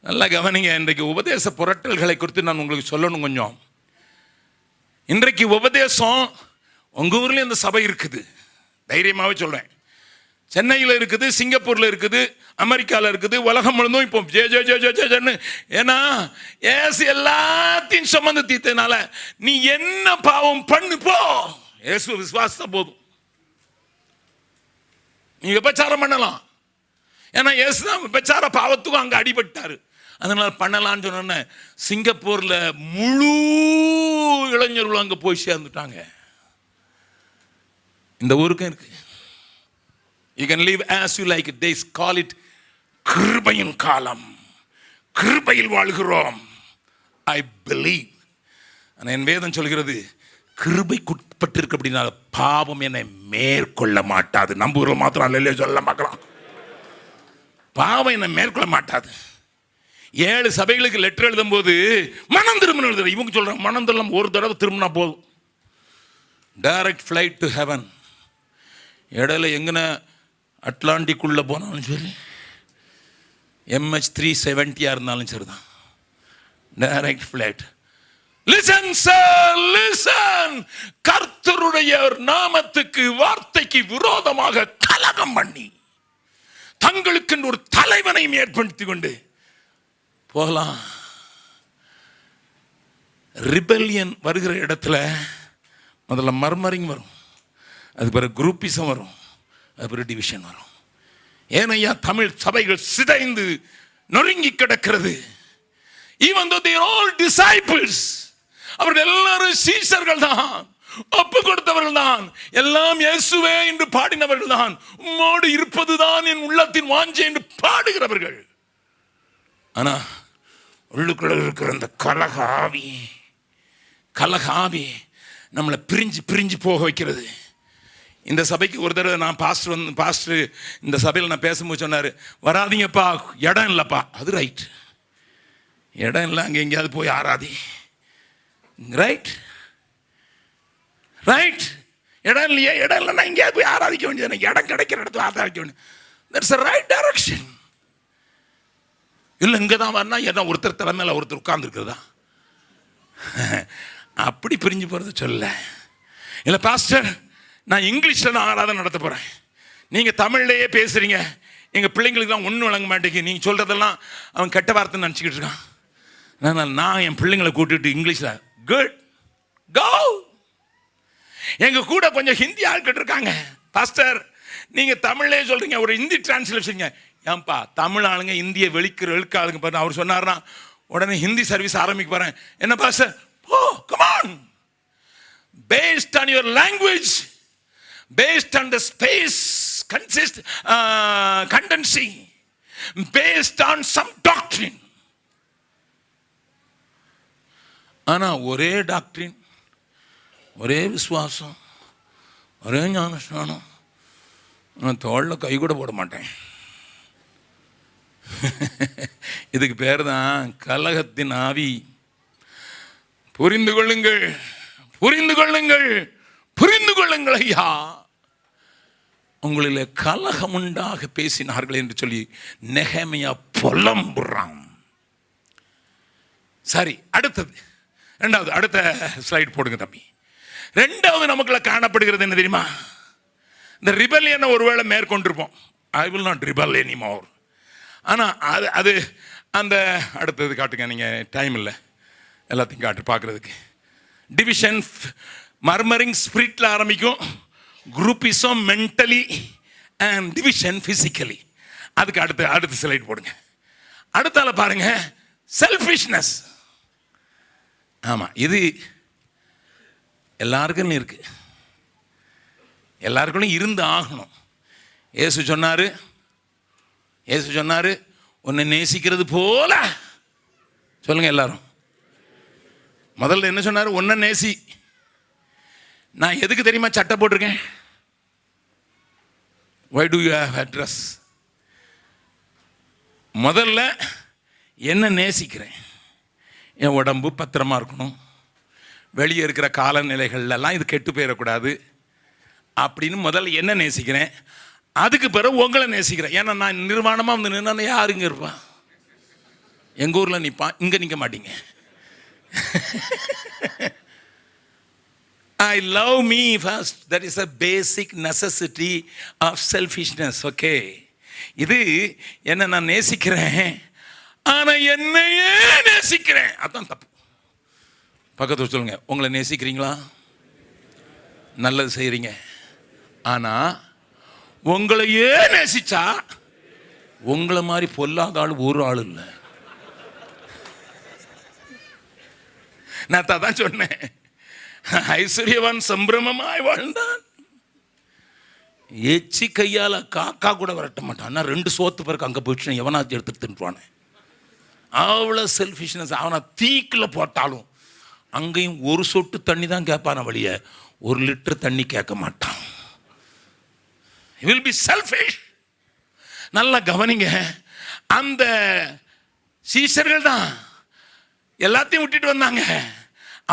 நல்லா கவனிங்க. இன்றைக்கு உபதேச புரட்டல்களை குறித்து நான் உங்களுக்கு சொல்லணும் கொஞ்சம். இன்றைக்கு உபதேசம் உங்கள் ஊர்லேயும் இந்த சபை இருக்குது, தைரியமாகவே சொல்கிறேன். சென்னையில் இருக்குது, சிங்கப்பூரில் இருக்குது, அமெரிக்காவில் இருக்குது, உலகம் முழுதும் இப்போ ஜென்னு. ஏன்னா ஏசு எல்லாத்தையும் சுமந்து தீர்த்தனால நீ என்ன பாவம் பண்ணு போ, ஏசு விசுவாசம் போதும். நீ விபச்சாரம் பண்ணலாம், ஏன்னா ஏசு தான் விபச்சார பாவத்துக்கும் அங்கே அடிபட்டாரு, அதனால பண்ணலான்னு சொன்ன சிங்கப்பூரில் முழு இளைஞர்களும் அங்கே போய் சேர்ந்துட்டாங்க. இந்த ஊருக்கும் இருக்கு. You can live as you like. They call it கிருபையின் காலம், கிருபையில் வாழ்கிறோம். I believe. ஆனால் என் வேதம் சொல்கிறது கிருபைக்குட்பட்டிருக்கு அப்படின்னா பாவம் என்னை மேற்கொள்ள மாட்டாது. நம்ம ஊரில் மாத்திரம் இல்லையே சொல்ல பார்க்கலாம், பாவம் என்னை மேற்கொள்ள மாட்டாது. 7 சபைகளுக்கு லெட்டர் எழுதும் போது மனம் திரும்ப எழுதுற இவங்க சொல்றாங்க, மனம் திரும்ப ஒரு தடவை திரும்பினா போதும், டைரக்ட் ஃப்ளைட் டு ஹெவன். இடையில எங்கன அட்லாண்டிக்குள்ளே போனாலும் சரி, MH370 இருந்தாலும் சரிதான், direct flight. Listen sir, listen. கர்த்தருடைய நாமத்துக்கு வார்த்தைக்கு விரோதமாக கலகம் பண்ணி தங்களுக்கு ஒரு தலைவனையும் ஏற்படுத்தி கொண்டு போகலாம். ரிபெல்லியன் வருகிற இடத்துல முதல்ல மர்மரிங் வரும், அது பிறகு குரூப்பிசம் வரும், அது பிறகு டிவிஷன் வரும். ஏனையா தமிழ் சபைகள் சிதைந்து நொறுங்கி கிடக்கிறது. Even though they are all disciples, அவர்கள் எல்லாரும் சீஷர்கள் தான், ஒப்பு கொடுத்தவர்கள் தான், எல்லாம் இயேசுவே என்று பாடினவர்கள் தான், உம்மோடு இருப்பதுதான் என் உள்ளத்தின் வாஞ்சை என்று பாடுகிறவர்கள். ஆனா உள்ளுக்குள்ள இருக்கிற அந்த கலகாவி நம்மளை பிரிஞ்சு போக வைக்கிறது. இந்த சபைக்கு ஒரு தடவை நான் பாஸ்டர் இந்த சபையில் நான் பேசும்போது சொன்னார், வராதிங்கப்பா, இடம் இல்லைப்பா. அது ரைட், இடம் இல்லை, அங்கே எங்கேயாவது போய் ஆராதி. ரைட், இடம் இல்லையே, இடம் இல்லைன்னா எங்கேயாவது போய் ஆராதிக்க வேண்டியது, இடம் கிடைக்கிற இடத்துல ஆராதிக்க வேண்டியது. That's a right direction. இல்லை இங்கே தான் வரனா ஏன்னா ஒருத்தர் தலைமையில் ஒருத்தர் உட்கார்ந்துருக்கிறதா, அப்படி பிரிஞ்சு போகிறது சொல்ல. இல்லை பாஸ்டர், நான் இங்கிலீஷில் தான் ஆராதனை நடத்த போகிறேன், நீங்கள் தமிழ்லையே பேசுகிறீங்க, எங்கள் பிள்ளைங்களுக்குலாம் ஒன்றும் வழங்க மாட்டேங்குது, நீங்கள் சொல்கிறதெல்லாம் அவன் கெட்ட வார்த்தை நினச்சிக்கிட்டு இருக்கான். நான் என் பிள்ளைங்களை கூட்டிட்டு இங்கிலீஷில் குட் கோ. எங்கள் கூட கொஞ்சம் ஹிந்தி ஆட்கள் இருக்காங்க, பாஸ்டர் நீங்கள் தமிழ்லேயே சொல்கிறீங்க, ஒரு ஹிந்தி டிரான்ஸ்லேஷன். ஏன்பா தமிழ் ஆளுங்க இந்தியை வெளுக்க ஆளுங்க பாருங்க. அவர் சொன்னார்னா உடனே ஹிந்தி சர்வீஸ் ஆரம்பிக்க போகிறேன். என்ன pastor? Oh come on, based on your language, based on the space condensi, based on some doctrine. ஆனா ஒரே டாக்டரின், ஒரே விசுவாசம், ஒரே ஞானஸ்நானம், நான் தோளில் கை கூட போட மாட்டேன். இதுக்கு பேர் தான் கலகத்தின் ஆவி. புரிந்து கொள்ளுங்கள், புரிந்து கொள்ளுங்கள், புரிந்து கொள்ளுங்கள் ஐயா. உங்களில் கலகம் உண்டாக பேசினார்கள் என்று சொல்லி நெகேமியா புலம்புறான். சரி, அடுத்தது ரெண்டாவது, அடுத்த ஸ்லைட் போடுங்க தம்பி. ரெண்டாவது நமக்குள்ள காணப்படுகிறது என்ன தெரியுமா? இந்த ரிபெல்லியனை ஒருவேளை மேற்கொண்டிருப்போம். I will not rebel anymore. ஆனால் அது அந்த அடுத்தது காட்டுங்க, நீங்கள் டைம் இல்லை எல்லாத்தையும் காட்டு பார்க்குறதுக்கு. டிவிஷன் மர்மரிங் ஸ்பிரிட்டில் ஆரம்பிக்கும், groupism mentally and division physically. அதுக்கு அடுத்த ஸ்லைட் போடுங்க. அடுத்தால பாருங்க, செல்ஃபிஷ்னஸ். ஆமாம், இது எல்லாருக்கும் இருக்கு, எல்லாருக்கும் இருந்து ஆகணும். இயேசு சொன்னாரு உன்னை நேசிக்கிறது போல. சொல்லுங்க எல்லாரும். முதல்ல என்ன சொன்னாரு? உன்னை நேசி. நான் எதுக்கு தெரியுமா சட்டை போட்டிருக்கேன்? why do you have a dress? முதல்ல என்ன நேசிக்கிறேன், என் உடம்பு பத்திரமா இருக்கணும், வெளியே இருக்கிற காலநிலைகள்லாம் இது கெட்டு போயிடக்கூடாது அப்படின்னு முதல்ல என்ன நேசிக்கிறேன். அதுக்கு பிறகு உங்களை நேசிக்கிறேன். ஏன்னா நான் நிர்வாணமாக வந்து நின்னா யாருங்க இருப்பான்? எங்கள் ஊரில் நிற்பான், இங்கே நிற்க மாட்டீங்க. I love me first. That is a basic necessity of selfishness. Okay, இது என்ன நான் நேசிக்கிறேன், ஆனால் என்னையே நேசிக்கிறேன், அதான் தப்பு. பக்கத்தில் சொல்லுங்க, உங்களை நேசிக்கிறீங்களா? நல்லது செய்கிறீங்க, ஆனால் உங்களையே நேசிச்சா உங்களை மாதிரி பொல்லாத ஆள் ஒரு ஆள் இல்லை. நான் தான் சொன்னேன், ஐஸ்வர்யவான் சம்பிரமமாய் வாழ்ந்தான், எச்சி கையால் காக்கா கூட விரட்ட மாட்டான். ஆனால் 2 சோத்து பிறகு அங்கே போயிடுச்சுன்னா எவனாச்சும் எடுத்து தின்றுவானே. அவ்வளோ செல்ஃபிஷ்னஸ். அவனை தீக்கில் போட்டாலும் அங்கேயும் ஒரு சொட்டு தண்ணி தான் கேட்பான வழிய 1 லிட்டர் தண்ணி கேட்க மாட்டான். He will be selfish. நல்லா கவனிங்க, அந்த சீஷர்கள் தான் எல்லாத்தையும் விட்டுட்டு வந்தாங்க.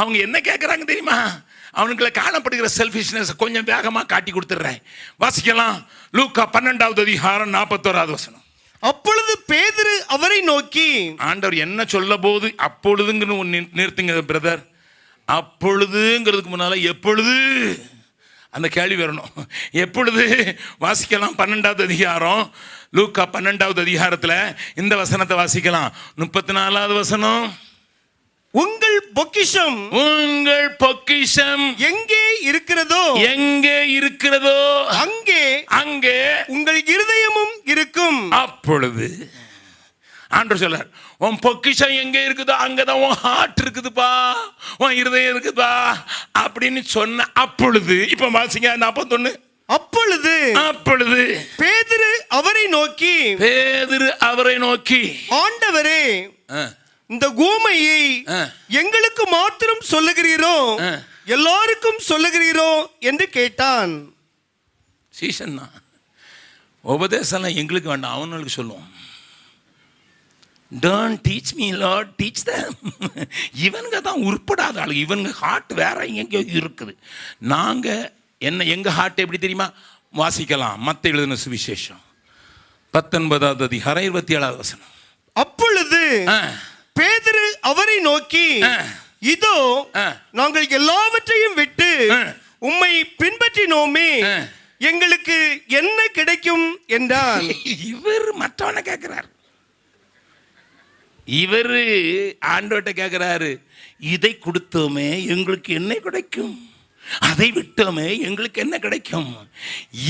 அவங்க என்ன கேட்குறாங்க தெரியுமா? அவனுக்குள்ள காணப்படுகிற செல்ஃபிஷ்னஸ் கொஞ்சம் வேகமாக காட்டி கொடுத்துட்றேன். வாசிக்கலாம், லூக்கா 12வது அதிகாரம் 41வது வசனம். அப்பொழுது பேதுரு அவரை நோக்கி, ஆண்டவர் என்ன சொல்ல போது அப்பொழுதுங்கன்னு ஒன்று நிறுத்துங்க பிரதர். அப்பொழுதுங்கிறதுக்கு முன்னால எப்பொழுது அந்த கேள்வி வரணும். எப்பொழுது வாசிக்கலாம்? 12வது அதிகாரம், லூக்கா 12வது அதிகாரத்தில் இந்த வசனத்தை வாசிக்கலாம். 34வது வசனம். உங்கள் பொக்கிஷம் உங்கள் பொக்கிஷம் எங்கே இருக்கிறதோ எங்கே இருக்கிறதோ அங்கே அங்கே உங்கள் இருதயமும் இருக்கும். அப்பொழுது ஆண்டவர் சொல்றார், உன் பொக்கிஷம் எங்க இருக்குதோ அங்கதான் உன் ஹார்ட் இருக்குதுப்பா, உன் இருதயம் இருக்குதுப்பா அப்படின்னு சொன்ன அப்பொழுது. இப்ப வாசிங்க 41. அப்பொழுது அப்பொழுது பேதுரு அவரை நோக்கி, பேதுரு அவரை நோக்கி, ஆண்டவரே, ஆ, இந்த ஊமையை ஆ. எங்களுக்கு மாத்திரம் சொல்லுகிறீரோ ஆ. எல்லாருக்கும் சொல்லுகிறீரோ என்று கேட்டான். சீசன் தான் உபதேசம்லாம் எங்களுக்கு வேண்டாம், அவனுக்கு சொல்லுவோம். Don't teach me Lord, teach them. இவனுங்க தான் உருப்படாத ஆளு, இவனுங்க ஹார்ட் வேற எங்கேயோ இருக்குது. நாங்க என்ன, எங்க ஹார்ட் எப்படி தெரியுமா? வாசிக்கலாம் மத்தேயு எழுதின சுவிசேஷம் 19வது அதிகாரம் 27வது வசனம். அப்பொழுது ஆ, பேதுரு அவரை நோக்கி, ஆ. இதோ ஆ. நாங்கள் எல்லாவற்றையும் விட்டு ஆ. உம்மை பின்பற்றினோமே, ஆ. எங்களுக்கு என்ன கிடைக்கும் என்றான். இவர் மற்றவனை கேட்கிறார். இவர் ஆண்டவர்கிட்ட கேட்கிறாரு, இதை கொடுத்தோமே எங்களுக்கு என்ன கிடைக்கும், அதை விட்டோமே எங்களுக்கு என்ன கிடைக்கும்.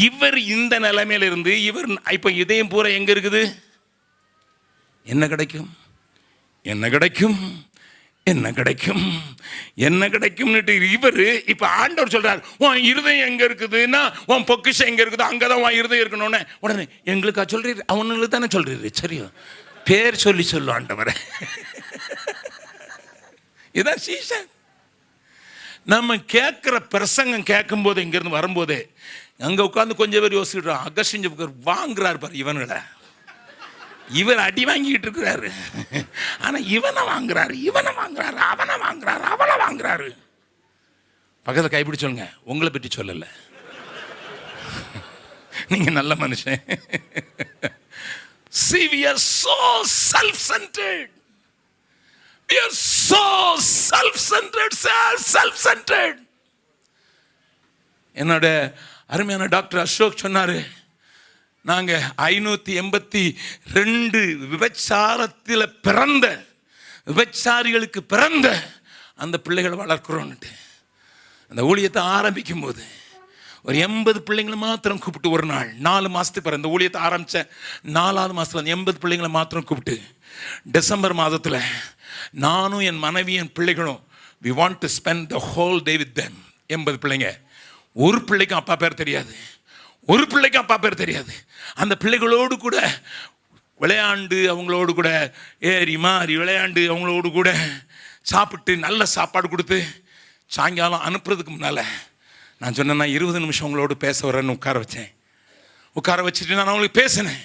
இவர் இந்த நிலைமையில இருந்து இவர் இப்ப இதயம் பூரா எங்க இருக்குது? என்ன கிடைக்கும், என்ன கிடைக்கும், என்ன கிடைக்கும், என்ன கிடைக்கும்னுட்டு இவர் இப்ப ஆண்டவர் சொல்றார், உன் இருதயம் எங்க இருக்குதுன்னா உன் பொக்கிஷம் எங்க இருக்குதோ அங்கதான் உன் இருதயம் இருக்கணும்னு. உடனே எங்களுக்கா சொல்றீர்? அவனுங்களுக்கு தானே சொல்றீரு. சரியோ, பேர் சொல்லி சொல்லு ஆண்டவரை. இதான் சீசன். நம்ம கேட்கிற பிரசங்கம் கேட்கும் போது இங்கிருந்து வரும்போதே அங்க உட்காந்து கொஞ்சம் பேர் யோசிச்சுட்டோம், அகஸ்டின் வாங்குறாரு பாரு இவனுங்களை. இவர் அடி வாங்கிட்டு இருக்கிறாரு, ஆனா இவனை வாங்குறாரு, இவனை வாங்குறாரு, அவனை வாங்குறாரு, அவளை வாங்குறாரு. பக்கத்தில் கைப்பிடி சொல்லுங்க, உங்களை பற்றி சொல்லல, நீங்க நல்ல மனுஷன். See, we are so self-centered. We are so self-centered, self-centered. என்னோட அருமையான டாக்டர் அசோக் சொன்னாரு, நாங்க 582 விபச்சாரத்தில் பிறந்த விபச்சாரிகளுக்கு பிறந்த அந்த பிள்ளைகளை வளர்க்கிறோன்ட்டு. அந்த ஊழியத்தை ஆரம்பிக்கும் போது ஒரு 80 பிள்ளைங்களை மாத்திரம் கூப்பிட்டு, ஒரு நாள் 4 மாதத்துக்கு பிறகு இந்த ஊழியத்தை ஆரம்பித்தேன். 4வது மாதத்தில் அந்த 80 பிள்ளைங்களை மாத்திரம் கூப்பிட்டு டிசம்பர் மாதத்தில் நானும் என் மனைவி என் பிள்ளைகளும் we want to spend the whole day with them. 80 பிள்ளைங்க. ஒரு பிள்ளைக்கும் அப்பா பேர் தெரியாது, ஒரு பிள்ளைக்கும் அப்பா பேர் தெரியாது. அந்த பிள்ளைகளோடு கூட விளையாண்டு, அவங்களோடு கூட ஏறி மாறி விளையாண்டு, அவங்களோடு கூட சாப்பிட்டு நல்ல சாப்பாடு கொடுத்து சாயங்காலம் அனுப்புறதுக்கு முன்னால் நான் சொன்னேன், நான் 20 நிமிஷம் உங்களோடு பேச வரேன்னு உட்கார வச்சேன். உட்கார வச்சுட்டு நான் அவங்களுக்கு பேசினேன்.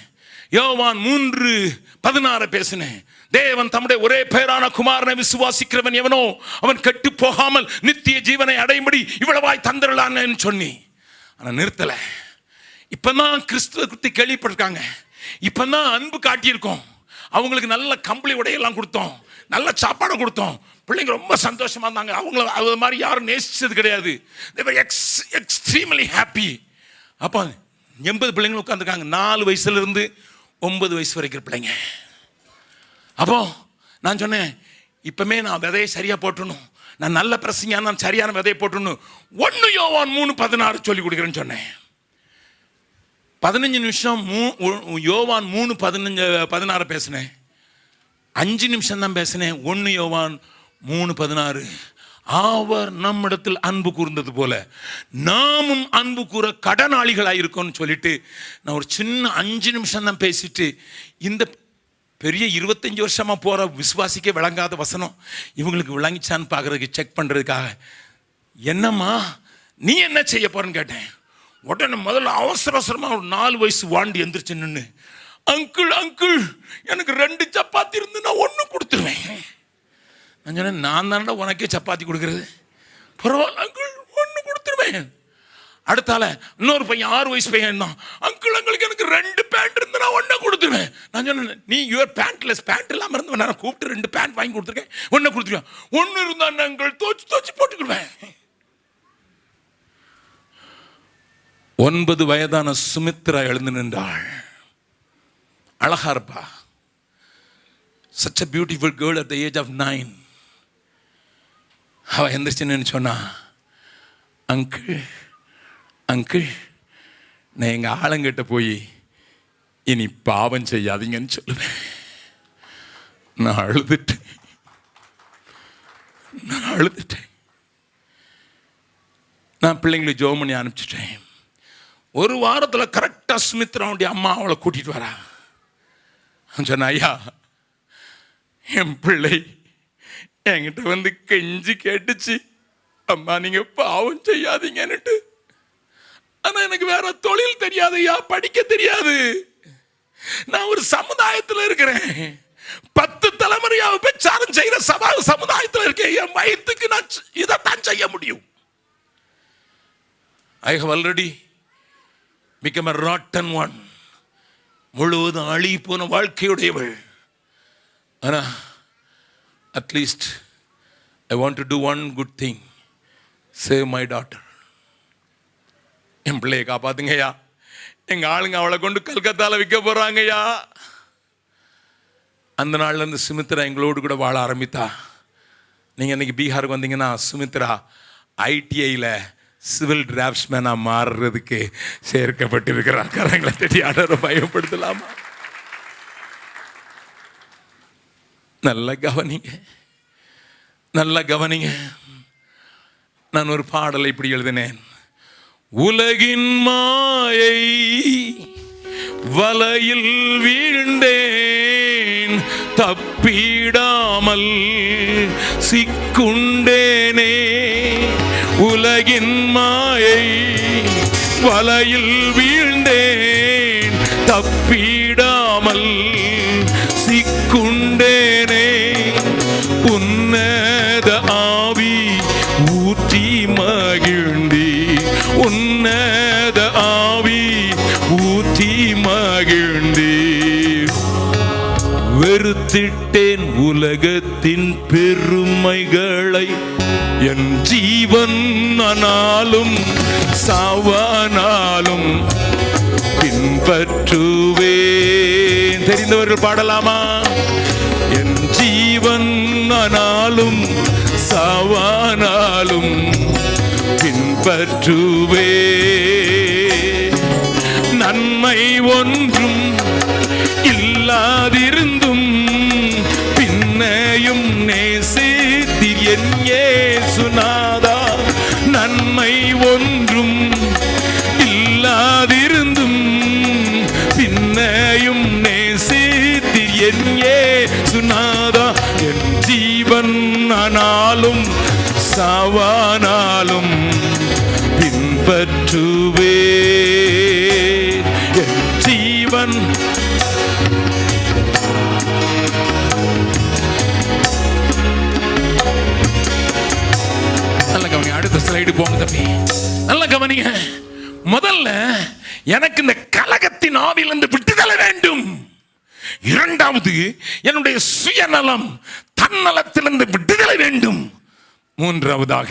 யோவான் 3:16 பேசினேன். தேவன் தம்முடைய ஒரே பேரான குமாரனை விசுவாசிக்கிறவன் எவனோ அவன் கெட்டு போகாமல் நித்திய ஜீவனை அடையும்படி இவ்வளவாய் தந்திரலான்னு சொன்னி. ஆனால் நிறுத்தலை. இப்பதான் கிறிஸ்துவ குறித்து கேள்விப்பட்டிருக்காங்க, இப்பதான் அன்பு காட்டியிருக்கோம், அவங்களுக்கு நல்ல கம்பளி உடையெல்லாம் கொடுத்தோம், நல்ல சாப்பாடு கொடுத்தோம், பிள்ளைங்க ரொம்ப சந்தோஷமா இருந்தாங்க. அவங்கள அது மாதிரி யாரும் நேசிச்சது கிடையாது. they were extremely happy. அப்போ 80 பிள்ளைங்களும் உட்காந்துருக்காங்க, 4 வயசுல இருந்து 9 வயசு வரைக்கும் பிள்ளைங்க. அப்போ நான் சொன்னேன், இப்பமே நான் விதையை சரியா போட்டணும், நான் நல்ல பிரசங்க, நான் சரியான விதையை போட்டணும். 1 யோவான் 3:16 சொல்லி கொடுக்குறேன்னு சொன்னேன். 15 நிமிஷம் யோவான் 3:16 பேசினேன். 5 நிமிஷம் தான் பேசினேன். 1 யோவான் 3:16. அவர் நம்மிடத்தில் அன்பு கூர்ந்தது போல நாமும் அன்பு கூற கடனாளிகளாயிருக்கோம்னு சொல்லிட்டு நான் ஒரு சின்ன 5 நிமிஷம் தான் பேசிட்டு, இந்த பெரிய 25 வருஷமா போற விசுவாசிக்க விளங்காத வசனம் இவங்களுக்கு விளங்கிச்சான்னு பார்க்கறதுக்கு செக் பண்றதுக்காக, என்னம்மா நீ என்ன செய்ய போறன்னு கேட்டேன். உடனே முதல்ல அவசர அவசரமா ஒரு 4 வயசு வாண்டி எந்திரிச்சு நின்று, அங்கிள் அங்கிள் எனக்கு 2 சப்பாத்தி இருந்து நான் 1 கொடுத்துருவேன். நான் சொன்னேன், நான் தானடா உனக்கே சப்பாத்தி கொடுக்கறது, பரவாயில்ல அங்கிள் 1 கொடுத்துருவேன். அடுத்தால இன்னொரு பையன் 6 வயசு பையன் இருந்தான். அங்கிள் எனக்கு 2 பேண்ட் இருந்து நான் ஒன்றை கொடுத்துருவேன். நான் சொன்னேன், நீ யுவர் பேண்ட்லெஸ், பேண்ட் இல்லாமல் இருந்து நான் கூப்பிட்டு 2 பேண்ட் வாங்கி கொடுத்துருக்கேன், ஒன்றை கொடுத்துருவேன். ஒன்று இருந்தான் அங்கிள் தோச்சு போட்டுக்கிடுவேன். 9 வயதான சுமித்ரா எழுந்து நின்றாள். அழகா இருப்பா. such a beautiful girl at the age of 9. அவ எந்திரிச்சுன்னு சொன்னா, அங்கிள் நான் எங்க ஆளுங்கிட்ட போய் இனி பாவம் செய்யாதீங்கன்னு சொல்லுவேன். நான் அழுதுட்டேன். நான் பிள்ளைங்களுக்கு ஜெபம் பண்ணி அனுப்பிச்சிட்டேன். ஒரு வாரத்தில் கரெக்டாக சுமித்ராவுடைய அம்மா அவளை கூட்டிட்டு வரா. சொன்ன, ஐயா என் பிள்ளை என்கிட்ட வந்து கெஞ்சி கேட்டுச்சு, அம்மா நீங்க பாவம் செய்யாதீங்கன்னுட்டு. ஆனா எனக்கு வேற தொழில் தெரியாது ஐயா, படிக்க தெரியாது. நான் ஒரு சமுதாயத்தில் இருக்கிறேன், 10 தலைமுறையா விபச்சாரம் செய்யற சமுதாயத்தில் இருக்கேன். என் வயிற்றுக்கு நான் இதைத்தான் செய்ய முடியும். I have already become a rotten one. முழுவதும் அழி போன வாழ்க்கையுடையவள். ஆனா at least I want to do one good thing, save my daughter. என் பிள்ளையை காப்பாத்துங்கய்யா. எங்க ஆளுங்க அவளை கொண்டு கல்கத்தால விற்க போறாங்கய்யா. அந்த நாள்ல இருந்து சுமித்ரா எங்களோடு கூட வாழ ஆரம்பித்தா. நீங்க இன்னைக்கு பீகாருக்கு வந்தீங்கன்னா சுமித்ரா ITIல சிவில் டிராப்ட்ஸ்மேனா மாறுறதுக்கு சேர்க்கப்பட்டிருக்கிறார். கரங்களை தட்டி ஆடரை பயப்படுத்தலாமா? நல்ல கவனிங்க. நான் ஒரு பாடலை இப்படி எழுதினேன். உலகின் மாயை வலையில் வீழ்ந்தேன், தப்பிடாமல் சிக்குண்டேனே. உலகின் மாயை வலையில் வீழ்ந்தேன், தப்பிடாமல் சிக்குண்டேனே. உன்னத ஆவி ஊற்றி மகிழ்ந்தி, உன்னத ஆவி ஊற்றி மகிழ்ந்தி. வெறுத்திட்டேன் உலகத்தின் பெருமைகளை, என் ஜீவன் ஆனாலும் சாவானாலும் பின்பற்றுவேன். தெரிந்தவர்கள் பாடலாமா? என் ஜீவன் ஆனாலும் சாவானாலும் பின்பற்றுவேன். நன்மை ஒன்றும் இல்லாதிருந்தும் பின்னையும் நேசித்தீர் என் இயேசுநாதா. நன்மை ஒன்றும் இல்லாதிருந்தும் பின்னையும் நேசித்தீர் என் இயேசுநாதா. என் ஜீவன் ஆனாலும் சாவானாலும் பின்பற்றுவேன். என் ஜீவன் நல்ல கவனிங்க. அடுத்த ஸ்லைடு போங்க தம்பி. நல்ல கவனிங்க. முதல்ல எனக்கு இந்த கலகத்தின் ஆவியிலிருந்து விடுதலை வேண்டும். இரண்டாவது, என்னுடைய சுயநலம் தன்னலத்திலிருந்து விடுதலை வேண்டும். மூன்றாவதாக,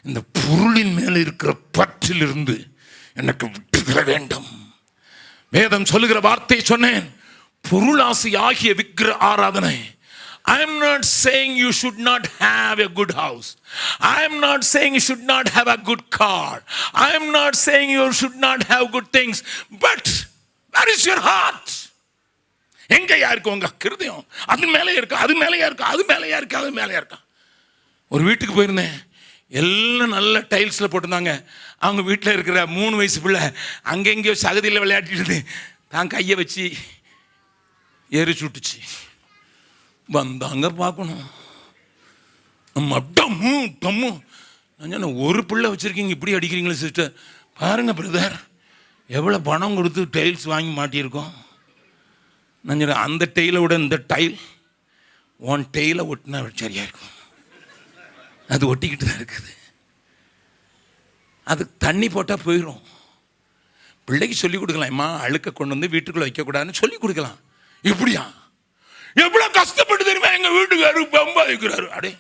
இந்த பொருளின் மேல் இருக்கிற பற்றிலிருந்து எனக்கு விடுதலை வேண்டும். வேதம் சொல்லுகிற வார்த்தை சொன்னேன், பொருளாசை ஆகிய விக்கிர ஆராதனை. I am not saying you should not have a good house. I am not saying you should not have a good car. I am not saying you should not have good things. But where is your heart? எங்கயா இருக்கு உங்க கிருதயம்? அது மேலே இருக்கு, அது மேலேயா இருக்கு, அது மேலேயா இருக்கு, அது மேலேயா இருக்கா? ஒரு வீட்டுக்கு போயிருந்தேன், எல்லாம் நல்ல டைல்ஸில் போட்டிருந்தாங்க. அவங்க வீட்டில் இருக்கிற 3 வயசு பிள்ளை அங்கெங்கேயோ சகதியில் விளையாடிட்டு தான் கையை வச்சு எரிச்சு விட்டுச்சு. வந்தாங்க பார்க்கணும், நம்ம டம்மு டம்மு. நான் சொன்னேன், ஒரு பிள்ளை வச்சுருக்கீங்க இப்படி அடிக்கிறீங்களே சிஸ்டர், பாருங்க பிரதர் எவ்வளோ பணம் கொடுத்து டைல்ஸ் வாங்கி மாட்டியிருக்கோம். நான் சொன்னேன், அந்த டெய்லை விட இந்த டைல் ஒன் டெய்லை ஒட்டினா சரியாக இருக்கும். அது ஒட்டிக்கிட்டு தான் இருக்குது. அதுக்கு தண்ணி போட்டால் போயிடும். பிள்ளைக்கு சொல்லிக் கொடுக்கலாம், அம்மா அழுக்க கொண்டு வந்து வீட்டுக்குள்ளே வைக்கக்கூடாதுன்னு சொல்லிக் கொடுக்கலாம். இப்படியா? எவ்வளோ கஷ்டப்பட்டு தெரியுமா எங்கள் வீட்டுக்காரரு சம்பாதிக்கிறாரு. அடே,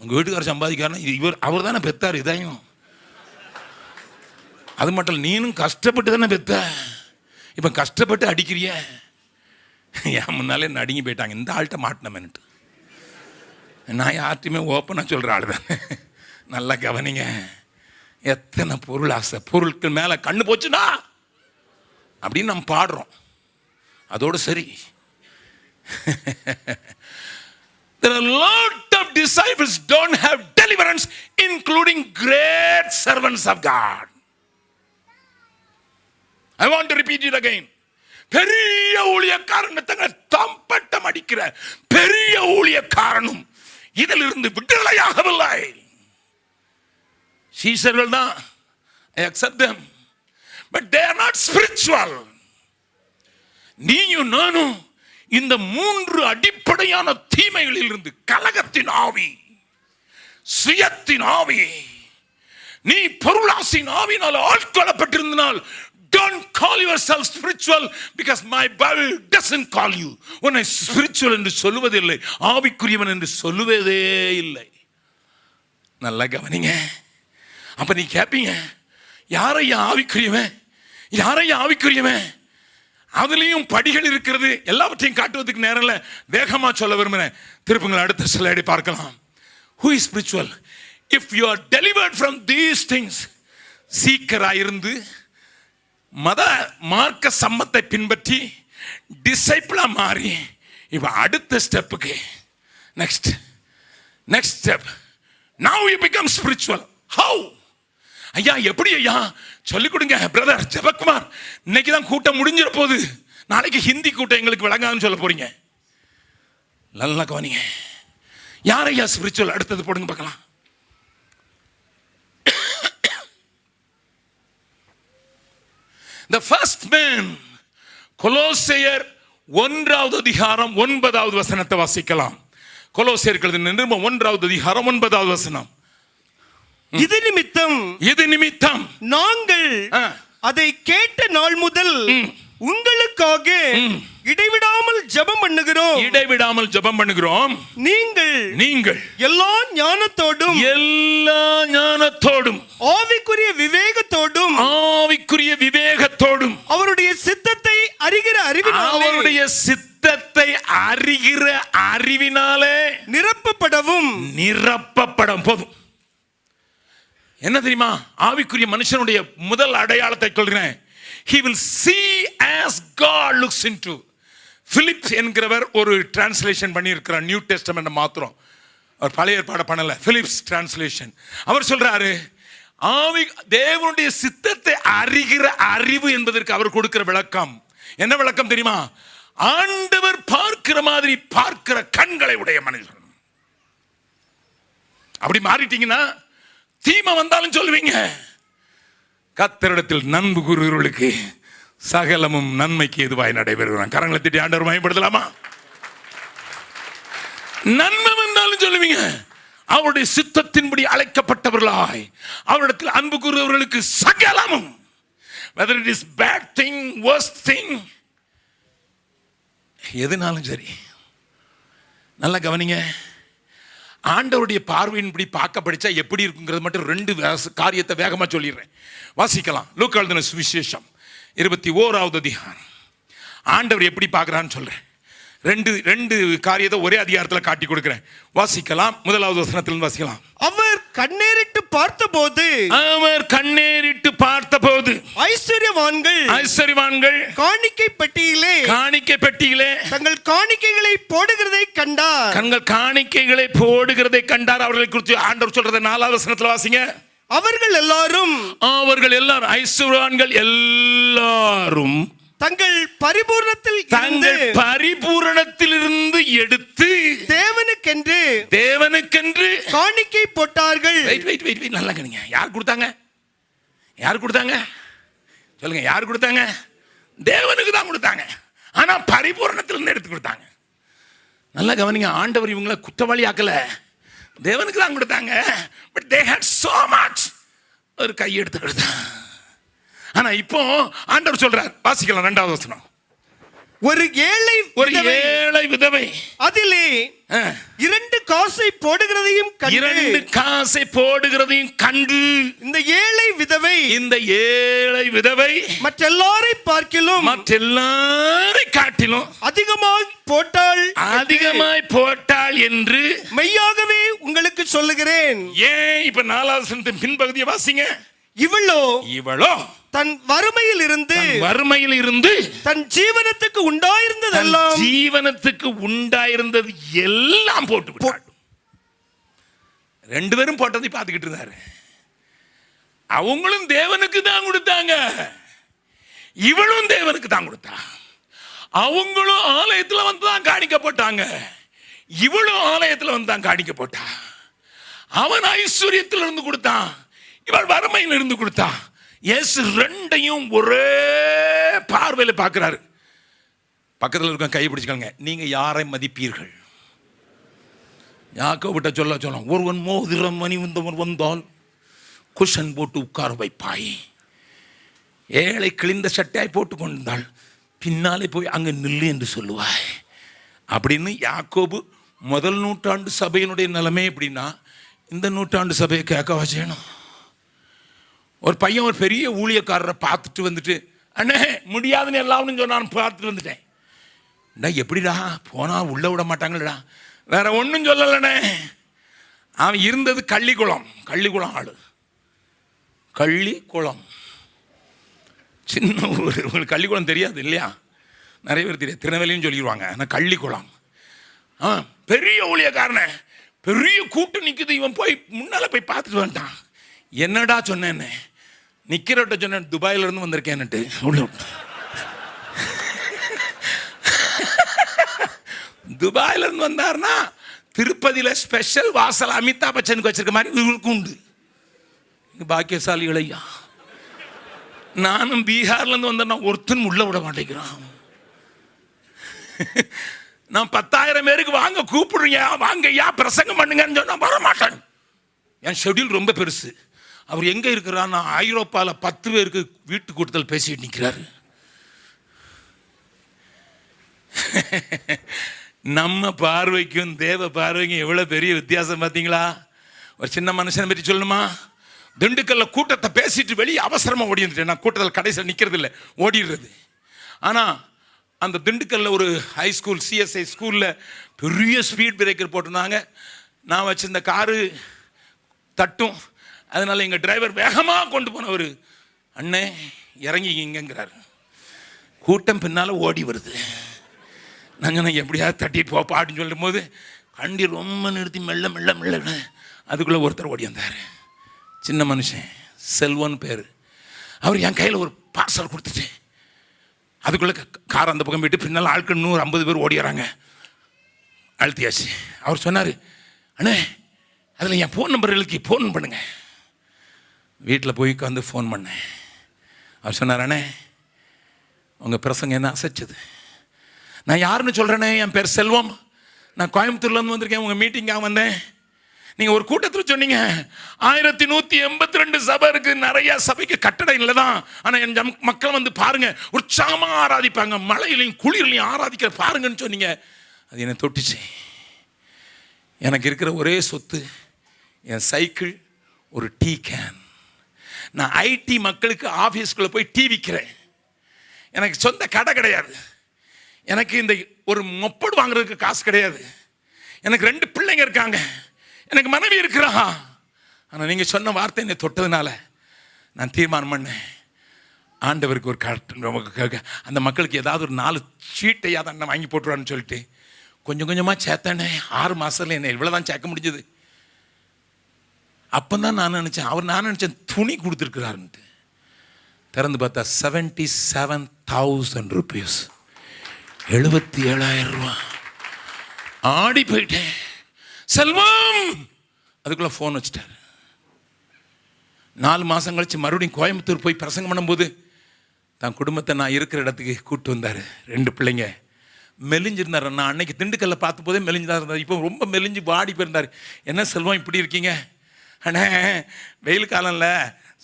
உங்கள் வீட்டுக்காரர் சம்பாதிக்கிறாருன்னா அவர் தானே பெத்தார் இதையும். அது மட்டும் இல்லை, நீனும் கஷ்டப்பட்டு தானே பெத்த. இப்போ கஷ்டப்பட்டு அடிக்கிறிய. என் முன்னாலே நடுங்கி போயிட்டாங்க, இந்த ஆள்கிட்ட மாட்டினமேன்ட்டு. நான் யார்ட்டையுமே ஓப்பனாக சொல்கிற ஆள் தானே. நல்லா கவனிங்க, எத்தனை பொருள் ஆசை, பொருட்கள் மேலே கண்ணு போச்சுன்னா அப்படின்னு நம்ம பாடுறோம். அதோடு சரி. There are a lot of disciples don't have deliverance, including great servants of God. I want to repeat it again. பெரிய ஊழியக்காரன் தங்க தம்பட்டம் அடிக்கிற பெரிய ஊழியக்காரனும் இதிலிருந்து விடுதலையாகவில்லை. சீசர்கள் தான், I accept them, but they are not spiritual. நீயும் நானும் இந்த 3 அடிப்படையான தீமைகளில் இருந்து, கலகத்தின் ஆவி, சுயத்தின் ஆவி, நீ பொருளாசின் ஆவினால் ஆட்கொள்ளப்பட்டிருந்தனால், don't call yourself spiritual because my Bible doesn't call you. உன்னை spiritual என்று சொல்லுவதில்லை, ஆவிக்குரியவன் என்று சொல்லுவதே இல்லை. நல்லா கவனிங்க. அப்ப நீ கேட்பீங்க, யாரையா ஆவிக்குரியவன், யாரையா ஆவிக்குரியவன்? அதுலேயும் படிகள் இருக்கிறது. எல்லாவற்றையும் காட்டுவதற்கு நேரம் இல்லை, வேகமாக சொல்ல விரும்புகிறேன். திருப்புங்கள் அடுத்த ஸ்லைடை பார்க்கலாம். Who is spiritual? If you are delivered from these things, சீக்கராயிருந்து மத மார்க்க சம்மத்தை பின்பற்றி டிசைபிளா மாறி, இப்போ அடுத்த ஸ்டெப்புக்கு next step, now you become spiritual. How? ஐயா எப்படி ஐயா சொல்லிக் கொடுங்க பிரதர் ஜெபக்குமார். இன்னைக்கு தான் கூட்டம் முடிஞ்சிட போகுது, நாளைக்கு ஹிந்தி கூட்டம் எங்களுக்கு விளங்காதுன்னு சொல்ல போறீங்க. நல்லா கவனிங்க, யார் ஐயா ஸ்பிரிச்சுவல்? அடுத்தது போடுங்க பார்க்கலாம். The first man, கொலோசையர் 1வது அதிகாரம் 9வது வசனத்தை வாசிக்கலாம். கொலோசையர்கள் நிருபம் 1வது அதிகாரம் 9வது வசனம். இது நிமித்தம் நாங்கள் அதை கேட்ட நாள் முதல் உங்களுக்காக இடைவிடாமல் ஜெபம் பண்ணுகிறோம். நீங்கள் எல்லா ஞானத்தோடும் ஆவிக்குரிய விவேகத்தோடும் அவருடைய சித்தத்தை அறிகிற அறிவினாலே நிரப்பப்படும். போதும். என்ன தெரியுமா ஆவிக்குரிய மனுஷனுடைய முதல் அடையாளத்தை சொல்கிறேன். He will see as God looks into. Phillips என்கிறவர் ஒரு டிரான்ஸ்லேஷன் பண்ணியிருக்கிறார் நியூ டெஸ்டமெண்ட் மாத்திரம், அவர் பழைய ஏற்பாடு பண்ணல. Philips translation. அவர் சொல்றாரு, ஆவி தேவனுடைய சித்தத்தை அறிகிற அறிவு என்பதற்கு அவர் கொடுக்கிற விளக்கம் என்ன விளக்கம் தெரியுமா? ஆண்டவர் பார்க்கிற மாதிரி பார்க்கிற கண்களை உடைய மனுஷன். அப்படி மாறிட்டீங்கன்னா தீமை வந்தாலும் சொல்லுவீங்க, கர்த்தரிடத்தில் நன்பு கூறுகிறவர்களுக்கு சகலமும் நன்மைக்கு எதுவாய் நடைபெறுகிறான். கரங்களை தட்டி ஆண்டவர் மகிமைப்படுத்தலாமா? நன்மை வந்தாலும் சொல்லுவீங்க, அவருடைய சித்தத்தின்படி அழைக்கப்பட்டவர்களாய் அவரிடத்தில் அன்பு கூறுகிறவர்களுக்கு சகலமும், whether it is bad thing, worst thing, எதுனாலும் சரி. நல்லா கவனிங்க, ஆண்டவருடைய பார்வையின்படி பார்க்க படிச்சா எப்படி இருக்குங்கிறது மட்டும் 2 காரியத்தை வேகமா சொல்லிடுறேன். வாசிக்கலாம். லூக்கா எழுதின சுவிசேஷம் 21வது அதிகாரம். ஆண்டவர் எப்படி பார்க்கறான்னு சொல்றேன். 2 காரியத்தை ஒரே அதிகாரத்தில் காட்டி கொடுக்கிறேன். வாசிக்கலாம். 1வது வசனத்திலிருந்து வாசிக்கலாம். அவர் கண்ணேறிட்டு பார்த்தபோது ஐஸ்வர்யவான்கள் காணிக்கை பெட்டியிலே தங்கள் காணிக்கைகளை போடுகிறதை கண்டார். அவர்களை குறித்து ஆண்டவர் சொல்றதை 4வது வசனத்தில் வாசிங்க. அவர்கள் எல்லாரும் ஐஸ்வர்யவான்கள் எல்லாரும் தங்கள் பரிபூரணத்தில் இருந்து எடுத்து தேவனுக்கென்று காணிக்கை போட்டார்கள். நல்லா கேளுங்க. யார் கொடுத்தாங்க சொல்லுங்க. யார் கொடுத்தாங்க? தேவனுக்கு தான் கொடுத்தாங்க. ஆனா பரிபூரணத்திலிருந்து எடுத்து கொடுத்தாங்க. நல்லா கவனிங்க. ஆண்டவர் இவங்களை குற்றவாளி ஆக்கல, தேவனுக்கு தான் கொடுத்தாங்க. But they had so much. ஒரு கை எடுத்துக்கிட்டு. ஆனா இப்போ ஆண்டவர் சொல்றார், வாசிக்கலாம் 2வது வசனம். ஒரு ஏழை விதவை அதிலே 2 காசை போடுகிறதையும் கண்டு, 2 காசை போடுகிறதையும் கண்டு, இந்த ஏழை விதவை மற்றெல்லாரை காட்டிலும் அதிகமாய் போட்டாள் என்று மெய்யாகவே உங்களுக்கு சொல்லுகிறேன். ஏன்? இப்ப 4வது வசனத்தின் பின்பகுதியை வாசிங்க. இவளோ தன் வறுமையில் இருந்து தன் ஜீவனத்துக்கு உண்டாயிருந்தது எல்லாம் போட்டு விட்டாள். 2 பேரும் போட்டதை பார்த்துக்கிட்டு இருந்தாரு. அவங்களும் தேவனுக்கு தான் கொடுத்தாங்க, இவளும் தேவனுக்கு தான் கொடுத்தா. அவங்களும் ஆலயத்தில் வந்து தான் காணிக்கப்பட்டாங்க, இவளும் ஆலயத்தில் வந்து தான் காணிக்கப்பட்டா. அவன் ஐஸ்வர்யத்தில் இருந்து கொடுத்தான், இவள் வறுமையில் இருந்து கொடுத்தா. இயேசு 2யும் ஒரே பார்வையில் பார்க்கிறாரு. பக்கத்தில் இருக்க கை பிடிச்சுக்கோங்க. நீங்க யாரை மதிப்பீர்கள்? யாக்கோபிட்ட சொல்ல ஒருவன் மோதிரம் அணிந்தவன் வந்தால் குஷன் போட்டு உட்கார வைப்பாய், ஏழை கிழிந்த சட்டையாய் போட்டு கொண்டால் பின்னாலே போய் அங்கே நில்லு என்று சொல்லுவாய் அப்படின்னு யாக்கோபு முதல் நூற்றாண்டு சபையினுடைய நிலைமை. எப்படின்னா இந்த நூற்றாண்டு சபையை கேட்கவா செய்யணும்? ஒரு பையன் ஒரு பெரிய ஊழியக்காரரை பார்த்துட்டு வந்துட்டு, அண்ணே முடியாதுன்னு எல்லாம்னு சொன்னான், பார்த்துட்டு வந்துட்டேன். எப்படிடா போனா உள்ள விட மாட்டாங்களடா. வேற ஒன்றும் சொல்லலண்ணே. அவன் இருந்தது கள்ளிக்குளம் ஆளு, கள்ளிக்குளம் சின்ன ஊர். உங்களுக்கு கள்ளிக்குளம் தெரியாது இல்லையா? நிறைய பேர் தெரியாது, திருநெல்வேலின்னு சொல்லிடுவாங்க. ஆனால் கள்ளிக்குளம் பெரிய ஊழியக்காரனை, பெரிய கூட்டம் நிற்குது. இவன் போய் முன்னால போய் பார்த்துட்டு வந்துட்டான். என்னடா சொன்னேன்னு நிக்கிறவட்ட சொன்னேன், துபாயில இருந்து வந்திருக்கேன்னுட்டு. துபாயில இருந்து வந்தார்னா திருப்பதியில ஸ்பெஷல் வாசல் அமிதாப் பச்சனுக்கு வச்சிருக்க மாதிரி இவங்களுக்கு உண்டு. பாக்கியசாலிகள் ஐயா. நானும் பீகார்ல இருந்து வந்தேன்னா ஒருத்தன் உள்ள விட மாட்டேங்கிறான். நான் 10,000 பேருக்கு வாங்க கூப்பிடுறீங்க, வாங்க ஐயா பிரசங்கம் பண்ணுங்கன்னு சொன்னா வர மாட்டேன். என் ஷெட்யூல் ரொம்ப பெருசு. அவர் எங்க இருக்கிறான்னா ஐரோப்பாவில் 10 பேருக்கு வீட்டு கூட்டத்தில் பேசிட்டு நிற்கிறாரு. நம்ம பார்வைக்கும் தேவ பார்வைக்கும் எவ்வளவு பெரிய வித்தியாசம் பார்த்தீங்களா? ஒரு சின்ன மனுஷனை பற்றி சொல்லணுமா? திண்டுக்கல்ல கூட்டத்தை பேசிட்டு வெளியே அவசரமா ஓடி வந்துட்டேன். நான் கூட்டத்தில் கடைசியில் நிற்கிறது இல்லை, ஓடிடுறது. ஆனால் அந்த திண்டுக்கல்ல ஒரு ஹை ஸ்கூல் CSI ஸ்கூலில் பெரிய ஸ்பீட் பிரேக்கர் போட்டிருந்தாங்க. நான் வச்சிருந்த காரு தட்டும். அதனால எங்கள் டிரைவர் வேகமாக கொண்டு போனவர், அண்ணே இறங்கிங்கிறாரு. கூட்டம் பின்னால் ஓடி வருது. நாங்கள் எப்படியாவது தட்டிட்டு போப்பான்னு சொல்லும் போது வண்டி ரொம்ப நிறுத்தி மெல்ல மெல்ல மெல்ல அதுக்குள்ளே ஒருத்தர் ஓடி வந்தார். சின்ன மனுஷன், செல்வன் பேர். அவர் என் கையில் ஒரு பார்சல் கொடுத்துட்டு அதுக்குள்ளே கார் அந்த பக்கம் போயிட்டு பின்னால் ஆட்கள் 150 பேர் ஓடிறாங்க. அழுத்தியாச்சு. அவர் சொன்னார், அண்ணே அதில் என் ஃபோன் நம்பர் எழுதி ஃபோன் பண்ணுங்க. வீட்டில் போய் உட்காந்து ஃபோன் பண்ணேன். அவர் சொன்னார், அண்ணே உங்கள் பிரசங்க என்ன அசைச்சது. நான் யாருன்னு சொல்கிறேனே, என் பேர் செல்வம், நான் கோயம்புத்தூர்லேருந்து வந்திருக்கேன், உங்கள் மீட்டிங்காக வந்தேன். நீங்கள் ஒரு கூட்டத்தில் சொன்னீங்க 1182 சபை இருக்கு, நிறைய சபைக்கு கட்டடம் இல்லை தான், ஆனால் என் மக்கள் வந்து பாருங்க உற்சாகமாக ஆராதிப்பாங்க, மழையிலையும் குளிர்லையும் ஆராதிக்கிற பாருங்கன்னு சொன்னீங்க. அது என்னை தொட்டுச்சு. எனக்கு இருக்கிற ஒரே சொத்து என் சைக்கிள், ஒரு டீ கேன். நான் IT மக்களுக்கு ஆஃபீஸ்குள்ளே போய் டீ விற்கிறேன். எனக்கு சொந்த கடை கிடையாது. எனக்கு இந்த ஒரு மொப்படு வாங்குறதுக்கு காசு கிடையாது. எனக்கு 2 பிள்ளைங்க இருக்காங்க, எனக்கு மனைவி இருக்கிறா. ஆனால் நீங்கள் சொன்ன வார்த்தை என்னை தொட்டதுனால நான் தீர்மானம் பண்ணேன், ஆண்டவருக்கு ஒரு அந்த மக்களுக்கு ஏதாவது ஒரு 4 சீட்டையாவது அண்ணன் வாங்கி போட்டுருவான்னு சொல்லிட்டு கொஞ்சம் கொஞ்சமாக சேர்த்தானே. 6 மாதத்தில் என்னை இவ்வளோதான் சேர்க்க முடிஞ்சது. அப்போ தான் நான் நினச்சேன் துணி கொடுத்துருக்குறாருன்ட்டு. திறந்து பார்த்தா 77,000 rupees, 77,000 ரூபா. ஆடி போயிட்டேன். செல்வம் அதுக்குள்ள ஃபோன் வச்சுட்டாரு. 4 மாதம் கழிச்சு மறுபடியும் கோயம்புத்தூர் போய் பிரசங்கம் பண்ணும்போது தான் குடும்பத்தை நான் இருக்கிற இடத்துக்கு கூப்பிட்டு வந்தார். 2 பிள்ளைங்க. மெலிஞ்சிருந்தார். நான் அன்னைக்கு திண்டுக்கல்ல பார்த்த போதே மெலிஞ்சுதான் இருந்தார். இப்போ ரொம்ப மெலிஞ்சு வாடி போயிருந்தார். என்ன செல்வம் இப்படி இருக்கீங்க? அண்ணே வெயில் காலம்ல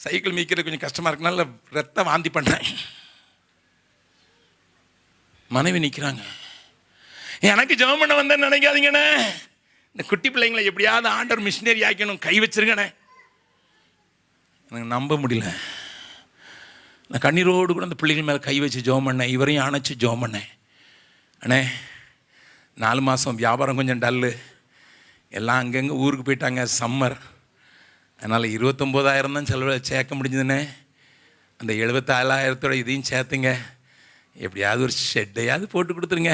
சைக்கிள் மீக்கிறது கொஞ்சம் கஷ்டமாக இருக்கனால ரத்தம் வாந்தி பண்ணுறேன். மனைவி நிற்கிறாங்க. எனக்கு ஜெபம் பண்ண வந்தேன்னு நினைக்காதீங்கண்ணே. இந்த குட்டி பிள்ளைங்களை எப்படியாவது ஆண்டவர் மிஷினரி ஆக்கணும், கை வச்சிருங்கண்ணே. எனக்கு நம்ப முடியல. நான் கண்ணீரோடு கூட அந்த பிள்ளைகள் மேலே கை வச்சு ஜெபம் பண்ணேன். இவரையும் அணைச்சி ஜெபம் பண்ணேன். அண்ணே 4 மாதம் வியாபாரம் கொஞ்சம் டல்லு, எல்லாம் அங்கங்கே ஊருக்கு போயிட்டாங்க, சம்மர். அதனால் 29,000 தான் சேர்க்க முடிஞ்சதுண்ணே. அந்த 74,000 இதையும் சேர்த்துங்க, எப்படியாவது ஒரு ஷெட்டையாவது போட்டு கொடுத்துருங்க,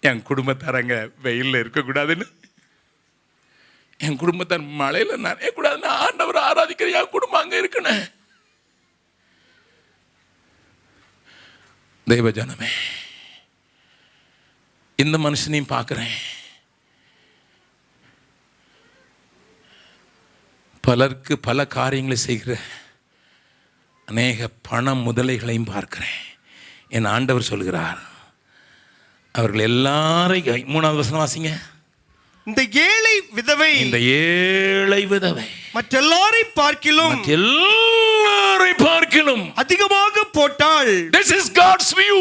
என் குடும்பத்தாரங்க வெயிலில் இருக்கக்கூடாதுன்னு, என் குடும்பத்தார் மழையில் நனையக்கூடாதுன்னு ஆண்டவர் ஆராதிக்கிற என் குடும்பம் அங்கே இருக்குண்ணே. தெய்வ ஜனமே, இந்த மனுஷனையும் பார்க்குறேன். பலருக்கு பல காரியங்களை செய்கிற அநேக பண முதலைகளையும் பார்க்கிறேன். என் ஆண்டவர் சொல்கிறார், அவர்கள் எல்லாரையும் 3வது வசனம் வாசிங்க. இந்த ஏழை விதவை, இந்த ஏழை விதவை மற்றெல்லாரை பார்க்கிலும் அதிகமாக போட்டாள். This is God's view.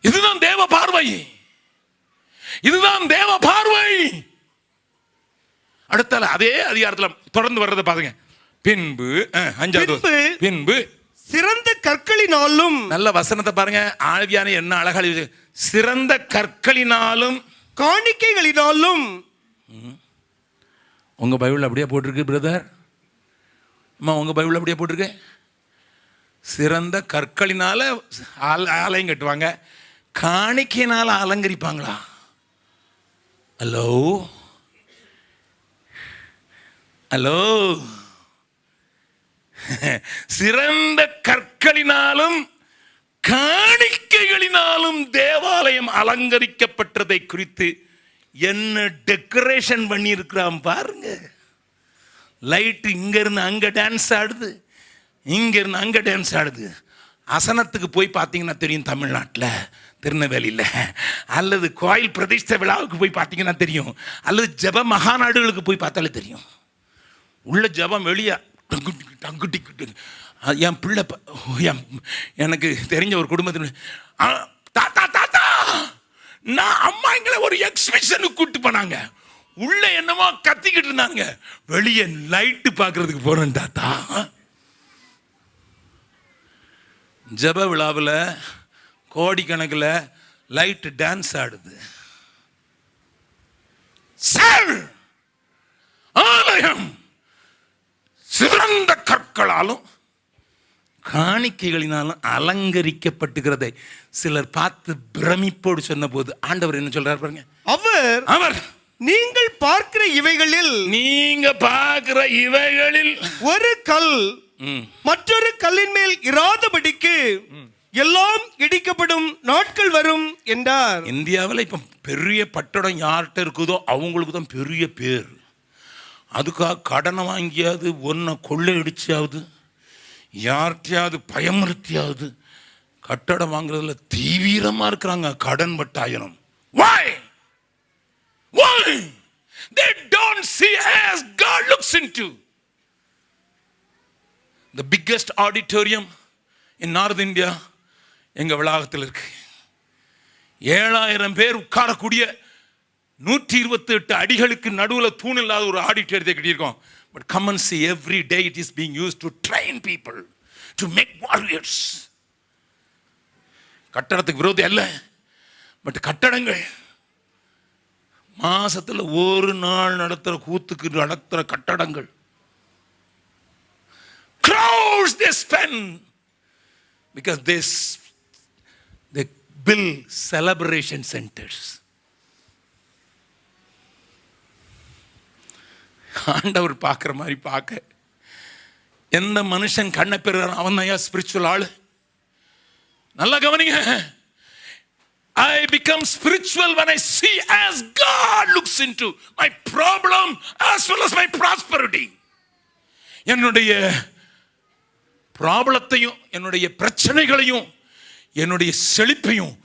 இதுதான் தேவ பார்வை, இதுதான் தேவ பார்வை. அடுத்தால அதே அதிகாரத்தில் தொடர்ந்து வர்றதை பாருங்க. பின்பு 5வது பின்பு சிறந்த கற்களினாலும், நல்ல வசனத்தை பாருங்க, ஆவியான என்ன அழகா, சிறந்த கற்களினாலும் காணிக்கைகளினாலும். உங்க பைபிள் அப்படியே போட்டிருக்கு பிரதர், அம்மா உங்க பைபிள் அப்படியே போட்டிருக்கு. சிறந்த கற்களினால ஆலயம் கட்டுவாங்க, காணிக்கையினால அலங்கரிப்பாங்களா? ஹலோ ஹலோ, சிறந்த கற்களினாலும் காணிக்கைகளினாலும் தேவாலயம் அலங்கரிக்கப்பட்டதை குறித்து என்ன டெக்கரேஷன் பண்ணி இருக்கிறான் பாருங்க. லைட் இங்க இருந்து அங்க டான்ஸ் ஆடுது, இங்க இருந்து அங்க டான்ஸ் ஆடுது. அசனத்துக்கு போய் பார்த்தீங்கன்னா தெரியும், தமிழ்நாட்டில் திருநெல்வேலியில், அல்லது கோயில் பிரதிஷ்ட விழாவுக்கு போய் பார்த்தீங்கன்னா தெரியும், அல்லது ஜப மகாநாடுகளுக்கு போய் பார்த்தாலே தெரியும். உள்ள ஜபம் வெளியே டங்குட்டி. என் பிள்ளை எனக்கு தெரிஞ்ச ஒரு குடும்பத்தில் தாத்தா தாத்தா நான் அம்மா எங்களை ஒரு எக்ஸிபிஷனுக்கு கூப்பிட்டு போனாங்க, உள்ள என்னமோ கத்திக்கிட்டு இருந்தாங்க, வெளியே லைட்டு பார்க்கறதுக்கு போறேன் தாத்தா. ஜப விழாவில் கோடிக்கணக்கில் லைட் டான்ஸ் ஆடுது. ஆலயம் சிறந்த கற்களாலும் காணிக்கைகளினாலும் அலங்கரிக்கப்பட்டுகிறதை சிலர் பார்த்து பிரமிப்போடு சொன்ன போது ஆண்டவர் என்ன சொல்றார் பாருங்க. அவர் நீங்கள் பார்க்கிற இவைகளில் ஒரு கல் மற்றொரு கல்லின் மேல் இராதபடிக்கு எல்லாம் இடிக்கப்படும் நாட்கள் வரும் என்றார். இந்தியாவில் இப்ப பெரிய பட்டடம் யார்கிட்ட இருக்குதோ அவங்களுக்கு தான் பெரிய பேர். அதுக்காக கடனை வாங்கியாவது, ஒன்றை கொள்ளையடிச்சாவது, யார்கிட்டையாவது பயமுறுத்தியாவது கட்டடம் வாங்குறதுல தீவிரமா இருக்கிறாங்க. கடன் பட்டாயிரம். Why? They don't see as God looks into. The biggest auditorium in North India எங்க வளாகத்தில் இருக்கு. 7,000 பேர் உட்காரக்கூடிய 128 அடிகளுக்கு நடுவில் தூண் இல்லாத ஒரு ஆடிட்டோரியத்தை கட்டியிருக்கோம். But come and see, every day it is being used to train people, to make warriors. கட்டடத்துக்கு விரோதம் அல்ல, பட் கட்டடங்கள் மாசத்துல ஒரு நாள் நடத்துற கூத்துக்கு நடத்துற கட்டடங்கள். Crowds they spend because they build celebration centers. ஆண்டவர் பார்க்குற மாதிரி பார்க்க எந்த மனுஷன் கண்ணை பெறுறான் அவன் தான் ஸ்பிரிச்சுவல் ஆளு. நல்லா கவனிங்க. I become spiritual when I see as God looks into my problem as well as my prosperity. என்னுடைய ப்ராப்ளத்தையும் என்னுடைய பிரச்சனைகளையும் என்னுடைய செழிப்பையும்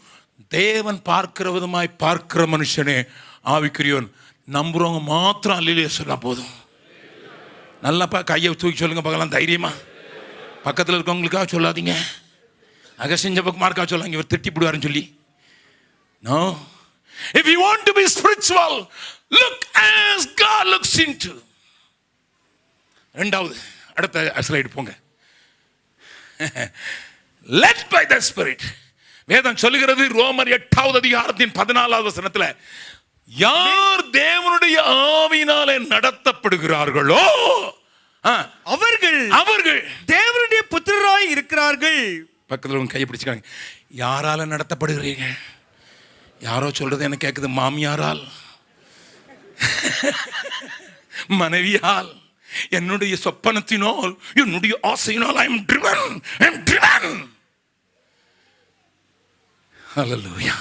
தேவன் பார்க்கிற விதமாய் பார்க்கிற மனுஷனே ஆவிக்குரியவன். நம்புறவங்க மாத்திரம் அல்லேலூயா சொன்னா போதும். நல்லாப்பா கையை தூக்கி சொல்லுங்க பார்க்கலாம் தைரியமா. பக்கத்தில் இருக்கவங்களுக்காக சொல்லாதீங்க. அகசிஞ்ச பக்கமார்க்கா சொல்லாங்க இவர் திட்டி போடுவாருன்னு சொல்லி. No, if you want to be spiritual, look as God looks into. இரண்டாவது, அடுத்த ஸ்லைடு போங்க. led by the spirit. வேதம் சொல்லுகிறது ரோமர் 8வது அதிகாரத்தின் 14வது வசனத்துல, யார் தேவனுடைய ஆவியினாலே நடத்தப்படுகிறார்களோ அவர்கள் தேவனுடைய புத்திரராய் இருக்கிறார்கள். பக்கத்தில் உங்க கையை பிடிச்சுக்காங்க. யாரால நடத்தப்படுகிறீர்கள்? யாரோ சொல்றது எனக்கு கேட்குது, மாமியாரால், மனைவியால், என்னுடைய சொப்பனத்தினால், என்னுடைய ஆசையினால். I am driven. ஹல்லேலூயா.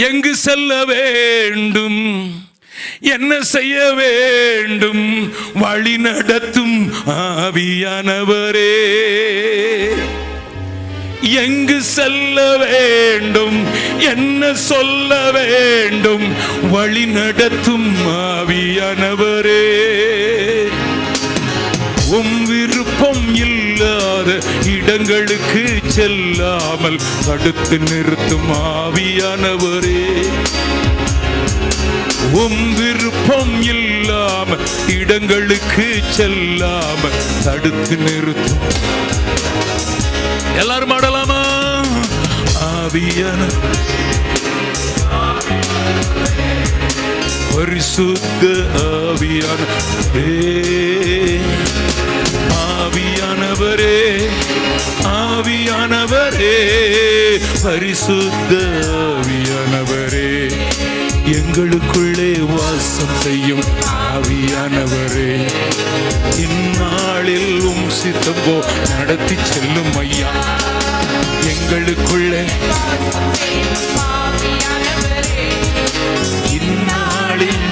எங்கு செல்ல வேண்டும், என்ன செய்ய வேண்டும், வழி நடத்தும் ஆவியானவரே. எங்கு செல்ல வேண்டும், என்ன சொல்ல வேண்டும், வழி நடத்தும் ஆவியானவரே. உம் விருப்பம் இல்லாத இடங்களுக்கு செல்லாமல் தடுத்து நிறுத்தும் ஆவியானவரே. உம் விருப்பம் இல்லாம இடங்களுக்கு செல்லாம தடுத்து நிறுத்தும். எல்லாரும் ஆடலாமா? ஆவியானவரே, பரிசுத்த ஆவியானவரே, ஆவியானவரே, ஆவியானவரே, பரிசுத்த ஆவியானவரே, எங்களுக்குள்ளே வாசம் செய்யும் ஆவியானவரே, இந்நாளில் உம் சித்தம் போ நடத்தி செல்லும் ஐயா. எங்களுக்குள்ளே இந்நாளில்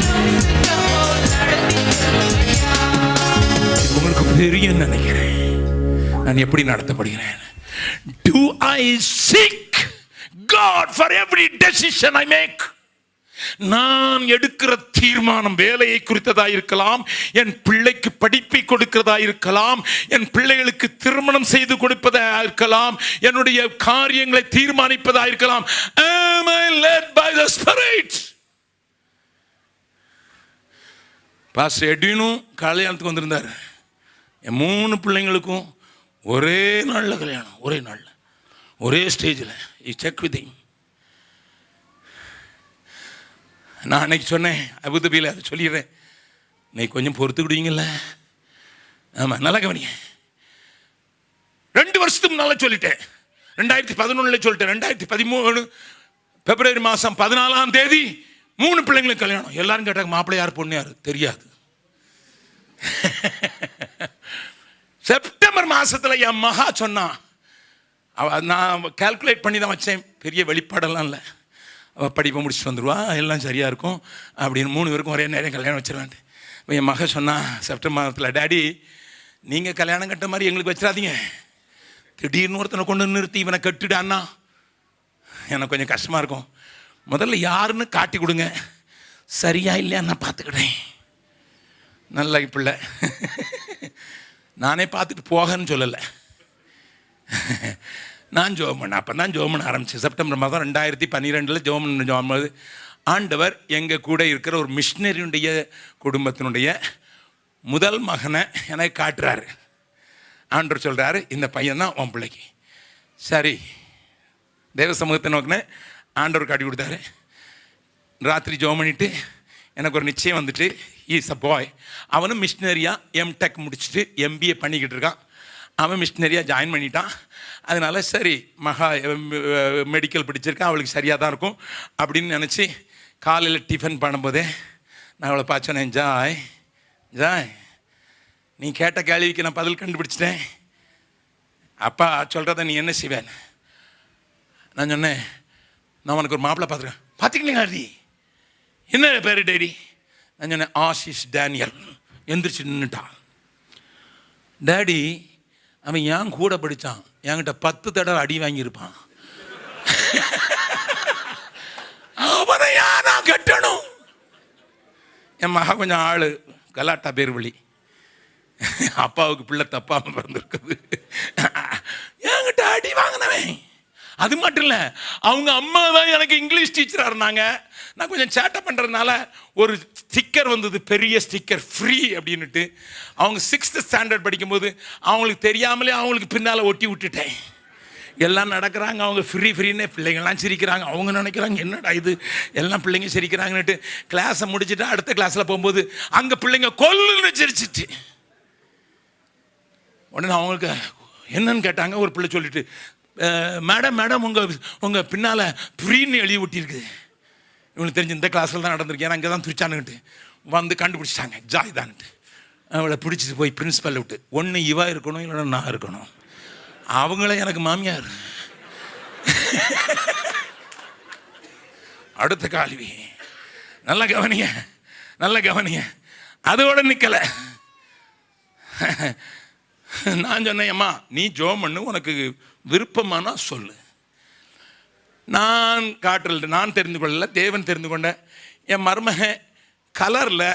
உங்களுக்கு பெரிய நினைக்கிறேன். நான் எப்படி நடத்தப்படுகிறேன்? Do I seek God for every decision I make? நான் எடுக்கிற தீர்மானம் வேலையை குறித்ததா இருக்கலாம், என் பிள்ளைக்கு படிப்பை கொடுக்கிறதா இருக்கலாம், என் பிள்ளைகளுக்கு திருமணம் செய்து கொடுப்பதா இருக்கலாம், என்னுடைய காரியங்களை தீர்மானிப்பதா இருக்கலாம். Am I led by the Spirit? Pastor எட்வினும் கல்யாணத்துக்கு வந்திருந்தார். என் 3 பிள்ளைங்களுக்கும் ஒரே நாளில் கல்யாணம், ஒரே நாளில், ஒரே ஸ்டேஜில். Check with him. நான் அன்னைக்கு சொன்னேன் அபுதாபியில், அதை சொல்லிடுறேன், நீ கொஞ்சம் பொறுத்துக்கிடுவீங்கல்ல. ஆமாம், நல்லா கவனிங்க. 2 வருஷத்துக்கு முன்னால் சொல்லிட்டேன், 2011 சொல்லிட்டேன். 2013 பிப்ரவரி மாதம் 14ஆம் தேதி 3 பிள்ளைங்களுக்கு கல்யாணம். எல்லாரும் கேட்டாங்க, மாப்பிள்ளை யார், பொண்ணு யார் தெரியாது. செப்டம்பர் மாதத்தில் என் மகா சொன்னான். நான் கால்குலேட் பண்ணி தான் வச்சேன், பெரிய வெளிப்பாடெல்லாம் இல்லை. அவள் படிப்பை முடிச்சுட்டு வந்துடுவா, எல்லாம் சரியாக இருக்கும் அப்படின்னு 3 பேருக்கும் ஒரே நேரம் கல்யாணம் வச்சிடலான்ட்டு. என் மக சொன்னா செப்டம்பர் மாதத்தில், டாடி நீங்கள் கல்யாணம் கட்ட மாதிரி எங்களுக்கு வச்சிடாதீங்க, திடீர்னு ஒருத்தனை கொண்டு நிறுத்தி இவனை கட்டுடான்னா எனக்கு கொஞ்சம் கஷ்டமாக இருக்கும். முதல்ல யாருன்னு காட்டி கொடுங்க, சரியா இல்லையா நான் பார்த்துக்கிட்டேன். நல்ல பிள்ளை, நானே பார்த்துட்டு போகன்னு சொல்லலை, நான் ஜோம் பண்ணேன். அப்போ தான் ஜோம் பண்ண ஆரம்பித்தேன். செப்டம்பர் மாதம் 2012 ஜோம் பண்ணும்போது ஆண்டவர் எங்கள் கூட இருக்கிற ஒரு மிஷினரியுடைய குடும்பத்தினுடைய முதல் மகனை எனக்கு காட்டுறாரு. ஆண்டவர் சொல்கிறாரு, இந்த பையன் தான் உன் பிள்ளைக்கு. சரி, தேவ சமூகத்தை நோக்கினேன். ஆண்டவர் காட்டி கொடுத்தாரு. ராத்திரி ஜோம் பண்ணிவிட்டு எனக்கு ஒரு நிச்சயம் வந்துட்டு, இஸ் அ பாய். அவனும் மிஷினரியாக எம்டெக் முடிச்சுட்டு MBA பண்ணிக்கிட்டு இருக்கான். அவன் மிஷினரியாக ஜாயின் பண்ணிட்டான். அதனால சரி, மகா மெடிக்கல் படிச்சிருக்கான், அவளுக்கு சரியாக தான் இருக்கும் அப்படின்னு நினச்சி காலையில் டிஃபன் பண்ணும்போதே நான் அவளை பார்த்தோன்னே, ஜாய் ஜாய், நீ கேட்ட கேள்விக்கு நான் பதில் கண்டுபிடிச்சிட்டேன். அப்பா சொல்கிறத நீ என்ன செய்வேன்? நான் சொன்னேன், நான் உனக்கு ஒரு மாப்பிள்ளை பார்த்துருக்கேன். பார்த்துக்கலீங்களா டி? என்ன பேர் டேடி? நான் சொன்னேன், ஆஷிஷ் டேனியல். எந்திரிச்சு நின்றுட்டான். டேடி, அவன் ஏன் கூட படித்தான், என்கிட்ட 10 தடவை அடி வாங்கியிருப்பான். அவனை யாரா கட்டணும்? என் மகா கொஞ்சம் ஆள் கலாட்டா பேர் வழி. அப்பாவுக்கு பிள்ளை தப்பாம பிறந்திருக்குது. என்கிட்ட அடி வாங்கினவன். அது மட்டும் இல்லை, அவங்க அம்மா தான் எனக்கு இங்கிலீஷ் டீச்சராக இருந்தாங்க. நான் கொஞ்சம் சேட்டை பண்ணுறதுனால ஒரு ஸ்டிக்கர் வந்தது, பெரிய ஸ்டிக்கர், ஃப்ரீ அப்படின்னுட்டு. அவங்க 6th ஸ்டாண்டர்ட் படிக்கும்போது அவங்களுக்கு தெரியாமலே அவங்களுக்கு பின்னால் ஒட்டி விட்டுட்டேன். எல்லாம் நடக்கிறாங்க, அவங்க ஃப்ரீன்னு பிள்ளைங்கள்லாம் சிரிக்கிறாங்க. அவங்க நினைக்கிறாங்க என்னடா இது, எல்லாம் பிள்ளைங்க சிரிக்கிறாங்கன்னுட்டு கிளாஸை முடிச்சுட்டு அடுத்த கிளாஸில் போகும்போது அங்கே பிள்ளைங்க கொல்லுன்னு சிரிச்சிட்டு. உடனே அவங்களுக்கு என்னன்னு கேட்டாங்க. ஒரு பிள்ளை சொல்லிட்டு, மேடம் உங்கள் பின்னால் ஃப்ரீன்னு எழுதி ஒட்டியிருக்குது. இவனுக்கு தெரிஞ்சு இந்த கிளாஸில் தான் நடந்திருக்கேன், ஏன்னா அங்கே தான் துரிச்சானுக்கிட்டு வந்து கண்டுபிடிச்சிட்டாங்க ஜாய் தான்ட்டு. அவளை பிடிச்சிட்டு போய் பிரின்ஸிபல் விட்டு, ஒன்று இவா இருக்கணும் இல்லைன்னா நான் இருக்கணும். அவங்களே எனக்கு மாமியார். அடுத்த கேள்வி, நல்ல கவனிங்க. அதோட நிக்கல. நான் சொன்னேன், அம்மா நீ ஜோம் பண்ணு, உனக்கு விருப்பமானா சொல்லு. நான் காற்றல், நான் தெரிந்து கொள்ளல, தேவன் தெரிந்து கொண்ட. என் மருமகன் கலரில்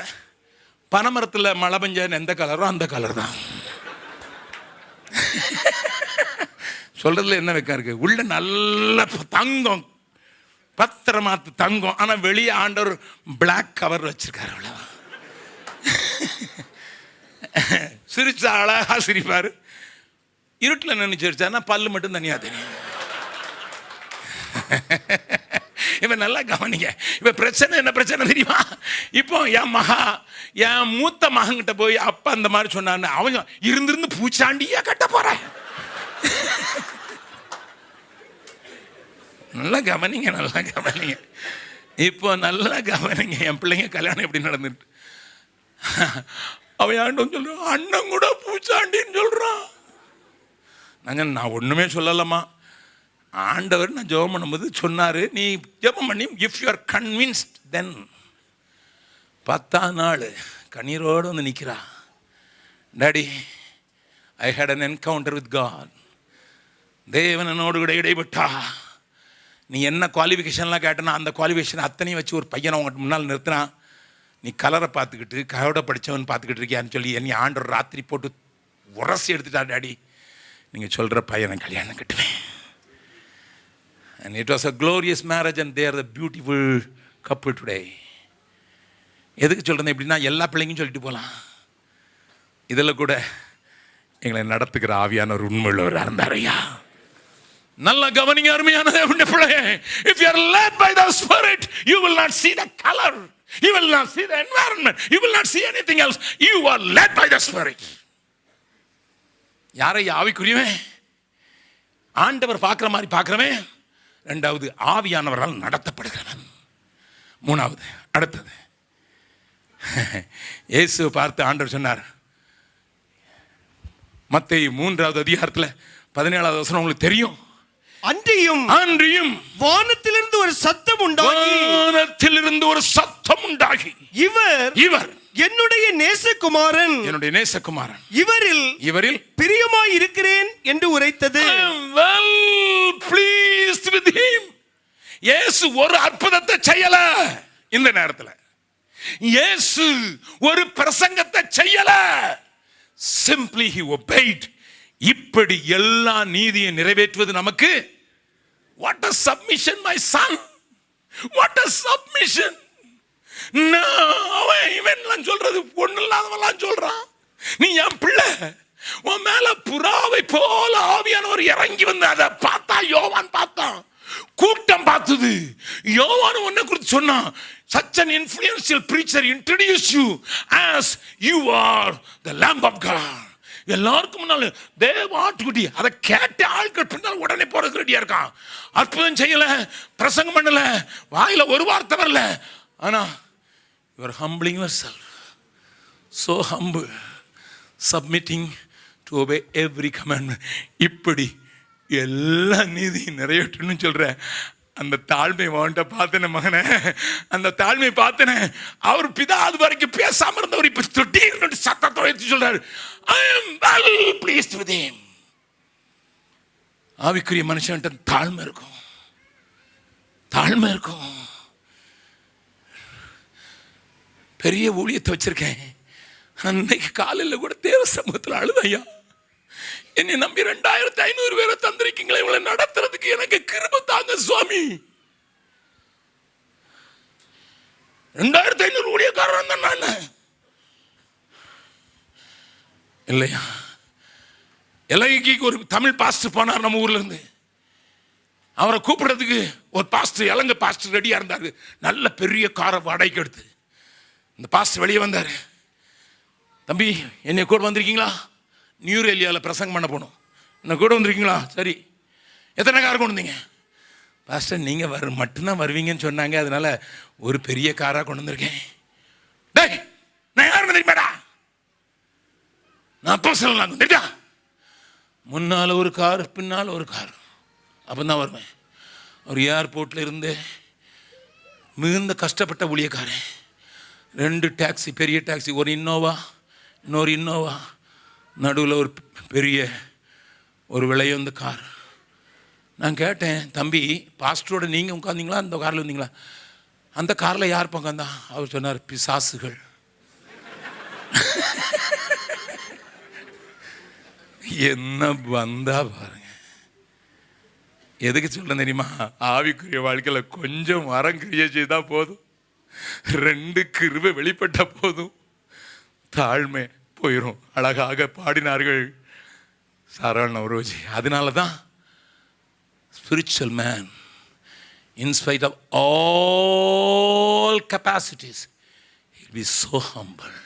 பனைமரத்தில் மழை பெஞ்ச எந்த கலரோ அந்த கலர் தான். சொல்றதுல என்ன வைக்க இருக்கு, உள்ள நல்ல தங்கம், பத்திரமாத்து தங்கம், ஆனால் வெளியே ஆண்டவர் பிளாக் கவர் வச்சிருக்காரு. அவ்வளவு சிரிச்சா அழகா சிரிப்பாரு, இருட்டில் நினைச்சிருச்சான்னா பல்லு மட்டும் தனியா தெரியும். இவன் நல்லா கவனிங்க. இப்ப பிரச்சனை என்ன பிரச்சனை தெரியுமா? இப்போ என் மூத்த மகன்கிட்ட போய் அப்பா அந்த மாதிரி சொன்னான்னு அவன் இருந்திருந்து பூச்சாண்டியா கட்ட போற. நல்லா கவனிங்க. இப்போ நல்லா கவனிங்க. என் பிள்ளைங்க கல்யாணம் எப்படி நடந்துட்டு, அவன் ஆண்டவன் சொல்றான், அண்ணன் கூட பூச்சாண்டின்னு சொல்றான். நான் ஒண்ணுமே சொல்லலாமா, ஆண்டவர் நான் ஜெபம் பண்ணும்போது சொன்னாரு, நீ ஜெபம் பண்ணி if you are convinced then. 10ஆம் நாள் கண்ணீரோடு வந்து நிற்கிறா. Daddy, I had an encounter with God. தேவன் என்னோடு கூட இடைப்பட்டா. நீ என்ன குவாலிஃபிகேஷன்லாம் கேட்டனா அந்த குவாலிஃபிகேஷன் அத்தனையும் வச்சு ஒரு பையனை உங்கள்கிட்ட முன்னால் நிறுத்தினா, நீ கலரை பார்த்துக்கிட்டு கயோட படித்தவன் பார்த்துக்கிட்டு இருக்கியான்னு சொல்லி என்னை ஆண்டவர் ராத்திரி போட்டு உரசி எடுத்துட்டா. டாடி, நீங்கள் சொல்கிற பையனை கல்யாணம் கட்டுவேன். And it was a glorious marriage and they are the beautiful couple today. எதுக்கு சொல்கிறேன் இப்படின்னா, எல்லா பிள்ளைங்களும் சொல்லிட்டு போகலாம். இதில் கூட எங்களை நடத்துகிற ஆவியானவர் உண்மையுள்ளவராக இருந்தார். ஐயா நல்ல கவனிங்க அருமையான தேவனுடைய பிள்ளையே. If you are led by the Spirit, you will not see the color, you will not see the environment, you will not see anything else. You are led by the Spirit. யாரை ஆவிக்குரியவன்? ஆண்டவர் பார்க்குற மாதிரி பார்க்குறவன். ரெண்டாவது, ஆவியானவரால் நடத்தப்படுகிறவன். மூணாவது, அடுத்தது, இயேசு பார்த்து ஆண்டவர் சொன்னார், மத்தேயு 3வது அதிகாரத்தில் 17வது வசனம் உங்களுக்கு தெரியும். அன்றியும் வானத்திலிருந்து ஒரு சத்தம் உண்டாகி, இவர் என்னுடைய நேசகுமாரன், இவரில் பிரியமாய் இருக்கிறேன் என்று உரைத்தது. well pleased with him. இயேசு ஒரு அற்புதத்தை செய்யல. இந்த நேரத்தில் இயேசு ஒரு பிரசங்கத்தை செய்யல. simply he obeyed. இப்படி எல்லா நீதியை நிறைவேற்றுவது நமக்கு. what a submission, my son, what a submission. அவன் இவன் சொல்றது ஒண்ணு இல்லாதவெல்லாம் சொல்றான். நீ என் பிள்ளை, உன் மேல புறாவை போல ஆவியானவர் இறங்கி வந்து அதை பார்த்தா, யோவான் பார்த்தான், கூட்டம் பார்த்தது. யோவான் உன்னை குறித்து சொன்னான், such an influential preacher introduced you as you are the lamb of God. எல்லாருக்கும் முன்னால தேவ ஆட்டுக்குட்டி. அதை கேட்ட ஆட்கள் பின்னால் உடனே போறதுக்கு ரெடியா இருக்கான். அற்புதம் செய்யல, பிரசங்கம் பண்ணல, வாயில ஒரு வார்த்தை வரல, ஆனா you are humbling yourself, so humble, submitting to obey every commandment. இப்படி எல்லா நீதியும் நிறைவேற்றணும்னு சொல்ற அந்த தாழ்மை வாண்ட பார்த்தன மகனே, அந்த தாழ்மை பார்த்தன. அவர் பிதா அது வரைக்கும் பேசாம இருந்தவர் இப்ப திடீர்னு சத்தத்தை உயர்த்தி சொல்றாரு, I am well pleased with him. ஆவிக்குரிய மனுஷன்ட்ட தாழ்மை இருக்கும். பெரிய ஊழியத்தை வச்சிருக்கேன், அன்னைக்கு காலையில் கூட தேவ சமூகத்தில் அழுதையா, என்னை நம்பி 2500 பேரை தந்திருக்கீங்களே, இவங்களை நடத்துறதுக்கு எனக்கு கிருபை தாங்க சுவாமி. 2500 ஊழியக்காரன் தான் நான் இல்லையா. எல்லைக்கு ஒரு தமிழ் பாஸ்டர் போனார் நம்ம ஊர்ல இருந்து. அவரை கூப்பிடுறதுக்கு ஒரு பாஸ்டர், இலங்கை பாஸ்டர் ரெடியா இருந்தாரு. நல்ல பெரிய காரை வாடகைக்கு எடுத்து இந்த பாஸ்டர் வெளியே வந்தார். தம்பி, என்னை கூட வந்திருக்கீங்களா? நியூ ஏரியாவில் பிரசங்கம் பண்ண போகணும், என்ன கூட வந்திருக்கீங்களா? சரி, எத்தனை கார் கொண்டு வந்தீங்க? பாஸ்டர், நீங்கள் மட்டும்தான் வருவீங்கன்னு சொன்னாங்க, அதனால ஒரு பெரிய காராக கொண்டு வந்திருக்கேன். டேய், நான் யாருன்னு தெரியுமாடா? நான் அப்போ சொல்லலாம். முன்னால் ஒரு கார், பின்னால் ஒரு கார், அப்போ தான் வருவேன். ஒரு ஏர்போர்ட்டில் இருந்து மிகுந்த கஷ்டப்பட்ட ஊழியக்காரன். 2 டாக்ஸி, பெரிய டாக்ஸி, ஒரு இன்னோவா, இன்னொரு இன்னோவா, நடுவில் ஒரு பெரிய ஒரு விலையுந்த கார். நான் கேட்டேன், தம்பி பாஸ்டரோட நீங்கள் உட்காந்தீங்களா, அந்த காரில் வந்தீங்களா? அந்த காரில் யார் உட்காந்தா? அவர் சொன்னார், பிசாசுகள். என்ன வந்தா பாருங்க. எதுக்கு சொல்ல தெரியுமா? ஆவிக்குரிய வாழ்க்கையில் கொஞ்சம் மரம் கிரியை செய்தா போதும், 2 கிருபை வெளிப்பட்ட போதும் தாழ்மை போயிடும். அழகாக பாடினார்கள் சரவண நவரோஜி. அதனால தான் spiritual man, in spite of all capacities, he'll be so humble,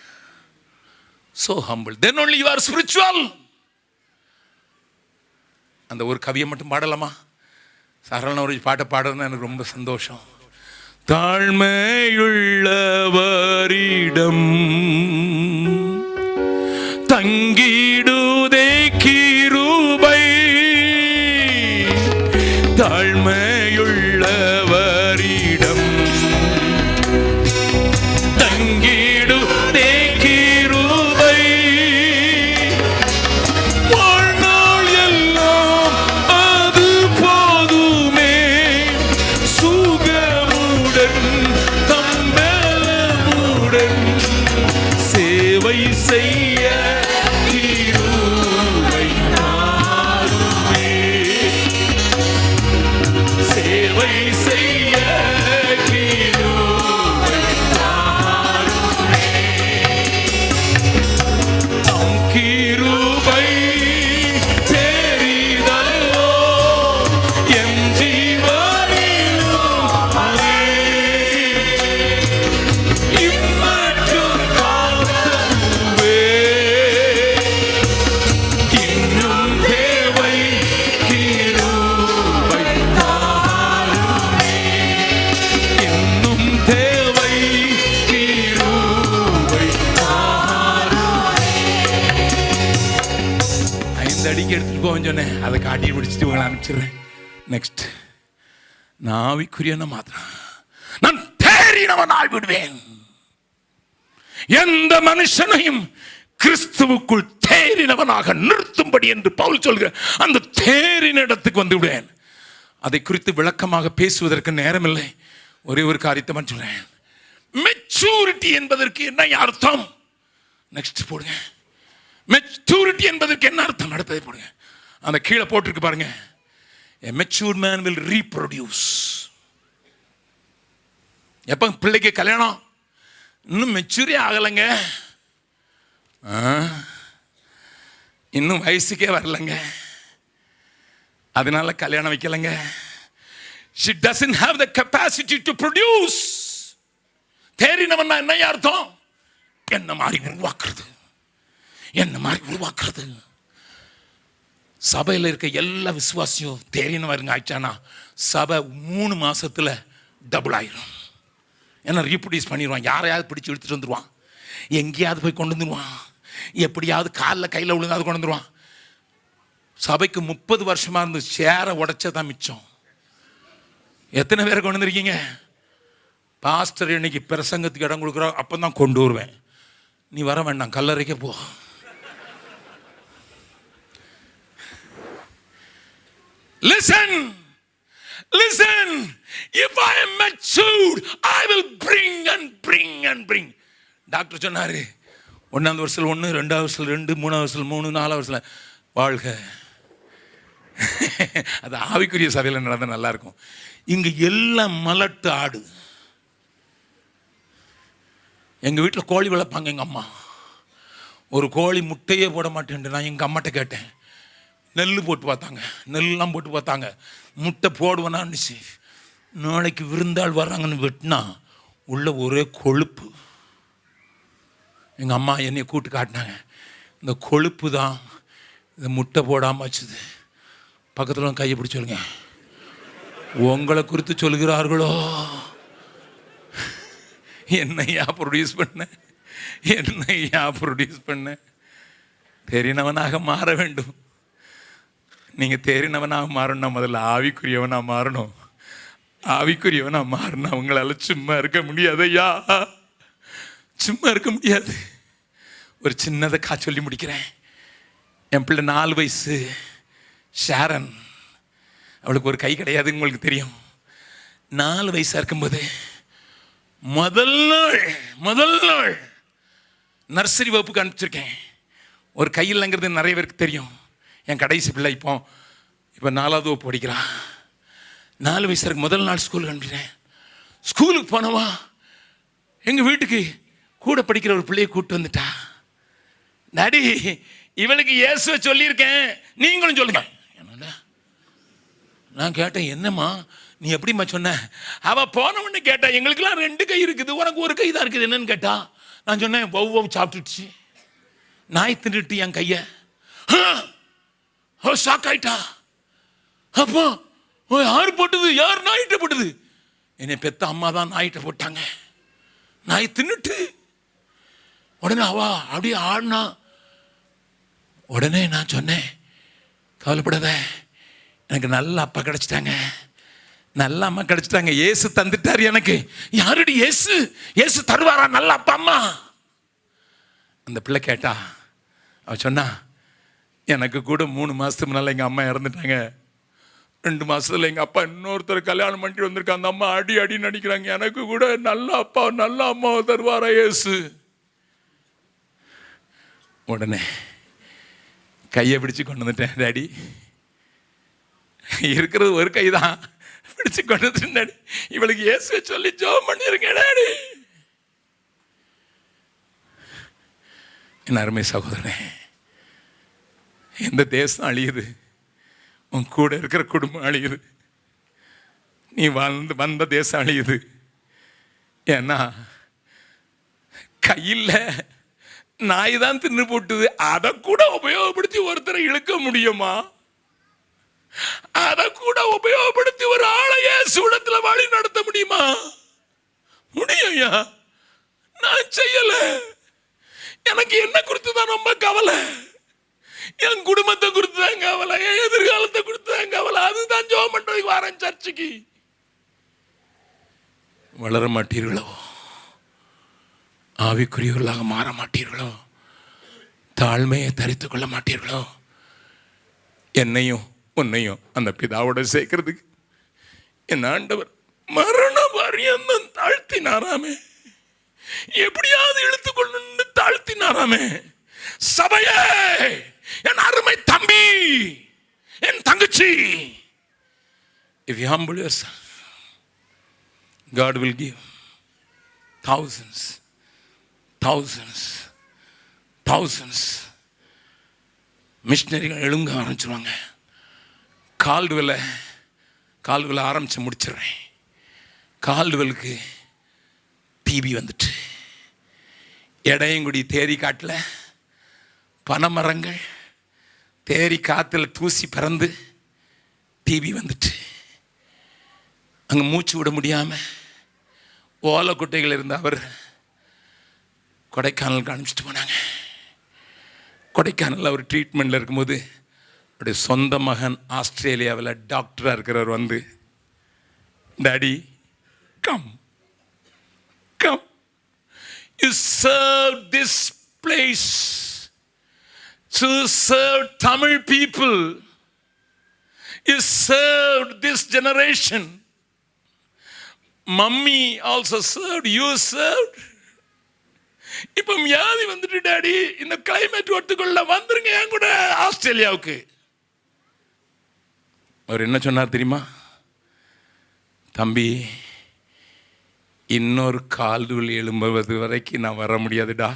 so humble. Then only you are spiritual. அந்த ஒரு கவியை மட்டும் பாடலாமா? சரவண நவரோஜி பாட்டை பாடுறதுன்னு எனக்கு ரொம்ப சந்தோஷம். தாழ்மையுள்ளவரிடம் தங்கிடுதே கிருபை, தாழ்மையுள்ளவரிடம் தங்கிடுதே கிருபை, வாழ்நாள் எல்லாம் அது போதுமே, சுகமுடன் தம்பலமுடன் சேவை செய்ய கிருபை தாருமே, சேவை செய்ய கிருபை தாருமே. நம் கிருபை பெரிதல்லோ, என் ஜீவனிலும் அதே, இம்மட்டும் காத்ததுவே, இன்னும் தேவை கிருபை தாருமே, இன்னும் தேவை கிருபை தாருமே. 5 அடிக்கு எடுத்துட்டு போவேன்னு சொன்னேன், அதை காட்டி பிடிச்சிட்டு உங்களை அனுப்பிச்சிடுறேன். நெக்ஸ்ட், நான் ஆவிக்குரியன மாத்திரம் நான் தேறினவனாய் விடுவேன். எந்த மனுஷனையும் கிறிஸ்துவுக்குள் தேறினவனாக நிறுத்தும்படி என்று பவுல் சொல்கிற அந்த தேறின இடத்துக்கு வந்து விடுவேன். அதை குறித்து விளக்கமாக பேசுவதற்கு நேரமில்லை. ஒரே ஒரு காரியத்தை மட்டும் சொல்றேன். மெச்சூரிட்டி என்பதற்கு என்ன அர்த்தம்? நெக்ஸ்ட் போடுங்க. மெச்சூரிட்டி என்பதற்கு என்ன அர்த்தம்? அடுத்ததை போடுங்க. அந்த கீழே போட்டிருக்கு பாருங்க. A mature man will reproduce. எப்ப பிள்ளைக்கு கல்யாணம்? இன்னும் மெச்சூரே ஆகலைங்க, இன்னும் வயசுக்கே வரலங்க, அதனால கல்யாணம் வைக்கலைங்க. She doesn't have the capacity to produce. தேறினவன்னா என்ன அர்த்தம்? என்ன மாதிரி உருவாக்குறது, என்ன மாதிரி உருவாக்குறது. சபையில் இருக்க எல்லா விசுவாசியும் தேறினவருங்க ஆயிடுச்சானா சபை 3 மாசத்துல டபுள் ஆயிரும். ஏன்னா ரீப்ரொடியூஸ் பண்ணிடுவான், யாரையாவது பிடிச்சி எடுத்துட்டு வந்துடுவான், எங்கேயாவது போய் கொண்டு வந்துடுவான், எப்படியாவது காலில் கையில் விழுங்காது கொண்டு வந்துடுவான். சபைக்கு 30 வருஷமா இருந்து சேரை உடைச்சதான் மிச்சம். எத்தனை பேரை கொண்டு வந்திருக்கீங்க? பாஸ்டர் இன்னைக்கு பிரசங்கத்துக்கு இடம் கொடுக்குறோம், அப்போ தான் கொண்டு வருவேன். நீ வர வேண்டாம், கல்லறைக்க போ. Listen, listen. If I am matured, I will bring and bring and bring. Doctor சொன்னாரு, 1ஆவது வருஷத்தில் 1, 2ஆவது வருஷத்தில் 2, 3ஆவது வருஷத்தில் 3, 4ஆவது வருஷத்தில் வாழ்க. அது ஆவிக்குரிய சபையில் நடந்தால் நல்லா இருக்கும். இங்கே எல்லாம் மலட்டு ஆடு. எங்கள் வீட்டில் கோழி வளர்ப்பாங்க எங்கள் அம்மா. ஒரு கோழி முட்டையே போட மாட்டேன்ட்டு நான் எங்கள் அம்மாட்ட கேட்டேன். நெல் போட்டு பார்த்தாங்க, நெல்லாம் போட்டு பார்த்தாங்க, முட்டை போடுவேனான்னுச்சு. நாளைக்கு விருந்தாள் வர்றாங்கன்னு வெட்டினா உள்ள ஒரே கொழுப்பு. எங்கள் அம்மா என்னை கூட்டு காட்டினாங்க. இந்த கொழுப்பு தான் இந்த முட்டை போடாமல் வச்சுது. பக்கத்தில் கையை பிடிச்சி சொல்லுங்க, உங்களை குறித்து சொல்கிறார்களோ? என்னையா ப்ரொடியூஸ் பண்ண? தெரினவனாக மாற வேண்டும். நீங்கள் தெரினவனாக மாறணும்னா முதல்ல ஆவிக்குரியவனாக மாறணும். ஆவிக்குரியவனாக மாறினா அவங்களால சும்மா இருக்க முடியாது ஐயா, சும்மா இருக்க முடியாது. ஒரு சின்னதை சொல்லி முடிக்கிறேன். என் பிள்ளை 4 வயசு ஷாரன், அவளுக்கு ஒரு கை கிடையாது, உங்களுக்கு தெரியும். 4 வயசாக இருக்கும்போது முதல் நாள் நர்சரி வகுப்புக்கு அனுப்பிச்சிருக்கேன். ஒரு கை இல்லைங்கிறது நிறைய பேருக்கு தெரியும். என் கடைசி பிள்ளை இப்போ 4ஆவது வகுப்பு படிக்கிறான். 4 வயசு இருக்கு. முதல் நாள் ஸ்கூலுக்கு அனுப்பிட்டேன். ஸ்கூலுக்கு போனவா எங்கள் வீட்டுக்கு கூட படிக்கிற ஒரு பிள்ளையை கூப்பிட்டு வந்துட்டா. டாடி, இவளுக்கு இயேசுவை சொல்லியிருக்கேன், நீங்களும் சொல்லுங்க. என்னடா நான் கேட்டேன், என்னம்மா நீ எப்படிம்மா சொன்ன? அவள் போனவொன்னு கேட்டா, எங்களுக்கெல்லாம் 2 கை இருக்குது, உனக்கு ஒரு கை தான் இருக்குது, என்னன்னு கேட்டா. நான் சொன்னேன், ஒவ்வொரு சாப்பிட்டுச்சு, நாய் தின்னுட்டு என் கையை. ஷாக் ஆயிட்டா. அப்போ யார் போட்டது? யார் நாயிட்ட போட்டது? என்னை பெத்த அம்மா தான் நாயிட்ட போட்டாங்க. நாய் தின்னுட்டு உடனே அவா அப்படியே ஆடினா. உடனே நான் சொன்னேன், கவலைப்படாத, எனக்கு நல்ல அப்பா கிடைச்சிட்டாங்க, நல்ல அம்மா கிடைச்சிட்டாங்க, இயேசு தந்துட்டார் எனக்கு. யாருடி இயேசு? இயேசு தருவாரா நல்ல அப்பா அம்மா? அந்த பிள்ளை கேட்டா. அவ சொன்னா, எனக்கு கூட 3 மாசத்துக்கு முன்னால எங்கள் அம்மா இறந்துட்டாங்க. 2 மாசத்துல எங்கள் அப்பா இன்னொருத்தர் கல்யாணம் பண்ணிட்டு வந்திருக்க. அந்த அம்மா அடி நடிக்கிறாங்க. எனக்கு கூட நல்ல அப்பா நல்ல அம்மாவை தருவாரா இயேசு? உடனே கையை பிடிச்சு கொண்டு வந்துட்டேன். டாடி, இருக்கிறது ஒரு கை தான், பிடிச்சு கொண்டு வந்துட்டேன் டாடி, இவளுக்கு இயேசுவை சொல்லி ஜெபம் பண்ணிருங்க டாடி. என் அருமை சகோதரனே, எந்த தேசம் அழியுது, உன் கூட இருக்கிற குடும்பம் அழியுது, நீ வந்த தேசம் அழியுது. ஏன்னா கையில் நாய் தான் தின்னு போட்டுது. அதை கூட உபயோகப்படுத்தி ஒருத்தரை இழுக்க முடியுமா? அதை கூட உபயோகப்படுத்தி ஒரு ஆளை இயேசுவிடத்துல வழி நடத்த முடியுமா? முடியும். நான் செய்யல. எனக்கு என்ன குறித்து தான் ரொம்ப கவலை, என் குடும்பத்தை குறித்து தான் கவலை, என் எதிர்காலத்தை குறித்து தான் கவலை. அதுதான் ஜெபம் பண்றதுக்கு வரேன் சர்ச்சுக்கு. வளர மாட்டீர்களோ? ஆவிக்குரியவர்களாக மாற மாட்டீர்களோ? தாழ்மையை தரித்துக் கொள்ள மாட்டீர்களோ? என்னையும் உன்னையும் அந்த பிதாவோட சேர்க்கிறதுக்கு என் ஆண்டவர் மரண பரியந்தம் தாழ்த்தினாராமே, எப்படியாவது இழுத்துக்கொண்டு தாழ்த்தினாராமே. சபையே, என் அருமை தம்பி, என் தங்கச்சி, if you humble yourself, God will give thousands. மிஷினரிகள் எழுங்க ஆரம்பிச்சிருவாங்க. கால்டுவெல் ஆரம்பிச்சு முடிச்சிடுறேன். கால்டுவெலுக்கு டிபி வந்துட்டு, எடையங்குடி தேரி காட்டில் பனைமரங்கள் தேரி காற்றுல தூசி பறந்து டிபி வந்துட்டு, அங்கே மூச்சு விட முடியாமல் ஓலை குட்டைகள் இருந்த அவர் கொடைக்கானலுக்கு அனுப்பிச்சிட்டு போனாங்க. கொடைக்கானலில் அவர் ட்ரீட்மெண்ட்டில் இருக்கும்போது அவருடைய சொந்த மகன் ஆஸ்திரேலியாவில் டாக்டராக இருக்கிறவர் வந்து, daddy come you serve this place to serve Tamil people, you serve this generation, mummy also serve, you serve. இப்ப வியாதி வந்துட்டு டாடி இந்த கிளைமேட் ஒத்துக்கொள்ள வந்துருங்க என் கூட ஆஸ்திரேலியாவுக்கு. அவர் என்ன சொன்னார் தெரியுமா? தம்பி, இன்னொரு கால்கள் எழும்புவது வரைக்கும் நான் வர முடியாதுடா.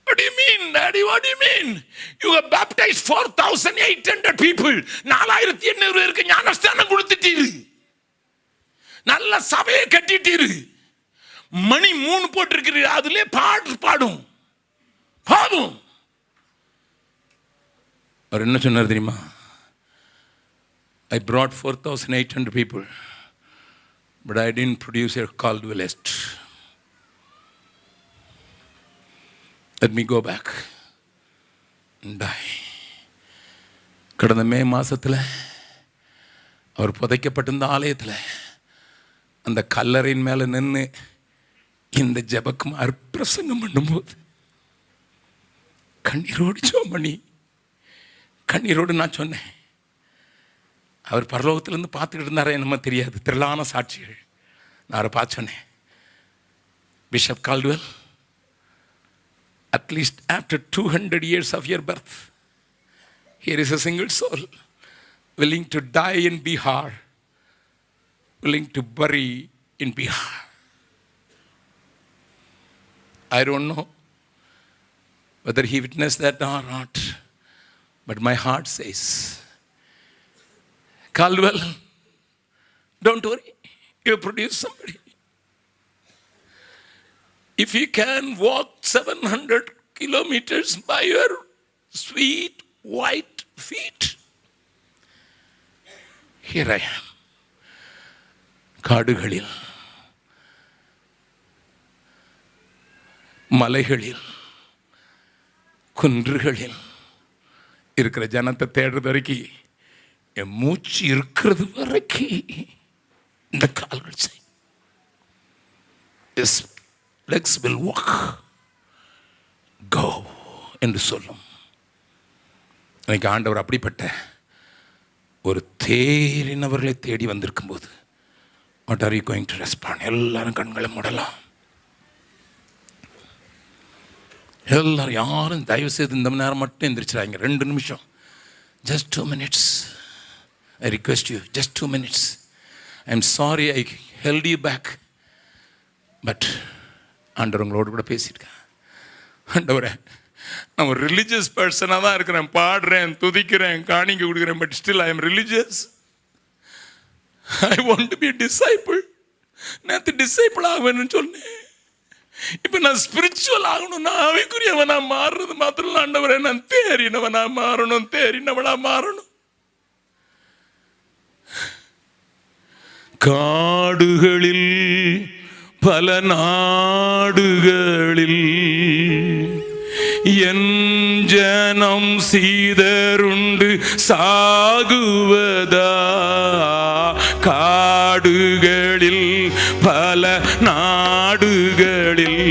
What do you mean, Daddy? What do you mean? You have baptized 4,800 people. 4,800 பேருக்கு ஞானஸ்தானம் கொடுத்துட்டீரு, நல்ல சபையை கட்டிட்டீரு, மணி 3 போட்டிருக்கிறீரு, அதுல பாடும் பாடும். அவர் என்ன சொன்னார் தெரியுமா? I brought 4,800 people, but I didn't produce a Caldwellist. Let me go back and die. கடந்த மே மாசத்துல அவர் புதைக்கப்பட்டிருந்த ஆலயத்தில் அந்த கல்லறையின் மேல நின்று இந்த ஜெபக்குமார் பிரசங்கம் பண்ணும்போது கண்ணீரோடு சோமணி கண்ணீரோடு நான் சொன்னேன். அவர் பரலோகத்திலிருந்து பார்த்துக்கிட்டு இருந்தாரே நம்ம தெரியாது, திரளான சாட்சிகள். நான் அவரை பார்த்து சொன்னேன், bishop Caldwell, at least after 200 years of your birth, here is a single soul willing to die in Bihar, willing to bury in Bihar. I don't know whether he witnessed that or not, but my heart says, Caldwell, don't worry, you produce somebody. If you can walk 700 kilometers by your sweet white feet, here I am. காடுகளில், மலைகளில், குன்றுகளில் இருக்கிற ஜனத்தை தேடுறது வரைக்கும், என் மூச்சு இருக்கிறது வரைக்கும் இந்த கால்கள் செய். His legs will walk. Go என்று சொல்லும். எனக்கு ஆண்டவர் அப்படிப்பட்ட ஒரு தேறினவர்களை தேடி வந்திருக்கும் போது, what are you going to respond? எல்லாரும் கண்களை மூடலாம். எல்லாரும் யாரும் தயவு செய்து இந்த மணி நேரம் மட்டும் எந்திரிச்சிடாங்க. 2 நிமிஷம், just 2 minutes. I request you, just 2 minutes. I'm sorry I held you back, but ஆண்டவர் உங்களோடு கூட பேசியிருக்கேன். ஆண்டவரே, நான் ஒரு ரிலீஜியஸ் பர்சனாக தான் இருக்கிறேன், பாடுறேன், துதிக்கிறேன், காணிக்கை கொடுக்குறேன், but still I am religious. I want to be disciple. நேற்று டிசைபிள் ஆகணும்னு சொன்னேன், இப்போ நான் ஸ்பிரிச்சுவல் ஆகணும்னா ஆவிக்குரியவனா மாறுறது மாத்திரம் இல்லை. ஆண்டவரே, நான் தேறினவனா மாறணும், தேறினவனா மாறணும். காடுகளில் பல நாடுகளில் என் ஜனம் சீதருண்டு சாகுவதா, காடுகளில் பல நாடுகளில்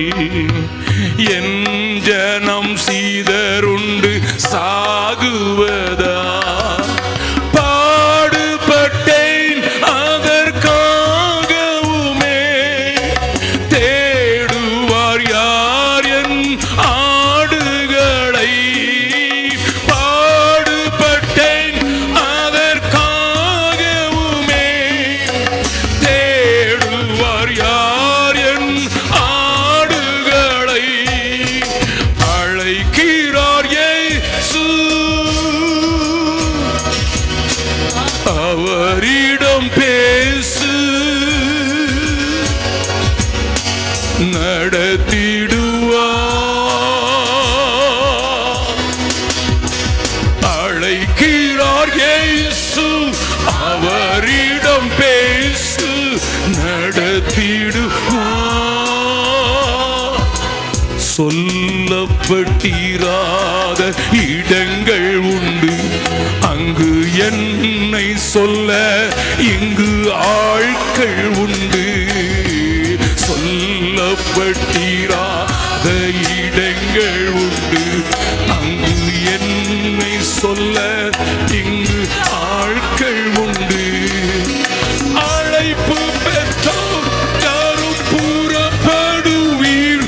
என் ஜனம் சீதருண்டு சாகுவதா, பாடுபட்டேன் அதற்காகவுமே, தேடுவார் யார் என் ஆடுகளை, பாடுபட்டேன் அதற்காகவுமே, தேடுவார் யார் என் ஆடுகளை, அழைக்கிறார் இயேசு, அவரிடம் பேசு, நடத்திடுவார். அழைக்கிறார் இயேசு, அவரிடம் பேசு, நடத்திடுவார். சொல்லப்பட்டிராத இடங்கள் உண்டு, அங்கு என்னை சொல்ல இங்கு ஆட்கள் உண்டு. சொல்லப்பட்டிராத இடங்கள் உண்டு, அங்கு என்னை சொல்ல இங்கு ஆட்கள் உண்டு. அழைப்பு பெற்றோர் யாரும் புறப்படுவீர்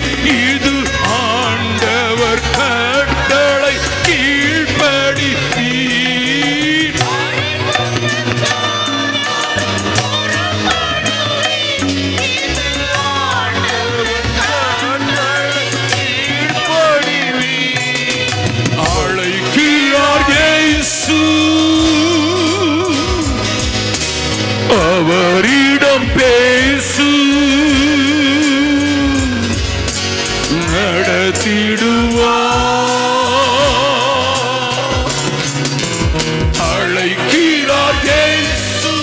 அழைக்கிறார் இயேசு,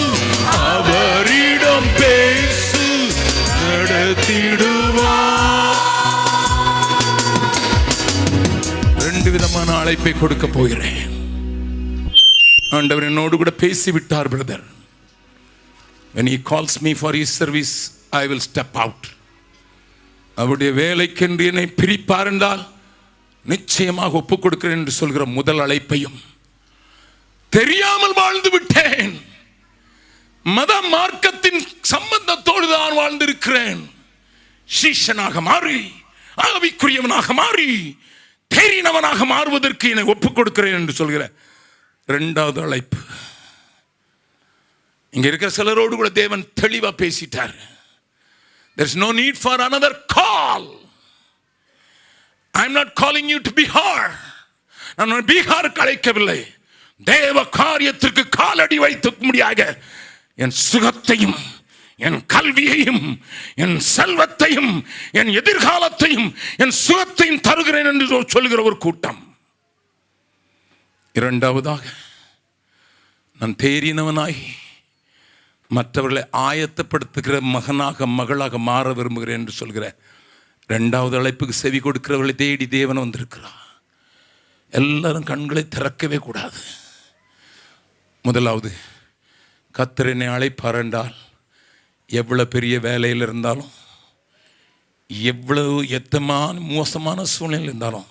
அவரிடம் பேசு, நடத்திடுவார். ரெண்டு விதமான அழைப்பை கொடுக்க போகிறேன். ஆண்டவர் என்னோடு கூட பேசிவிட்டார் brother. When he calls me for his service, I will step out. அவருடைய வேலைக்கென்று என்னை பிரிப்பார் என்றால் நிச்சயமாக ஒப்புக் கொடுக்கிறேன் என்று சொல்கிற முதல் அழைப்பையும், தெரியாமல் வாழ்ந்து விட்டேன், மத மார்க்கத்தின் சம்பந்தத்தோடு தான் வாழ்ந்திருக்கிறேன், சீஷனாக மாறி ஆவிக்குரியவனாக மாறி தேறினவனாக மாறுவதற்கு என்னை ஒப்புக் கொடுக்கிறேன் என்று சொல்கிற இரண்டாவது அழைப்பு. இங்க இருக்கிற சிலரோடு கூட தேவன் தெளிவா பேசிட்டார். There is no need for another call. I am not calling you to Bihar. நான் பீகாருக்கு அழைக்கவில்லை. தேவ காரியத்திற்கு காலடி வைத்து முடியாக என் சுகத்தையும், என் கல்வியையும், என் செல்வத்தையும், என் எதிர்காலத்தையும், என் சுகத்தையும் தருகிறேன் என்று சொல்லுகிற ஒரு கூட்டம். இரண்டாவதாக, நான் தேறினவனாய் மற்றவர்களை ஆயத்தப்படுத்துகிற மகனாக மகளாக மாற விரும்புகிறேன் என்று சொல்கிற இரண்டாவது அழைப்புக்கு செவி கொடுக்கிறவர்களை தேடி தேவன் வந்திருக்கிறார். எல்லாரும் கண்களை திறக்கவே கூடாது. முதலாவது, கர்த்தர் என்னை அழைப்பார் என்றால் எவ்வளவு பெரிய வேலையில் இருந்தாலும், எவ்வளவு எத்தமான மோசமான சூழ்நிலை இருந்தாலும்,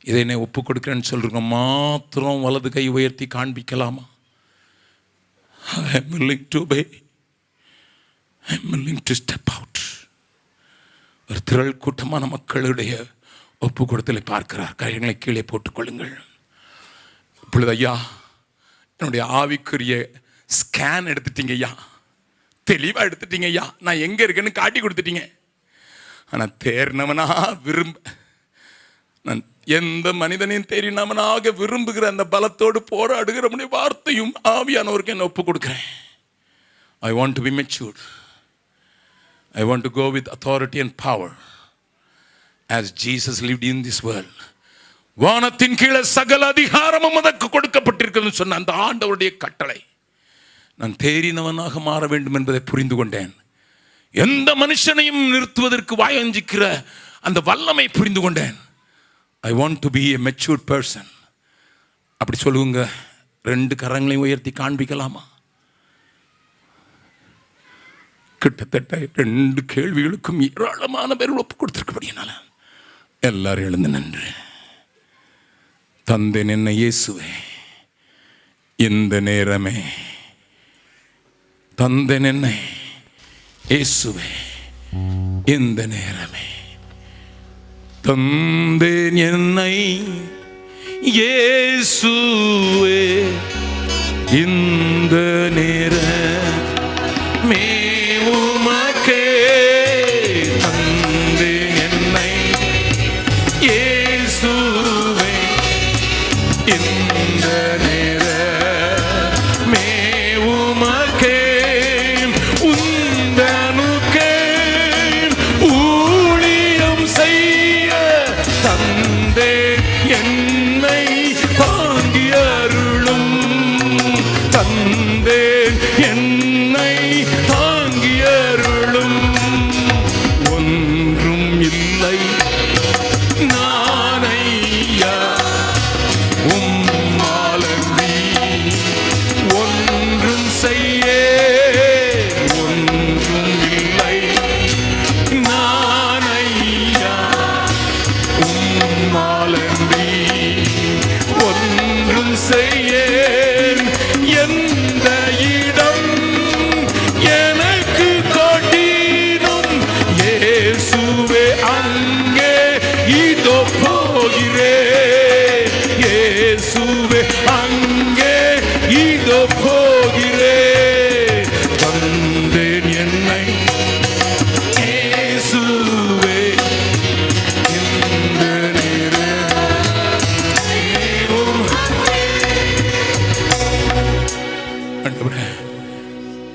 இதை என்னை ஒப்புக் கொடுக்கிறேன்னு சொல்றீங்க மாத்திரம் வலது கை உயர்த்தி காண்பிக்கலாமா? I am willing to obey. I am willing to step out. ஒரு திரள் கூட்டமான மக்களுடைய ஒப்பு கொடுத்தலை பார்க்கிறார். கைகளை கீழே போட்டுக் கொள்ளுங்கள். இப்பொழுது ஐயா, என்னுடைய ஆவிக்குரிய ஸ்கேன் எடுத்துட்டீங்க ஐயா, தெளிவா எடுத்துட்டீங்க ஐயா, நான் எங்க இருக்கேன்னு காட்டி கொடுத்துட்டீங்க. ஆனா தேர்னவனா நான் எந்த மனிதனையும் தேறினவனாக விரும்புகிற அந்த பலத்தோடு போராடுகிற வார்த்தையும் ஆவியானவருக்கு என்ன ஒப்பு கொடுக்கிறேன். I want to be matured. I want to go with authority and power as Jesus lived in this world. வானத்தின் கீழே சகல அதிகாரமும் அதற்கு கொடுக்கப்பட்டிருக்கிறது சொன்ன அந்த ஆண்டவருடைய கட்டளை நான் தேறினவனாக மாற வேண்டும் என்பதை புரிந்து கொண்டேன். எந்த மனுஷனையும் நிறுத்துவதற்கு வாயஞ்சிக்கிற அந்த வல்லமை புரிந்து கொண்டேன். I want to be a matured person. அப்படி சொல்லுங்க. ரெண்டு கரங்களையும் உயர்த்தி காண்பிக்கலாமா? கிட்டத்தட்ட 2 கேள்விகளுக்கும் ஏராளமான பேர் ஒப்பு கொடுத்திருக்கபடியால எல்லாரும் எழுந்து நின்று, தந்தேன் என்ன இயேசுவே, இந்த நேரமே தந்தேன் என்னை இயேசுவே, இந்த நேரமே தந்தேன் என்னை இயேசுவே, இந்த நேரமே உமக்கே தந்தேன் என்னை இயேசுவே, இந்த நேரமே உமக்கே உந்தனுக்கே ஊழியம் செய்ய தந்தே என்னை தாங்கி அருளும், தந்தேன் என்னை தாங்கி அருளும். ஒன்றும் இல்லை நானையா உம்மாலன்றி ஒன்றும் செய்ய, ஒன்றும் இல்லை நானையா உம்மாலன்றி ஒன்றும் செய்ய. எந்த இடம் எனக்கு காட்டினும் இயேசுவே அங்கே இதோ போகிறேன், இயேசுவே அங்கே இதோ போகிறேன். தந்தேன் என்னை இயேசுவே, இந்த நேரம் ஆண்டவரே,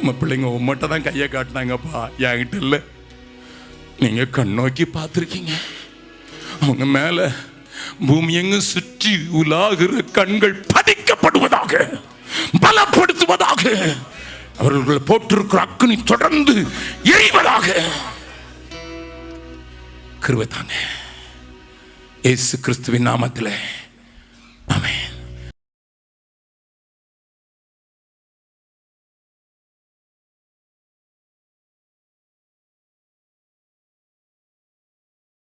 உங்க பிள்ளைங்க உம்மட்ட தான் கையை காட்டினாங்கப்பா, என்கிட்ட இல்லை. நீங்க கண்ணோக்கி பார்த்துருக்கீங்க. அவங்க மேல பூமி எங்கும் சுற்றி உலாகிற கண்கள் பதிக்கப்படுவதாக, பலப்படுத்துவதாக, அவர்கள் போட்டிருக்கிற அக்கினி தொடர்ந்து எரிவதாக. கிருபை தாங்க இயேசு கிறிஸ்துவின் நாமத்திலே.